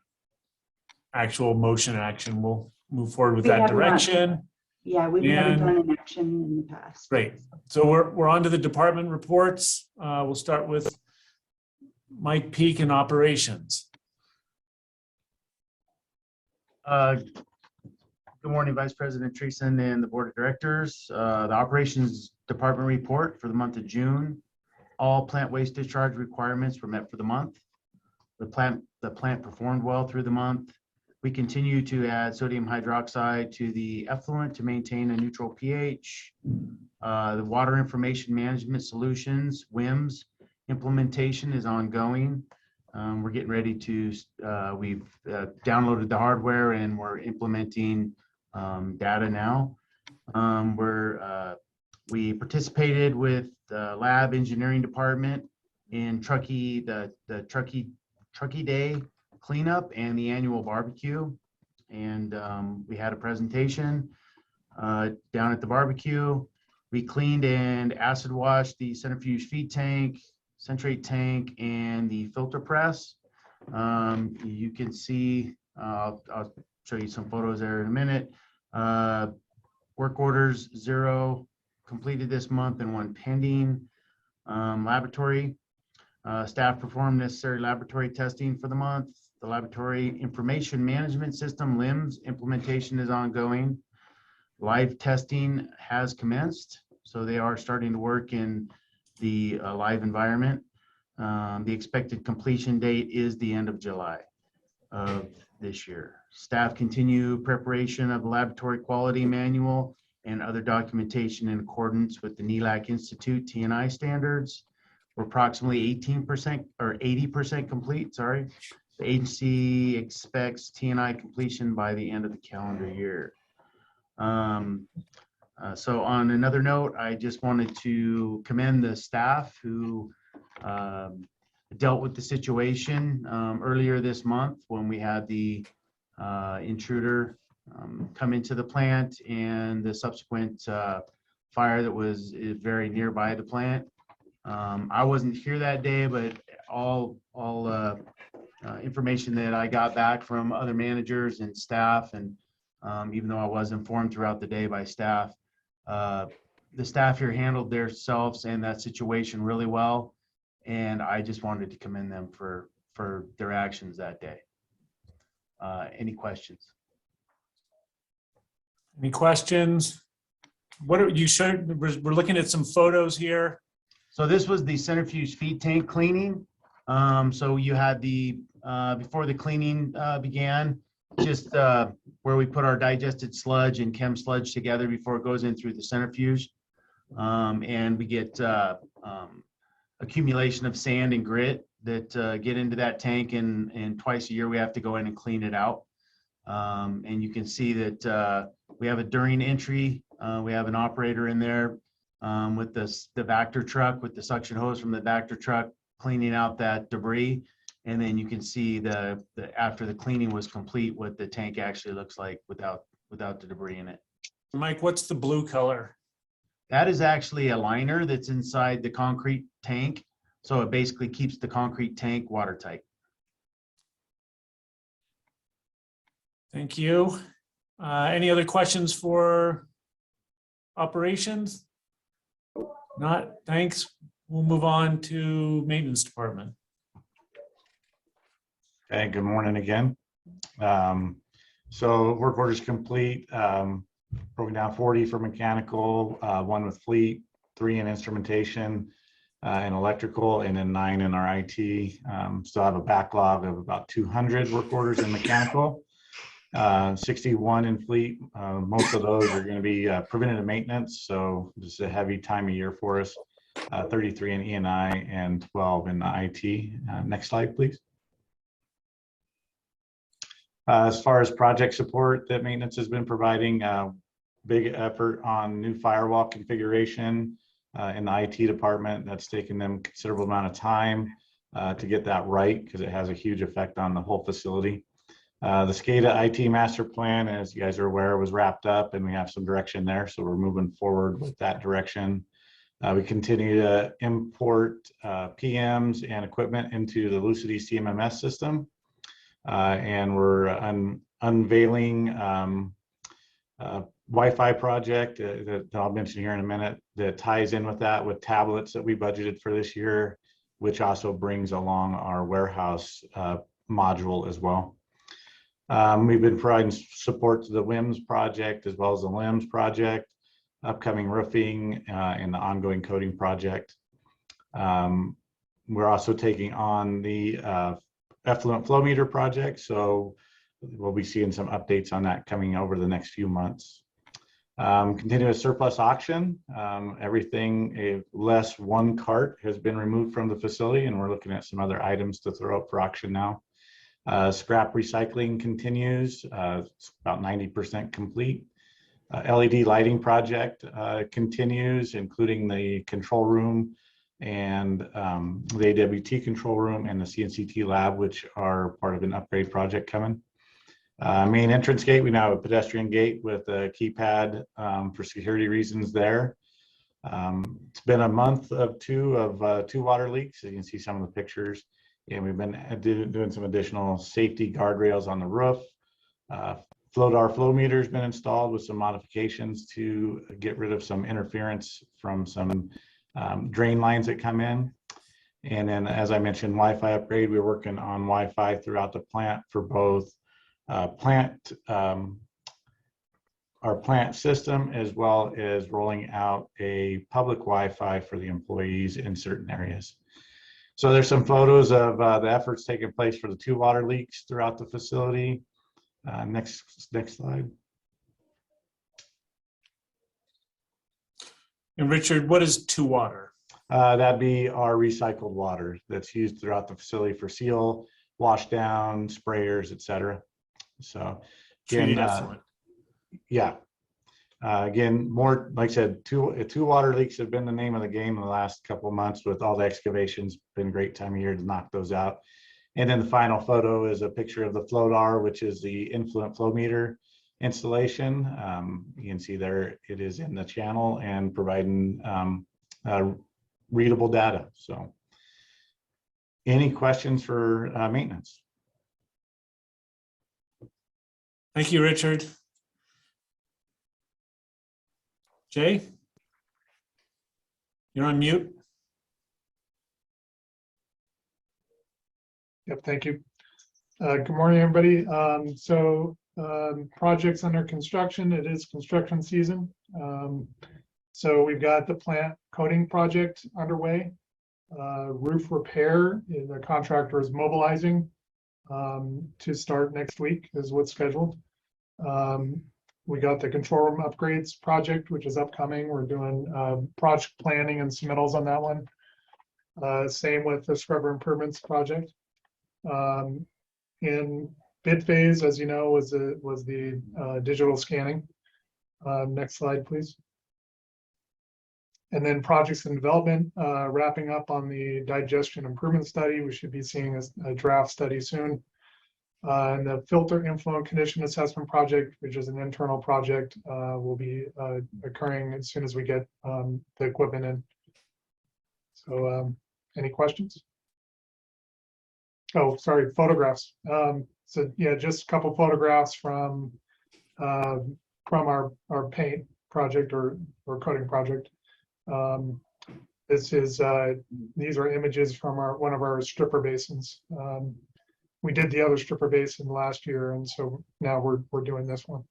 [SPEAKER 5] actual motion action. We'll move forward with
[SPEAKER 4] We
[SPEAKER 5] that
[SPEAKER 4] have not.
[SPEAKER 5] direction.
[SPEAKER 4] Yeah, we've never
[SPEAKER 5] And-
[SPEAKER 4] done an action in the past.
[SPEAKER 5] Great. So we're on to the department reports. We'll start with Mike Peak in operations.
[SPEAKER 13] Good morning, Vice President Treason and the Board of Directors. The Operations Department report for the month of June. All plant waste discharge requirements were met for the month. The plant performed well through the month. We continue to add sodium hydroxide to the effluent to maintain a neutral pH. The Water Information Management Solutions, WIMS, implementation is ongoing. We're getting ready to, we've downloaded the hardware and we're implementing data now. We participated with the lab engineering department in the Truckee Day cleanup and the annual barbecue. And we had a presentation down at the barbecue. We cleaned and acid washed the centrifuge feed tank, centrate tank, and the filter press. You can see, I'll show you some photos there in a minute. Work orders 0 completed this month and 1 pending. Laboratory. Staff performed necessary laboratory testing for the month. The Laboratory Information Management System, LIMS, implementation is ongoing. Live testing has commenced, so they are starting to work in the live environment. The expected completion date is the end of July of this year. Staff continue preparation of the Laboratory Quality Manual and other documentation in accordance with the NELAC Institute TNI standards. We're approximately 18% or 80% complete, sorry. The agency expects TNI completion by the end of the calendar year. So on another note, I just wanted to commend the staff who dealt with the situation earlier this month when we had the intruder come into the plant and the subsequent fire that was very nearby the plant. I wasn't here that day, but all information that I got back from other managers and staff, and even though I was informed throughout the day by staff, the staff here handled themselves and that situation really well. And I just wanted to commend them for their actions that day. Any questions?
[SPEAKER 5] Any questions? What are you showing? We're looking at some photos here.
[SPEAKER 13] So this was the centrifuge feed tank cleaning. So you had the, before the cleaning began, just where we put our digested sludge and chem sludge together before it goes in through the centrifuge. And we get accumulation of sand and grit that get into that tank, and twice a year we have to go in and clean it out. And you can see that we have a during entry, we have an operator in there with the Vactor truck, with the suction hose from the Vactor truck, cleaning out that debris. And then you can see the after the cleaning was complete, what the tank actually looks like without the debris in it.
[SPEAKER 5] Mike, what's the blue color?
[SPEAKER 13] That is actually a liner that's inside the concrete tank. So it basically keeps the concrete tank watertight.
[SPEAKER 5] Thank you. Any other questions for operations? Not, thanks. We'll move on to maintenance department.
[SPEAKER 8] Okay, good morning again. So work orders complete, broken down 40 for mechanical, 1 with fleet, 3 in instrumentation and electrical, and then 9 in our IT. Still have a backlog of about 200 work orders in mechanical, 61 in fleet. Most of those are going to be preventative maintenance, so this is a heavy time of year for us. 33 in E&I and 12 in the IT. Next slide, please. As far as project support that maintenance has been providing, big effort on new firewall configuration in the IT department. That's taken them a considerable amount of time to get that right because it has a huge effect on the whole facility. The SCADA IT master plan, as you guys are aware, was wrapped up and we have some direction there. So we're moving forward with that direction. We continue to import PMs and equipment into the Lucity CMMS system. And we're unveiling Wi-Fi project that I'll mention here in a minute that ties in with that, with tablets that we budgeted for this year, which also brings along our warehouse module as well. We've been providing support to the WIMS project as well as the LIMS project, upcoming roofing, and the ongoing coding project. We're also taking on the effluent flow meter project, so we'll be seeing some updates on that coming over the next few months. Continuous surplus auction, everything less 1 cart has been removed from the facility, and we're looking at some other items to throw up for auction now. Scrap recycling continues, it's about 90% complete. LED lighting project continues, including the control room and the AWT control room and the CNCT lab, which are part of an upgrade project coming. Main entrance gate, we now have a pedestrian gate with a keypad for security reasons there. It's been a month of two water leaks. So you can see some of the pictures, and we've been doing some additional safety guardrails on the roof. Flowdar flow meter has been installed with some modifications to get rid of some interference from some drain lines that come in. And then, as I mentioned, Wi-Fi upgrade. We're working on Wi-Fi throughout the plant for both our plant system, as well as rolling out a public Wi-Fi for the employees in certain areas. So there's some photos of the efforts taking place for the 2 water leaks throughout the facility. Next slide.
[SPEAKER 5] And Richard, what is 2 water?
[SPEAKER 8] That'd be our recycled water that's used throughout the facility for seal, wash down, sprayers, etc. So again, yeah. Again, more, like I said, two water leaks have been the name of the game in the last couple of months with all the excavations. Been a great time of year to knock those out. And then the final photo is a picture of the Flowdar, which is the influent flow meter installation. You can see there it is in the channel and providing readable data. So any questions for maintenance?
[SPEAKER 5] Thank you, Richard. Jay? You're on mute.
[SPEAKER 12] Yep, thank you. Good morning, everybody. Projects under construction, it is construction season. So we've got the plant coating project underway. Roof repair, the contractor is mobilizing to start next week is what's scheduled. We got the control room upgrades project, which is upcoming. We're doing project planning and submittals on that one. Same with the scrubber improvements project. In bid phase, as you know, was the digital scanning. Next slide, please. And then projects in development, wrapping up on the digestion improvement study. We should be seeing a draft study soon. And the filter influent condition assessment project, which is an internal project, will be occurring as soon as we get the equipment in. So any questions? Oh, sorry, photographs. So yeah, just a couple photographs from our paint project or coating project. These are images from one of our stripper basins. we did the other stripper basin last year, and so now we're doing this one.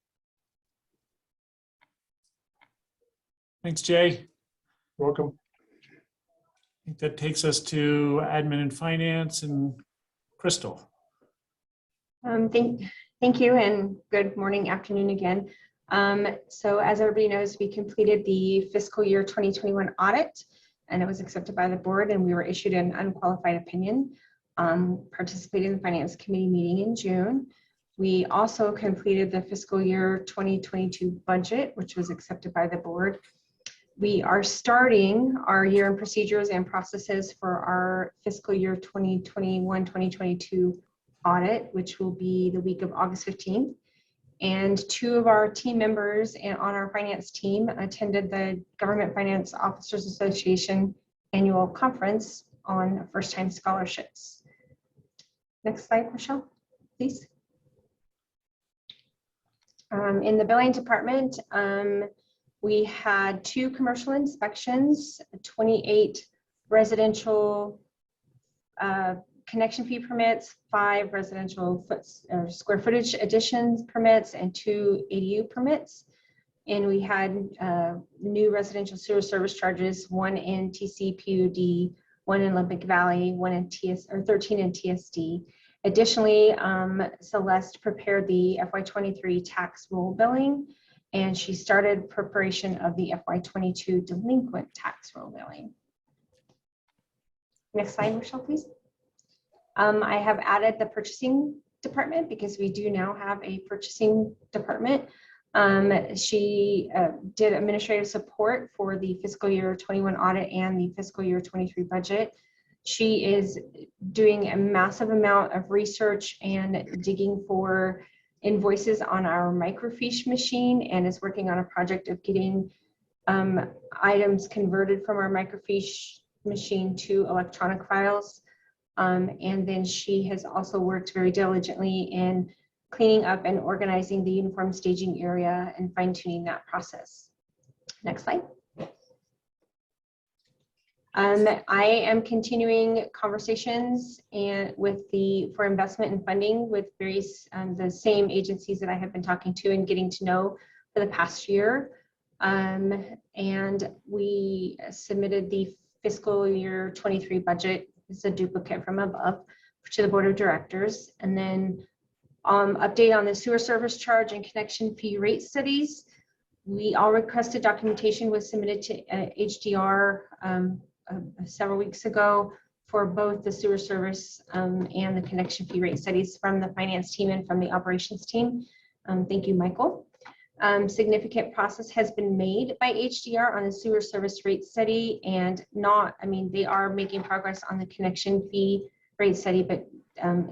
[SPEAKER 5] Thanks, Jay.
[SPEAKER 12] Welcome.
[SPEAKER 5] I think that takes us to admin and finance and Crystal.
[SPEAKER 7] Thank you and good morning, afternoon again. So as everybody knows, we completed the fiscal year 2021 audit and it was accepted by the board and we were issued an unqualified opinion. Participated in the finance committee meeting in June. We also completed the fiscal year 2022 budget, which was accepted by the board. We are starting our year-end procedures and processes for our fiscal year 2021-2022 audit, which will be the week of August 15th. And 2 of our team members and on our finance team attended the Government Finance Officers Association annual conference on first-time scholarships. Next slide, Michelle, please. In the billing department, we had 2 commercial inspections, 28 residential connection fee permits, 5 residential square footage additions permits, and 2 ADU permits. And we had new residential sewer service charges, 1 in TC PUD, 1 in Olympic Valley, 1 in 13 in TSD. Additionally, Celeste prepared the FY23 tax roll billing, and she started preparation of the FY22 delinquent tax roll billing. Next slide, Michelle, please. I have added the purchasing department because we do now have a purchasing department. She did administrative support for the fiscal year 21 audit and the fiscal year 23 budget. She is doing a massive amount of research and digging for invoices on our microfiche machine and is working on a project of getting items converted from our microfiche machine to electronic files. And then she has also worked very diligently in cleaning up and organizing the uniform staging area and fine-tuning that process. Next slide. I am continuing conversations for investment and funding with various the same agencies that I have been talking to and getting to know for the past year. And we submitted the fiscal year 23 budget. It's a duplicate from above to the board of directors. And then update on the sewer service charge and connection fee rate studies. We all requested documentation was submitted to HDR several weeks ago for both the sewer service and the connection fee rate studies from the finance team and from the operations team. Thank you, Michael. Significant process has been made by HDR on the sewer service rate study and they are making progress on the connection fee rate study, but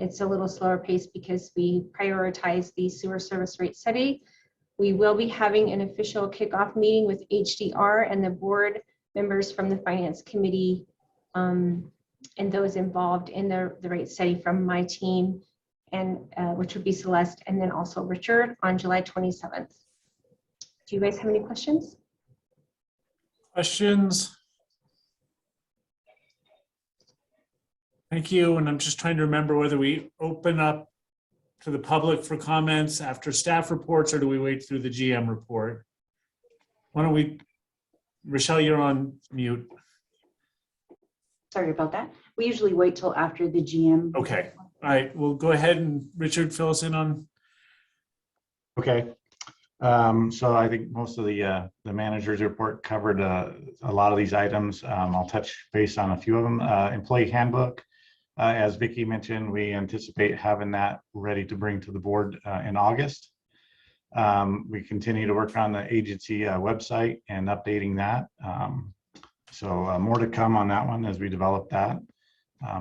[SPEAKER 7] it's a little slower pace because we prioritize the sewer service rate study. We will be having an official kickoff meeting with HDR and the board members from the finance committee and those involved in the rate study from my team, and which would be Celeste and then also Richard on July 27th. Do you guys have any questions?
[SPEAKER 5] Questions? Thank you. And I'm just trying to remember whether we open up to the public for comments after staff reports or do we wait through the GM report? Why don't we, Rochelle, you're on mute.
[SPEAKER 4] Sorry about that. We usually wait till after the GM.
[SPEAKER 5] Okay. All right. We'll go ahead and Richard, fill us in on.
[SPEAKER 8] Okay. So I think most of the manager's report covered a lot of these items. I'll touch base on a few of them. Employee handbook, as Vicki mentioned, we anticipate having that ready to bring to the board in August. We continue to work on the agency website and updating that. So more to come on that one as we develop that.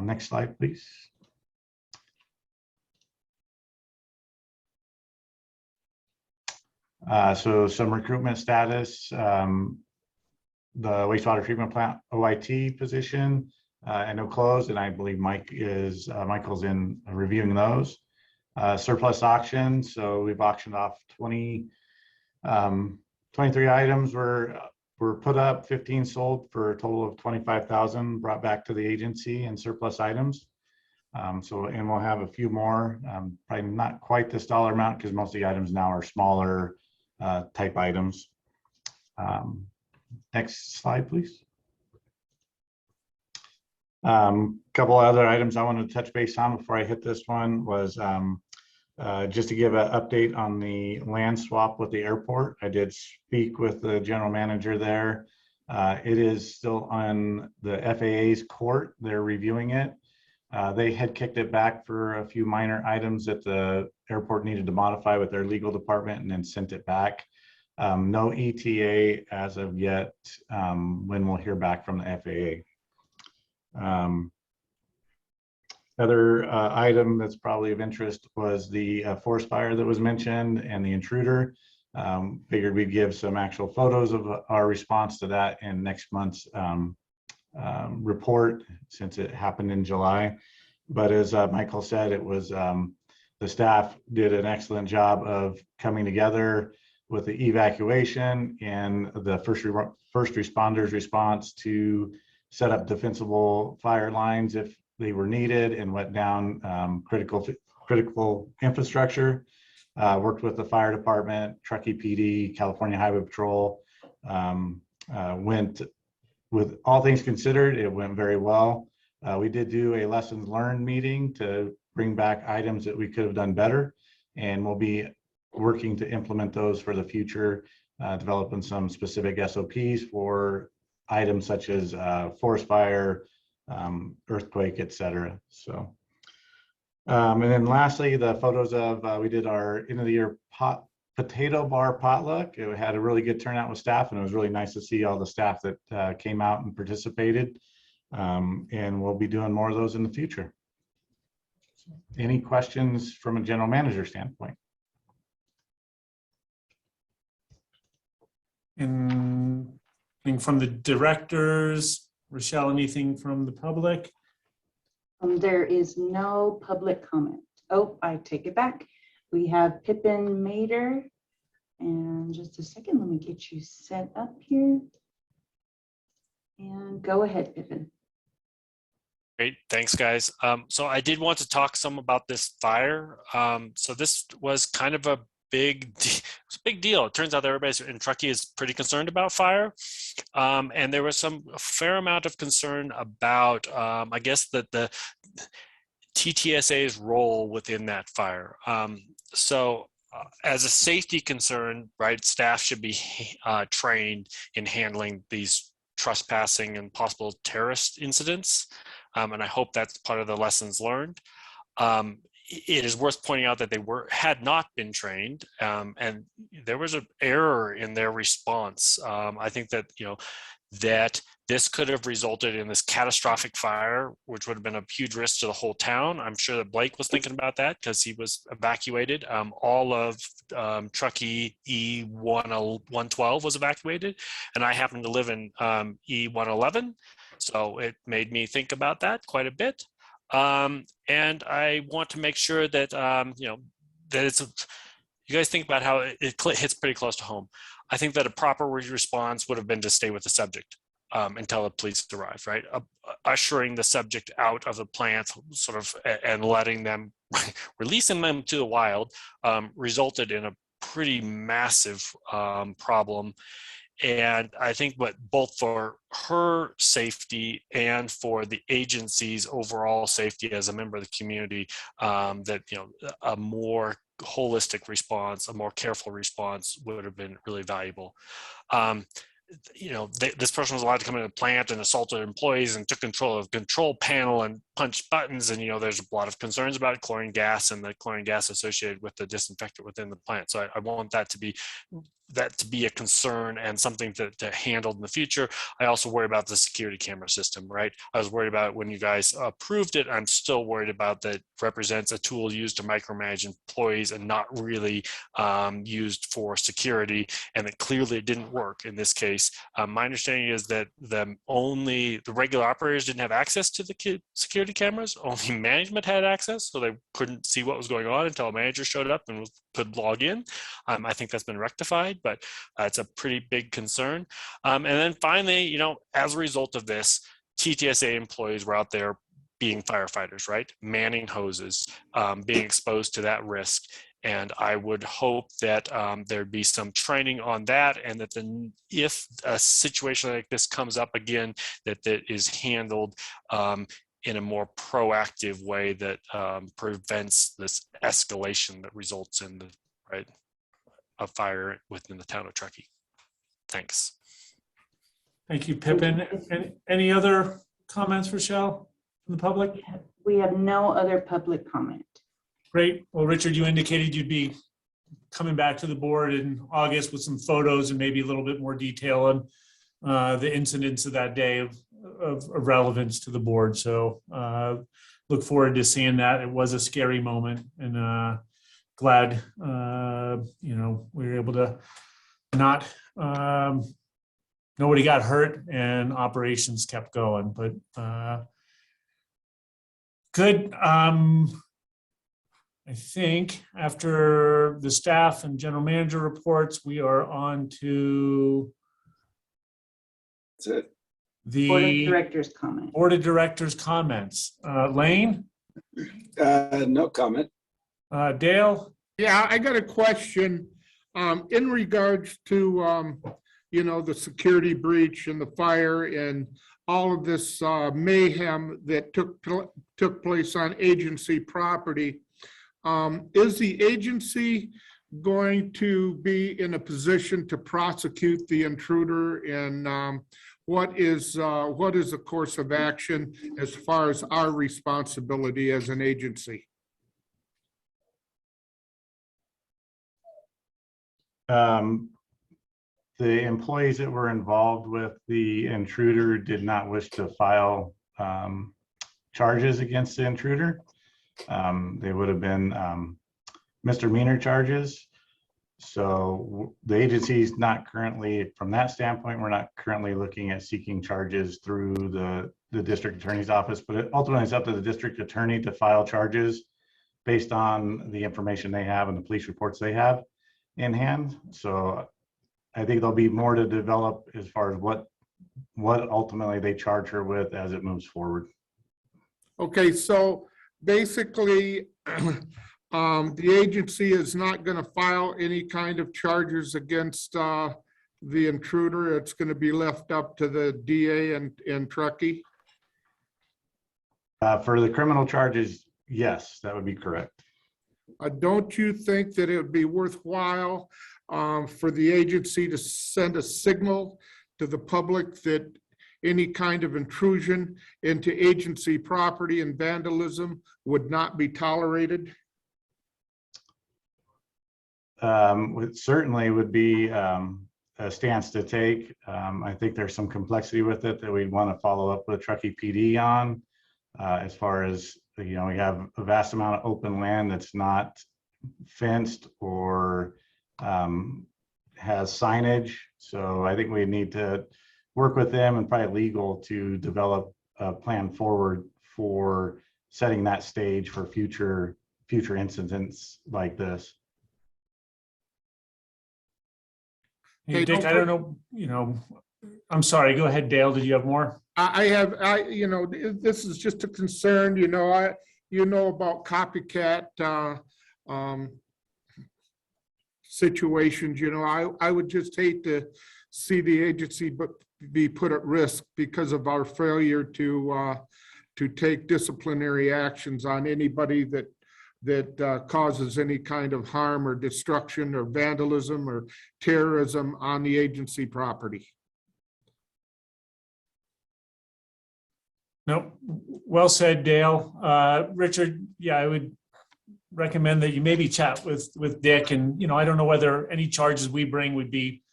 [SPEAKER 8] Next slide, please. So some recruitment status, the wastewater treatment plant OIT position, I know closed, and I believe Michael's in reviewing those. Surplus auction, so we've auctioned off 23 items were put up, 15 sold for a total of 25,000 brought back to the agency and surplus items. And we'll have a few more, probably not quite this dollar amount because most of the items now are smaller type items. Next slide, please. Couple other items I wanted to touch base on before I hit this one was just to give an update on the land swap with the airport. I did speak with the general manager there. It is still on the FAA's court. They're reviewing it. They had kicked it back for a few minor items that the airport needed to modify with their legal department and then sent it back. No ETA as of yet, when we'll hear back from the FAA. Other item that's probably of interest was the forest fire that was mentioned and the intruder. Figured we'd give some actual photos of our response to that in next month's report, since it happened in July. But as Michael said, it was the staff did an excellent job of coming together with the evacuation and the first responders response to set up defensible fire lines if they were needed, and went down critical infrastructure. Worked with the fire department, Truckee PD, California Highway Patrol. Went, with all things considered, it went very well. We did do a lessons learned meeting to bring back items that we could have done better, and we'll be working to implement those for the future, developing some specific SOPs for items such as forest fire, earthquake, etc. So, and then lastly, the photos of we did our end of the year potato bar potluck. It had a really good turnout with staff, and it was really nice to see all the staff that came out and participated. And we'll be doing more of those in the future. Any questions from a general manager standpoint?
[SPEAKER 5] Anything from the directors? Rochelle, anything from the public?
[SPEAKER 4] There is no public comment. Oh, I take it back. We have Pippin Mater. And just a second, let me get you set up here. And go ahead, Pippin.
[SPEAKER 9] Great, thanks guys. So I did want to talk some about this fire. So this was kind of a big deal. It turns out that everybody in Truckee is pretty concerned about fire. And there was a fair amount of concern about, I guess, that the TTSA's role within that fire. As a safety concern, right, staff should be trained in handling these trespassing and possible terrorist incidents. And I hope that's part of the lessons learned. It is worth pointing out that they had not been trained, and there was an error in their response. I think that that this could have resulted in this catastrophic fire, which would have been a huge risk to the whole town. I'm sure that Blake was thinking about that because he was evacuated. All of Truckee E112 was evacuated, and I happen to live in E111, so it made me think about that quite a bit. And I want to make sure that, that it's, you guys think about how it hits pretty close to home. I think that a proper response would have been to stay with the subject until the police arrive, right? Ushering the subject out of the plant sort of, and letting them, releasing them to the wild resulted in a pretty massive problem. And I think both for her safety and for the agency's overall safety as a member of the community, that a more holistic response, a more careful response would have been really valuable. This person was allowed to come into the plant and assaulted employees and took control of control panel and punched buttons. And, there's a lot of concerns about chlorine gas and the chlorine gas associated with the disinfectant within the plant. So I want that to be a concern and something to handle in the future. I also worry about the security camera system, right? I was worried about it when you guys approved it. I'm still worried about that it represents a tool used to micromanage employees and not really used for security, and that clearly it didn't work in this case. My understanding is that the regular operators didn't have access to the security cameras, only management had access, so they couldn't see what was going on until a manager showed up and could log in. I think that's been rectified, but it's a pretty big concern. And then finally, as a result of this, TTSA employees were out there being firefighters, right? Manning hoses, being exposed to that risk. And I would hope that there'd be some training on that, and that then if a situation like this comes up again, that is handled in a more proactive way that prevents this escalation that results in a fire within the town of Truckee. Thanks.
[SPEAKER 5] Thank you, Pippin. Any other comments, Rochelle, from the public?
[SPEAKER 4] We have no other public comment.
[SPEAKER 5] Great. Well, Richard, you indicated you'd be coming back to the board in August with some photos and maybe a little bit more detail on the incidents of that day of relevance to the board. So look forward to seeing that. It was a scary moment, and glad we were able to not nobody got hurt and operations kept going. But good. I think after the staff and general manager reports, we are on to
[SPEAKER 2] That's it.
[SPEAKER 5] the
[SPEAKER 4] Board of Directors comment.
[SPEAKER 5] Board of Directors comments. Lane,
[SPEAKER 2] No comment.
[SPEAKER 5] Dale,
[SPEAKER 11] Yeah, I got a question in regards to, the security breach and the fire and all of this mayhem that took place on agency property. Is the agency going to be in a position to prosecute the intruder, and what is the course of action as far as our responsibility as an agency?
[SPEAKER 8] The employees that were involved with the intruder did not wish to file charges against the intruder. They would have been misdemeanor charges. So the agency is not currently, from that standpoint, we're not currently looking at seeking charges through the district attorney's office, but ultimately it's up to the district attorney to file charges based on the information they have and the police reports they have in hand. So I think there'll be more to develop as far as what ultimately they charge her with as it moves forward.
[SPEAKER 11] Okay, so basically, the agency is not going to file any kind of charges against the intruder. It's going to be left up to the DA in Truckee.
[SPEAKER 8] For the criminal charges, yes, that would be correct.
[SPEAKER 11] Don't you think that it would be worthwhile for the agency to send a signal to the public that any kind of intrusion into agency property and vandalism would not be tolerated?
[SPEAKER 8] It certainly would be a stance to take. I think there's some complexity with it that we'd want to follow up with Truckee PD on, as far as, we have a vast amount of open land that's not fenced or has signage. So I think we need to work with them and probably legal to develop a plan forward for setting that stage for future incidents like this.
[SPEAKER 5] hey, Dick, I don't know, I'm sorry, go ahead, Dale. Did you have more?
[SPEAKER 11] This is just a concern, about copycat situations, I would just hate to see the agency be put at risk because of our failure to take disciplinary actions on anybody that causes any kind of harm or destruction or vandalism or terrorism on the agency property.
[SPEAKER 5] Nope. Well said, Dale. Richard, yeah, I would recommend that you maybe chat with Dick, and, I don't know whether any charges we bring would be,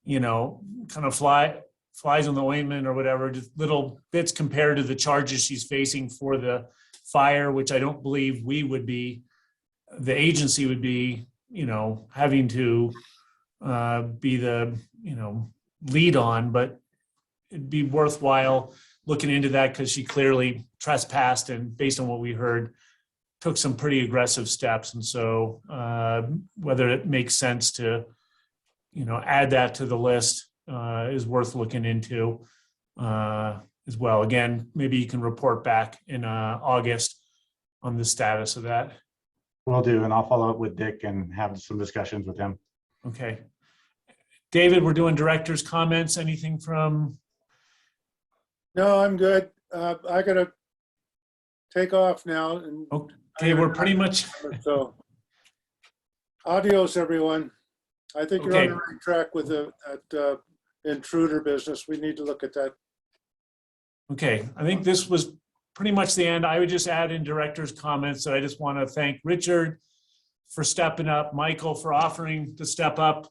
[SPEAKER 5] kind of flies on the ointment or whatever, just little bits compared to the charges she's facing for the fire, which I don't believe the agency would be, having to be the, lead on, but it'd be worthwhile looking into that because she clearly trespassed and based on what we heard, took some pretty aggressive steps. And so whether it makes sense to, add that to the list is worth looking into. as well. Again, maybe you can report back in August on the status of that.
[SPEAKER 8] Will do, and I'll follow up with Dick and have some discussions with him.
[SPEAKER 5] Okay. David, we're doing director's comments. Anything from,
[SPEAKER 3] No, I'm good. I gotta take off now and
[SPEAKER 5] okay, we're pretty much,
[SPEAKER 3] so adios, everyone. I think you're on
[SPEAKER 5] Okay.
[SPEAKER 3] the right track with that intruder business. We need to look at that.
[SPEAKER 5] okay. I think this was pretty much the end. I would just add in director's comments that I just want to thank Richard for stepping up, Michael for offering to step up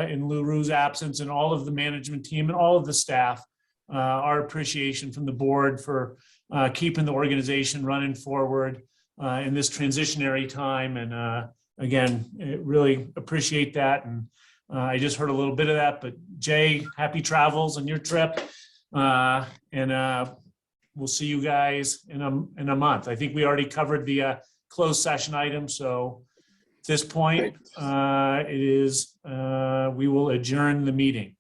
[SPEAKER 5] in Lou Ru's absence, and all of the management team and all of the staff. Our appreciation from the board for keeping the organization running forward in this transitionary time. And again, really appreciate that. And I just heard a little bit of that, but Jay, happy travels on your trip. And we'll see you guys in a month. I think we already covered the closed session item. So at this point, it is, we will adjourn the meeting.